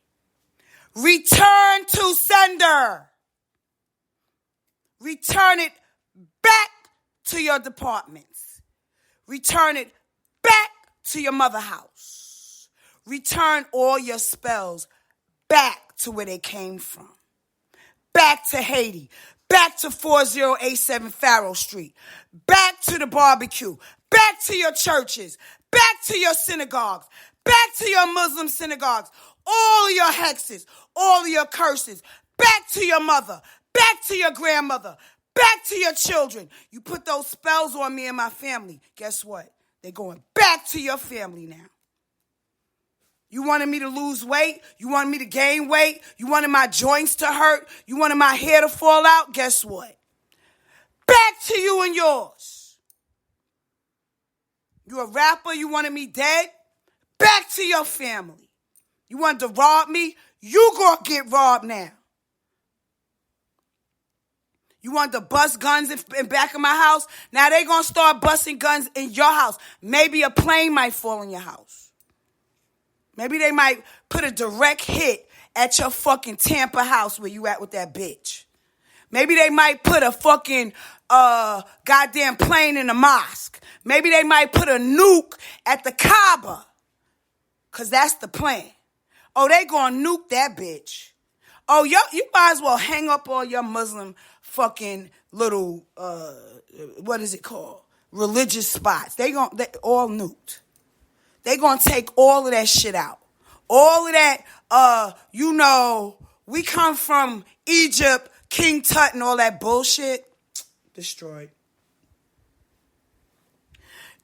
Return to sender. Return it back to your departments. Return it back to your mother house. Return all your spells back to where they came from. Back to Haiti. Back to 4087 Farrow Street. Back to the barbecue. Back to your churches. Back to your synagogues. Back to your Muslim synagogues. All of your hexes. All of your curses. Back to your mother. Back to your grandmother. Back to your children. You put those spells on me and my family. Guess what? They're going back to your family now. You wanted me to lose weight? You wanted me to gain weight? You wanted my joints to hurt? You wanted my hair to fall out? Guess what? Back to you and yours. You a rapper? You wanted me dead? Back to your family. You wanted to rob me? You gonna get robbed now. You want to bust guns in back of my house? Now they gonna start busting guns in your house. Maybe a plane might fall in your house. Maybe they might put a direct hit at your fucking Tampa house where you at with that bitch. Maybe they might put a fucking goddamn plane in the mosque. Maybe they might put a nuke at the Kaaba. Because that's the plan. Oh, they gonna nuke that bitch. Oh, you might as well hang up all your Muslim fucking little, what is it called? Religious spots. They all nuked. They gonna take all of that shit out. All of that, we come from Egypt, King Tut and all that bullshit. Destroyed.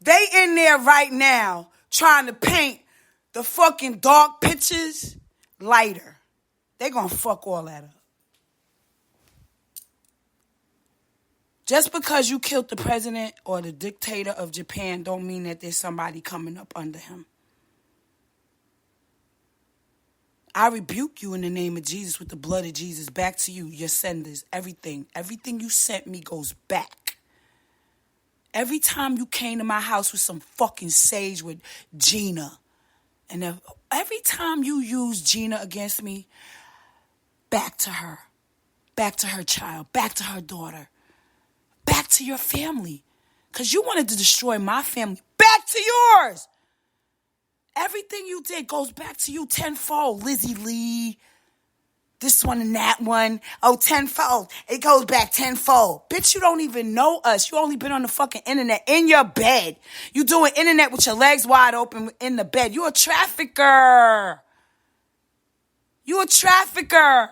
They in there right now trying to paint the fucking dark pictures lighter. They gonna fuck all that up. Just because you killed the president or the dictator of Japan don't mean that there's somebody coming up under him. I rebuke you in the name of Jesus with the blood of Jesus. Back to you, your senders, everything. Everything you sent me goes back. Every time you came to my house with some fucking sage with Gina, and every time you used Gina against me, back to her child, back to her daughter. back to your family. Because you wanted to destroy my family. Back to yours. Everything you did goes back to you tenfold. Lizzie Lee, this one and that one. Oh, tenfold. It goes back tenfold. Bitch, you don't even know us. You only been on the fucking internet in your bed. You doing internet with your legs wide open in the bed. You a trafficker. You a trafficker.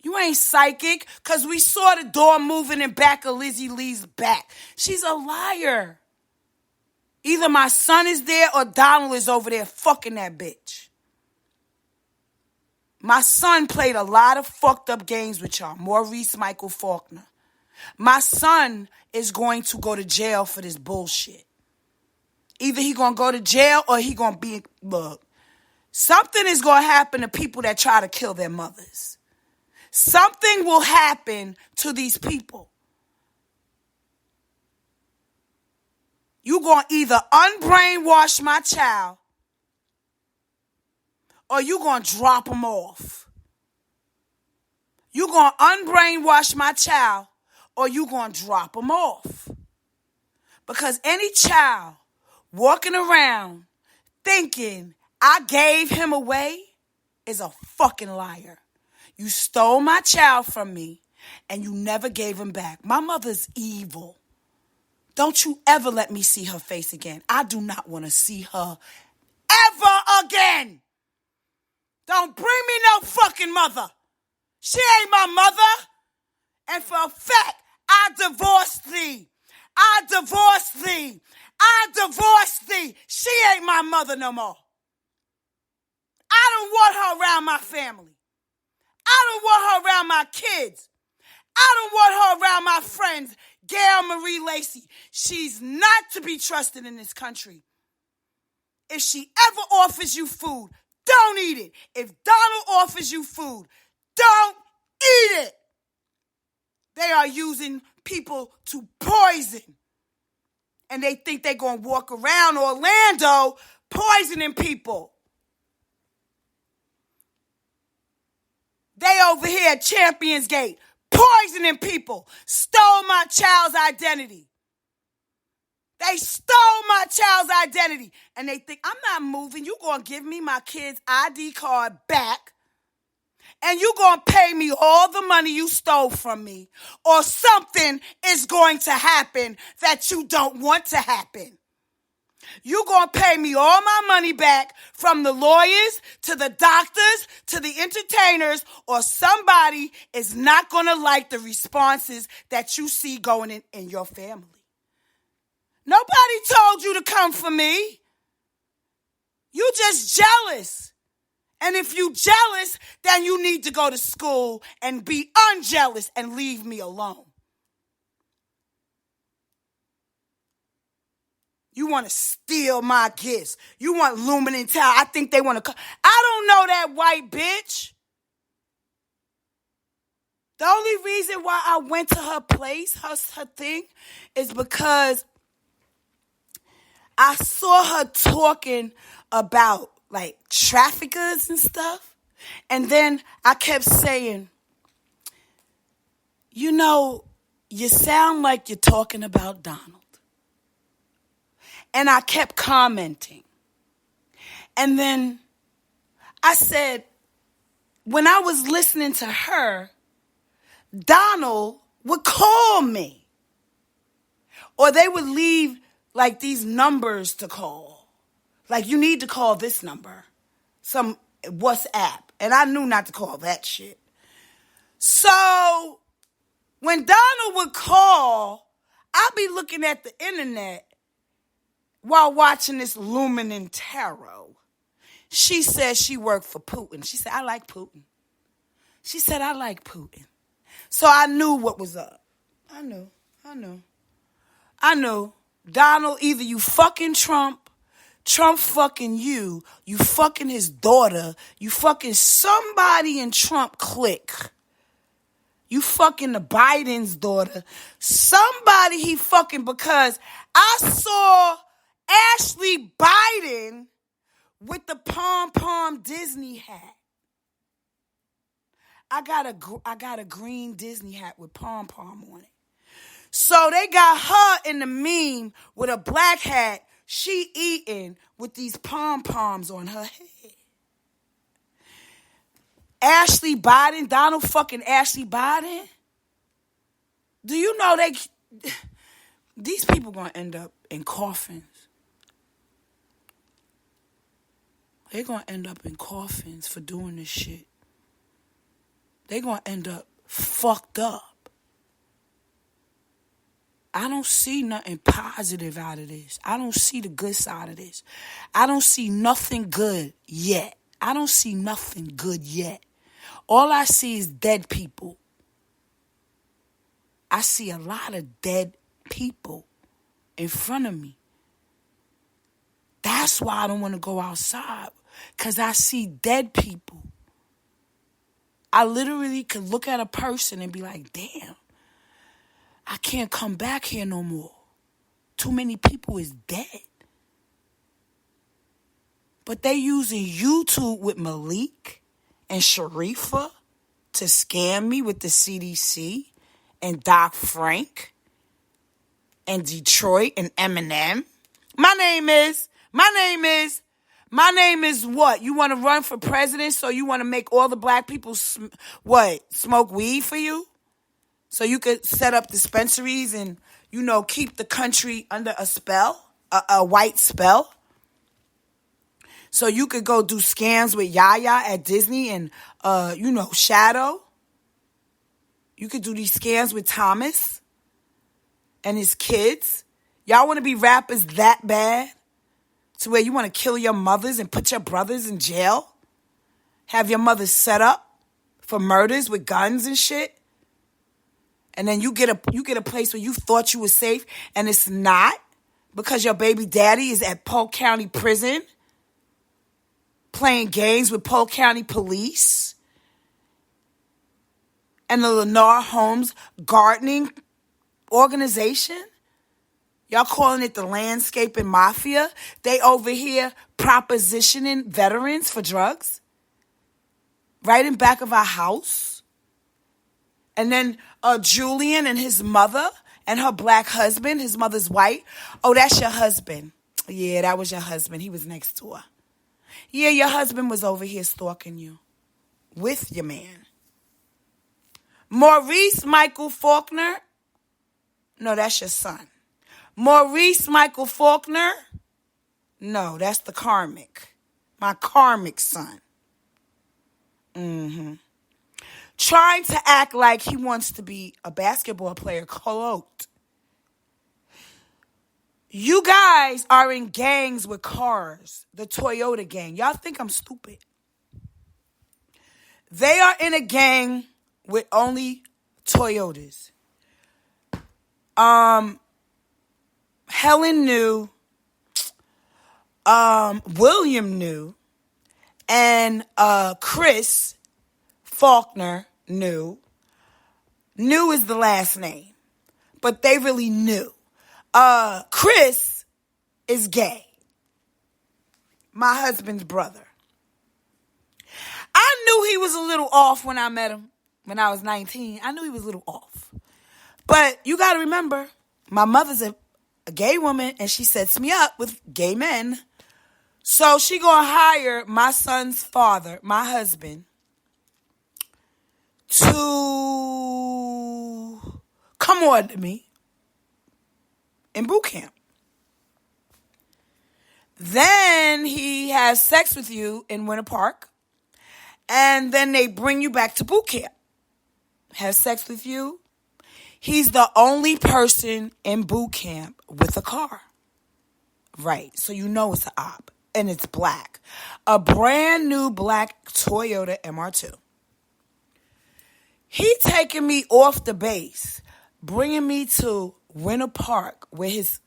You ain't psychic, because we saw the door moving in back of Lizzie Lee's back. She's a liar. Either my son is there or Donald is over there fucking that bitch. My son played a lot of fucked up games with y'all. Maurice Michael Faulkner. My son is going to go to jail for this bullshit. Either he gonna go to jail or he gonna be, look, something is gonna happen to people that try to kill their mothers. Something will happen to these people. You gonna either unbrainwash my child or you gonna drop him off. You gonna unbrainwash my child or you gonna drop him off. Because any child walking around thinking I gave him away is a fucking liar. You stole my child from me and you never gave him back. My mother's evil. Don't you ever let me see her face again. I do not want to see her ever again. Don't bring me no fucking mother. She ain't my mother. And for a fact, I divorced thee. I divorced thee. I divorced thee. She ain't my mother no more. I don't want her around my family. I don't want her around my kids. I don't want her around my friends, Gail Marie Lacey. She's not to be trusted in this country. If she ever offers you food, don't eat it. If Donald offers you food, don't eat it. They are using people to poison. And they think they're going to walk around Orlando poisoning people. They over here at Champions Gate poisoning people. Stole my child's identity. They stole my child's identity. And they think, I'm not moving. You going to give me my kid's ID card back. And you going to pay me all the money you stole from me. Or something is going to happen that you don't want to happen. You going to pay me all my money back, from the lawyers to the doctors to the entertainers, or somebody is not going to like the responses that you see going in your family. Nobody told you to come for me. You just jealous. And if you jealous, then you need to go to school and be unjealous and leave me alone. You want to steal my gifts. You want Lumen Tower. I think they want to. I don't know that white bitch. The only reason why I went to her place, her thing, is because I saw her talking about like traffickers and stuff. And then I kept saying, you know, you sound like you're talking about Donald. And I kept commenting. And then I said, when I was listening to her, Donald would call me. Or they would leave like these numbers to call. Like, you need to call this number. Some WhatsApp. And I knew not to call that shit. So when Donald would call, I'd be looking at the internet while watching this Lumen Tarot. She said she worked for Putin. She said, I like Putin. She said, I like Putin. So I knew what was up. I knew. Donald, either you fucking Trump fucking you fucking his daughter, you fucking somebody in Trump clique. You fucking the Biden's daughter. Somebody he fucking, because I saw Ashley Biden with the pom-pom Disney hat. I got a green Disney hat with pom-pom on it. So they got her in the meme with a black hat, she eating with these pom-poms on her head. Ashley Biden, Donald fucking Ashley Biden. Do you know these people gonna end up in coffins? They're gonna end up in coffins for doing this shit. They're gonna end up fucked up. I don't see nothing positive out of this. I don't see the good side of this. I don't see nothing good yet. I don't see nothing good yet. All I see is dead people. I see a lot of dead people in front of me. That's why I don't want to go outside, because I see dead people. I literally could look at a person and be like, damn, I can't come back here no more. Too many people is dead. But they using YouTube with Malik and Sharifa to scam me with the CDC and Doc Frank and Detroit and Eminem. My name is what? You want to run for president so you want to make all the black people smoke weed for you? So you could set up dispensaries and, keep the country under a spell, a white spell. So you could go do scams with Yaya at Disney and, Shadow. You could do these scams with Thomas and his kids. Y'all want to be rappers that bad? To where you want to kill your mothers and put your brothers in jail? Have your mothers set up for murders with guns and shit? And then you get a place where you thought you were safe and it's not, because your baby daddy is at Polk County Prison playing games with Polk County Police and the Lennar Homes Gardening Organization. Y'all calling it the Landscaping Mafia. They over here propositioning veterans for drugs right in back of our house. And then Julian and his mother and her black husband, his mother's white. Oh, that's your husband. Yeah, that was your husband. He was next door. Yeah, your husband was over here stalking you with your man. Maurice Michael Faulkner. No, that's your son. Maurice Michael Faulkner. No, that's the karmic. My karmic son. Trying to act like he wants to be a basketball player, cloaked. You guys are in gangs with cars, the Toyota gang. Y'all think I'm stupid. They are in a gang with only Toyotas. Helen knew, William knew, and Chris Faulkner knew. Knew is the last name, but they really knew. Chris is gay. My husband's brother. I knew he was a little off when I met him when I was 19. I knew he was a little off. But you got to remember, my mother's a gay woman and she sets me up with gay men. So she gonna hire my son's father, my husband, to come on to me in boot camp. Then he has sex with you in Winter Park. And then they bring you back to boot camp. Has sex with you. He's the only person in boot camp with a car. Right. So you know it's an op. And it's black. A brand new black Toyota MR2. He taking me off the base, bringing me to Winter Park where his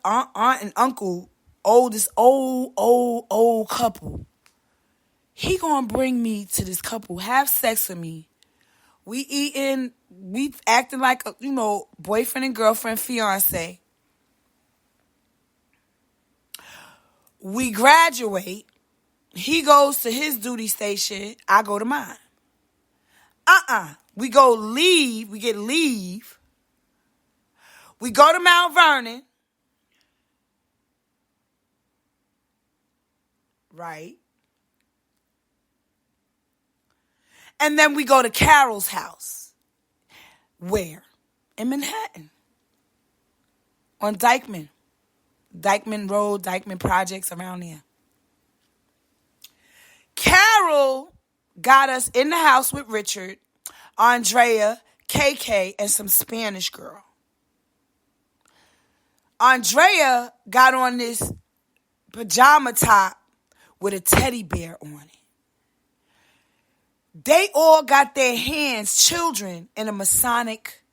aunt and uncle, old couple. He gonna bring me to this couple, have sex with me. We acting like, boyfriend and girlfriend, fiance. We graduate. He goes to his duty station. I go to mine. We get leave. We go to Mount Vernon. Right. And then we go to Carol's house. Where? In Manhattan. On Dyckman. Dyckman Road, Dyckman Projects, around there. Carol got us in the house with Richard, Andrea, KK, and some Spanish girl. Andrea got on this pajama top with a teddy bear on it. They all got their hands, children, in a Masonic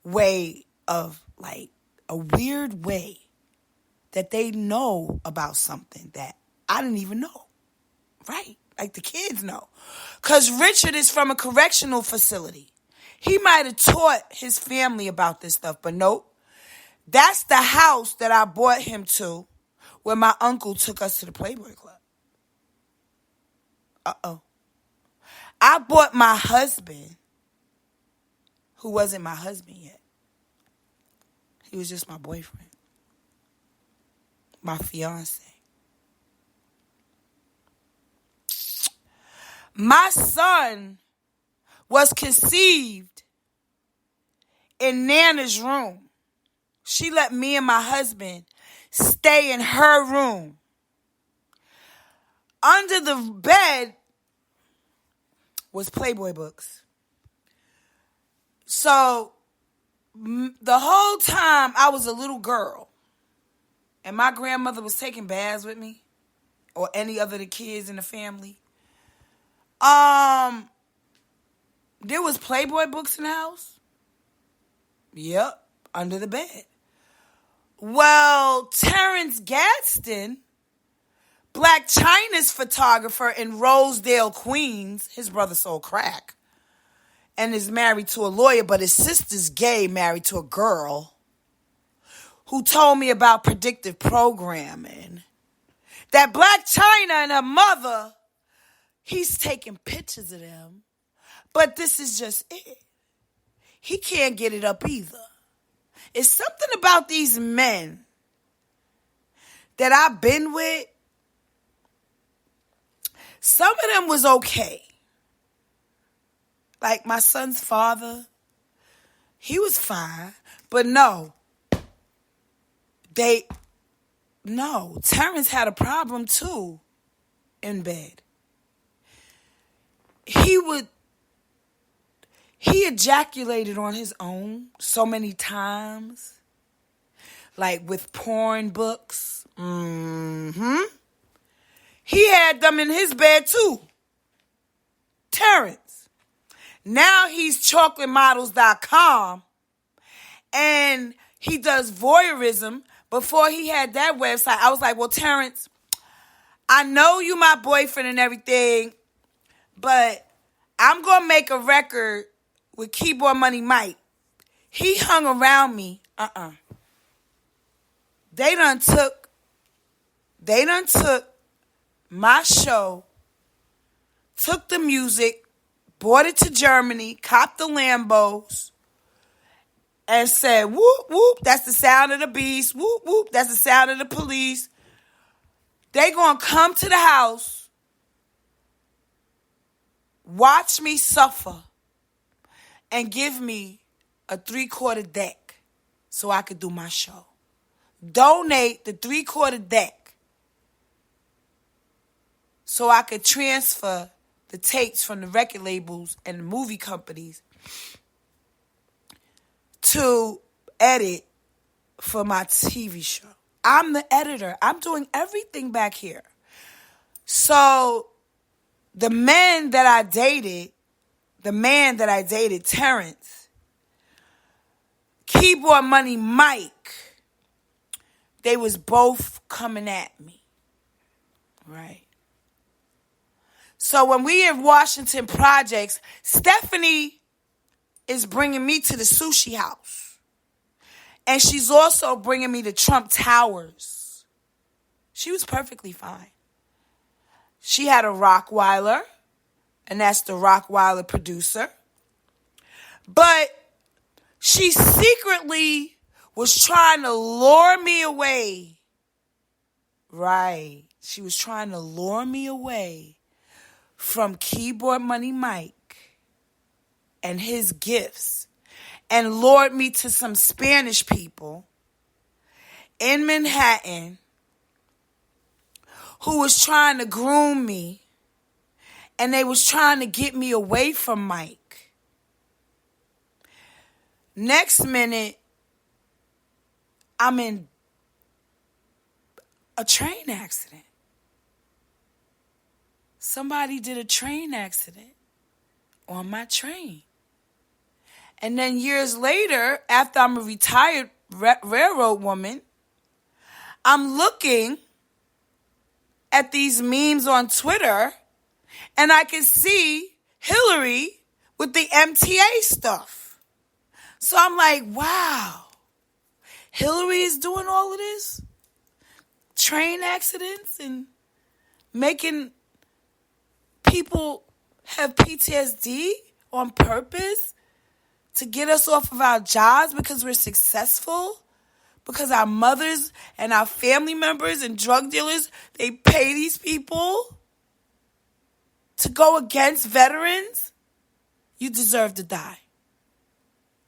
way of, like, a weird way that they know about something that I didn't even know. Right? Like the kids know. Because Richard is from a correctional facility. He might have taught his family about this stuff, but nope. That's the house that I brought him to when my uncle took us to the Playboy Club. Uh-oh. I brought my husband, who wasn't my husband yet. He was just my boyfriend. My fiance. My son was conceived in Nana's room. She let me and my husband stay in her room. Under the bed was Playboy books. So the whole time I was a little girl and my grandmother was taking baths with me or any other of the kids in the family, there was Playboy books in the house. Yep, under the bed. Well, Terrence Gadsden, Blac Chyna's photographer in Rosedale, Queens, his brother sold crack and is married to a lawyer, but his sister's gay, married to a girl, who told me about predictive programming. That Blac Chyna and her mother, he's taking pictures of them, but this is just it. He can't get it up either. It's something about these men that I've been with. Some of them was okay. Like my son's father, he was fine. But no, Terrence had a problem too in bed. He ejaculated on his own so many times, like with porn books. He had them in his bed too. Terrence. Now he's chocolatemodels.com and he does voyeurism. Before he had that website, I was like, well, Terrence, I know you my boyfriend and everything, but I'm going to make a record with Keyboard Money Mike. He hung around me. They done took my show, took the music, brought it to Germany, copped the Lambos, and said, whoop, whoop, that's the sound of the beast. Whoop, whoop, that's the sound of the police. They gonna come to the house, watch me suffer, and give me a 3/4 deck so I could do my show. Donate the 3/4 deck so I could transfer the tapes from the record labels and the movie companies to edit for my TV show. I'm the editor. I'm doing everything back here. So the man that I dated, Terrence, Keyboard Money Mike, they was both coming at me, right? So when we in Washington Projects, Stephanie is bringing me to the sushi house. And she's also bringing me to Trump Towers. She was perfectly fine. She had a Rottweiler, and that's the Rottweiler producer. But she secretly was trying to lure me away. Right. She was trying to lure me away from Keyboard Money Mike and his gifts, and lured me to some Spanish people in Manhattan who was trying to groom me, and they was trying to get me away from Mike. Next minute, I'm in a train accident. Somebody did a train accident on my train. And then years later, after I'm a retired railroad woman, I'm looking at these memes on Twitter, and I can see Hillary with the MTA stuff. So I'm like, wow, Hillary is doing all of this? Train accidents and making people have PTSD on purpose to get us off of our jobs because we're successful? Because our mothers and our family members and drug dealers, they pay these people to go against veterans? You deserve to die.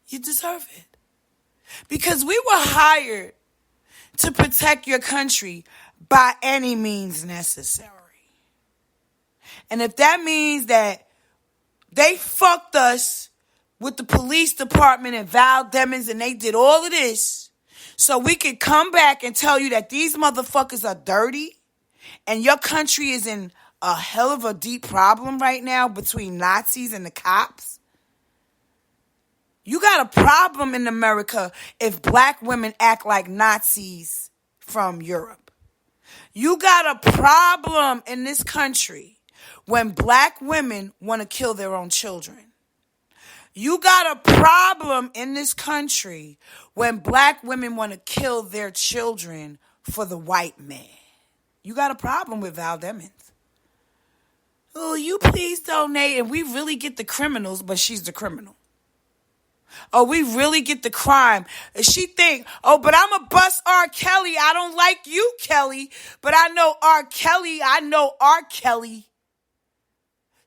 You deserve it. Because we were hired to protect your country by any means necessary. And if that means that they fucked us with the police department and Val Demings and they did all of this so we could come back and tell you that these motherfuckers are dirty and your country is in a hell of a deep problem right now between Nazis and the cops, you got a problem in America if black women act like Nazis from Europe. You got a problem in this country when black women want to kill their own children. You got a problem in this country when black women want to kill their children for the white man. You got a problem with Val Demings. Oh, you please donate, and we really get the criminals, but she's the criminal. Oh, we really get the crime. And she think, oh, but I'm a bust R. Kelly. I don't like you, Kelly, but I know R. Kelly. I know R. Kelly.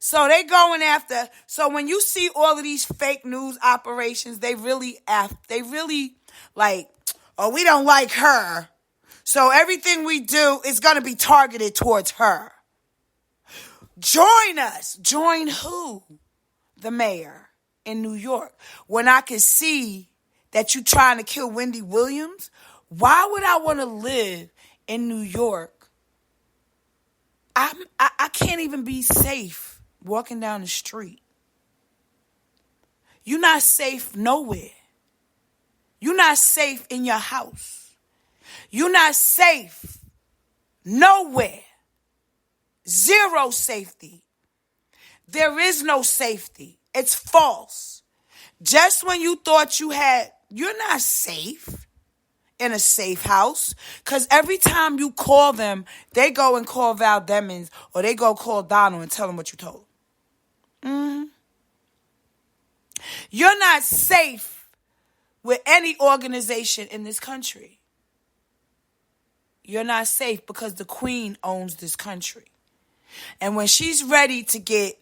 So they going after. So when you see all of these fake news operations, they really like, oh, we don't like her. So everything we do is going to be targeted towards her. Join us. Join who? The mayor in New York. When I can see that you trying to kill Wendy Williams, why would I want to live in New York? I can't even be safe walking down the street. You're not safe nowhere. You're not safe in your house. You're not safe nowhere. Zero safety. There is no safety. It's false. Just when you thought you're not safe in a safe house. Because every time you call them, they go and call Val Demings or they go call Donald and tell them what you told them. Mm-hmm. You're not safe with any organization in this country. You're not safe because the Queen owns this country. And when she's ready to get,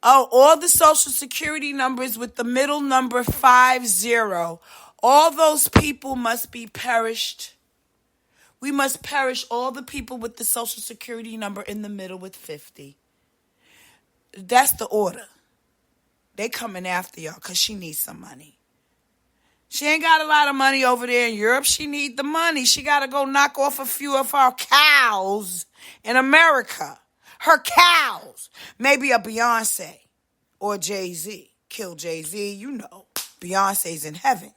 all the social security numbers with the middle number 50, all those people must be perished. We must perish all the people with the social security number in the middle with 50. That's the order. They coming after y'all because she needs some money. She ain't got a lot of money over there in Europe. She need the money. She got to go knock off a few of our cows in America. Her cows. Maybe a Beyonce or Jay-Z. Kill Jay-Z, you know. Beyonce's in heaven.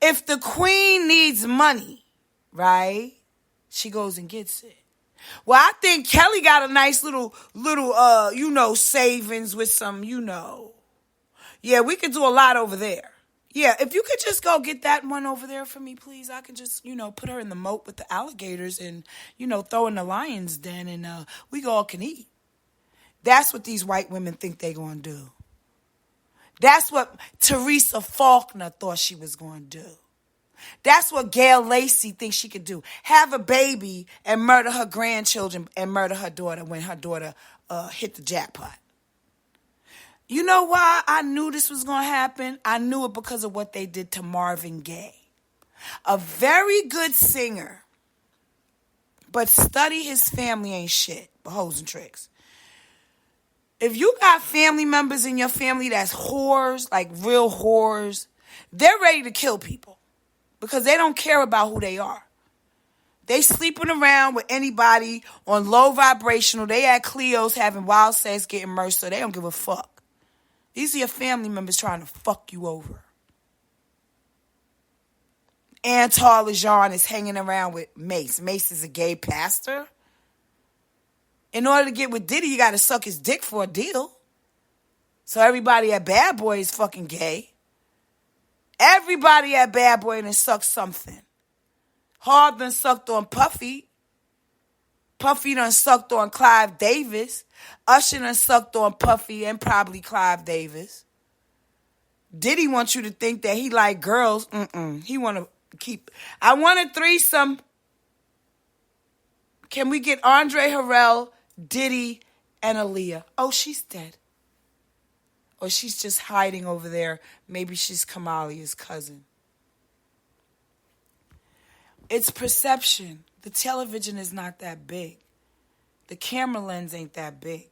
If the Queen needs money, right, she goes and gets it. Well, I think Kelly got a nice little, savings with some, Yeah, we could do a lot over there. Yeah, if you could just go get that one over there for me, please. I can just, put her in the moat with the alligators and, throw in the lion's den and we all can eat. That's what these white women think they gonna do. That's what Teresa Faulkner thought she was gonna do. That's what Gail Lacey thinks she could do. Have a baby and murder her grandchildren and murder her daughter when her daughter hit the jackpot. You know why I knew this was going to happen? I knew it because of what they did to Marvin Gaye. A very good singer, but study his family ain't shit, but hoes and tricks. If you got family members in your family that's whores, like real whores, they're ready to kill people because they don't care about who they are. They sleeping around with anybody on low vibrational. They at Cleo's having wild sex, getting murdered, so they don't give a fuck. These are your family members trying to fuck you over. Antar LeJean is hanging around with Mace. Mace is a gay pastor. In order to get with Diddy, you got to suck his dick for a deal. So everybody at Bad Boy is fucking gay. Everybody at Bad Boy done sucked something. Hard done sucked on Puffy. Puffy done sucked on Clive Davis. Usher done sucked on Puffy and probably Clive Davis. Diddy wants you to think that he like girls. He want to keep. I want a threesome. Can we get Andre Harrell, Diddy, and Aaliyah? Oh, she's dead. Or she's just hiding over there. Maybe she's Kamalia's cousin. It's perception. The television is not that big. The camera lens ain't that big.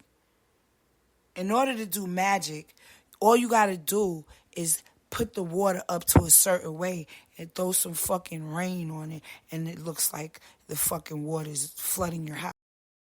In order to do magic, all you got to do is put the water up to a certain way and throw some fucking rain on it, and it looks like the fucking water is flooding your house.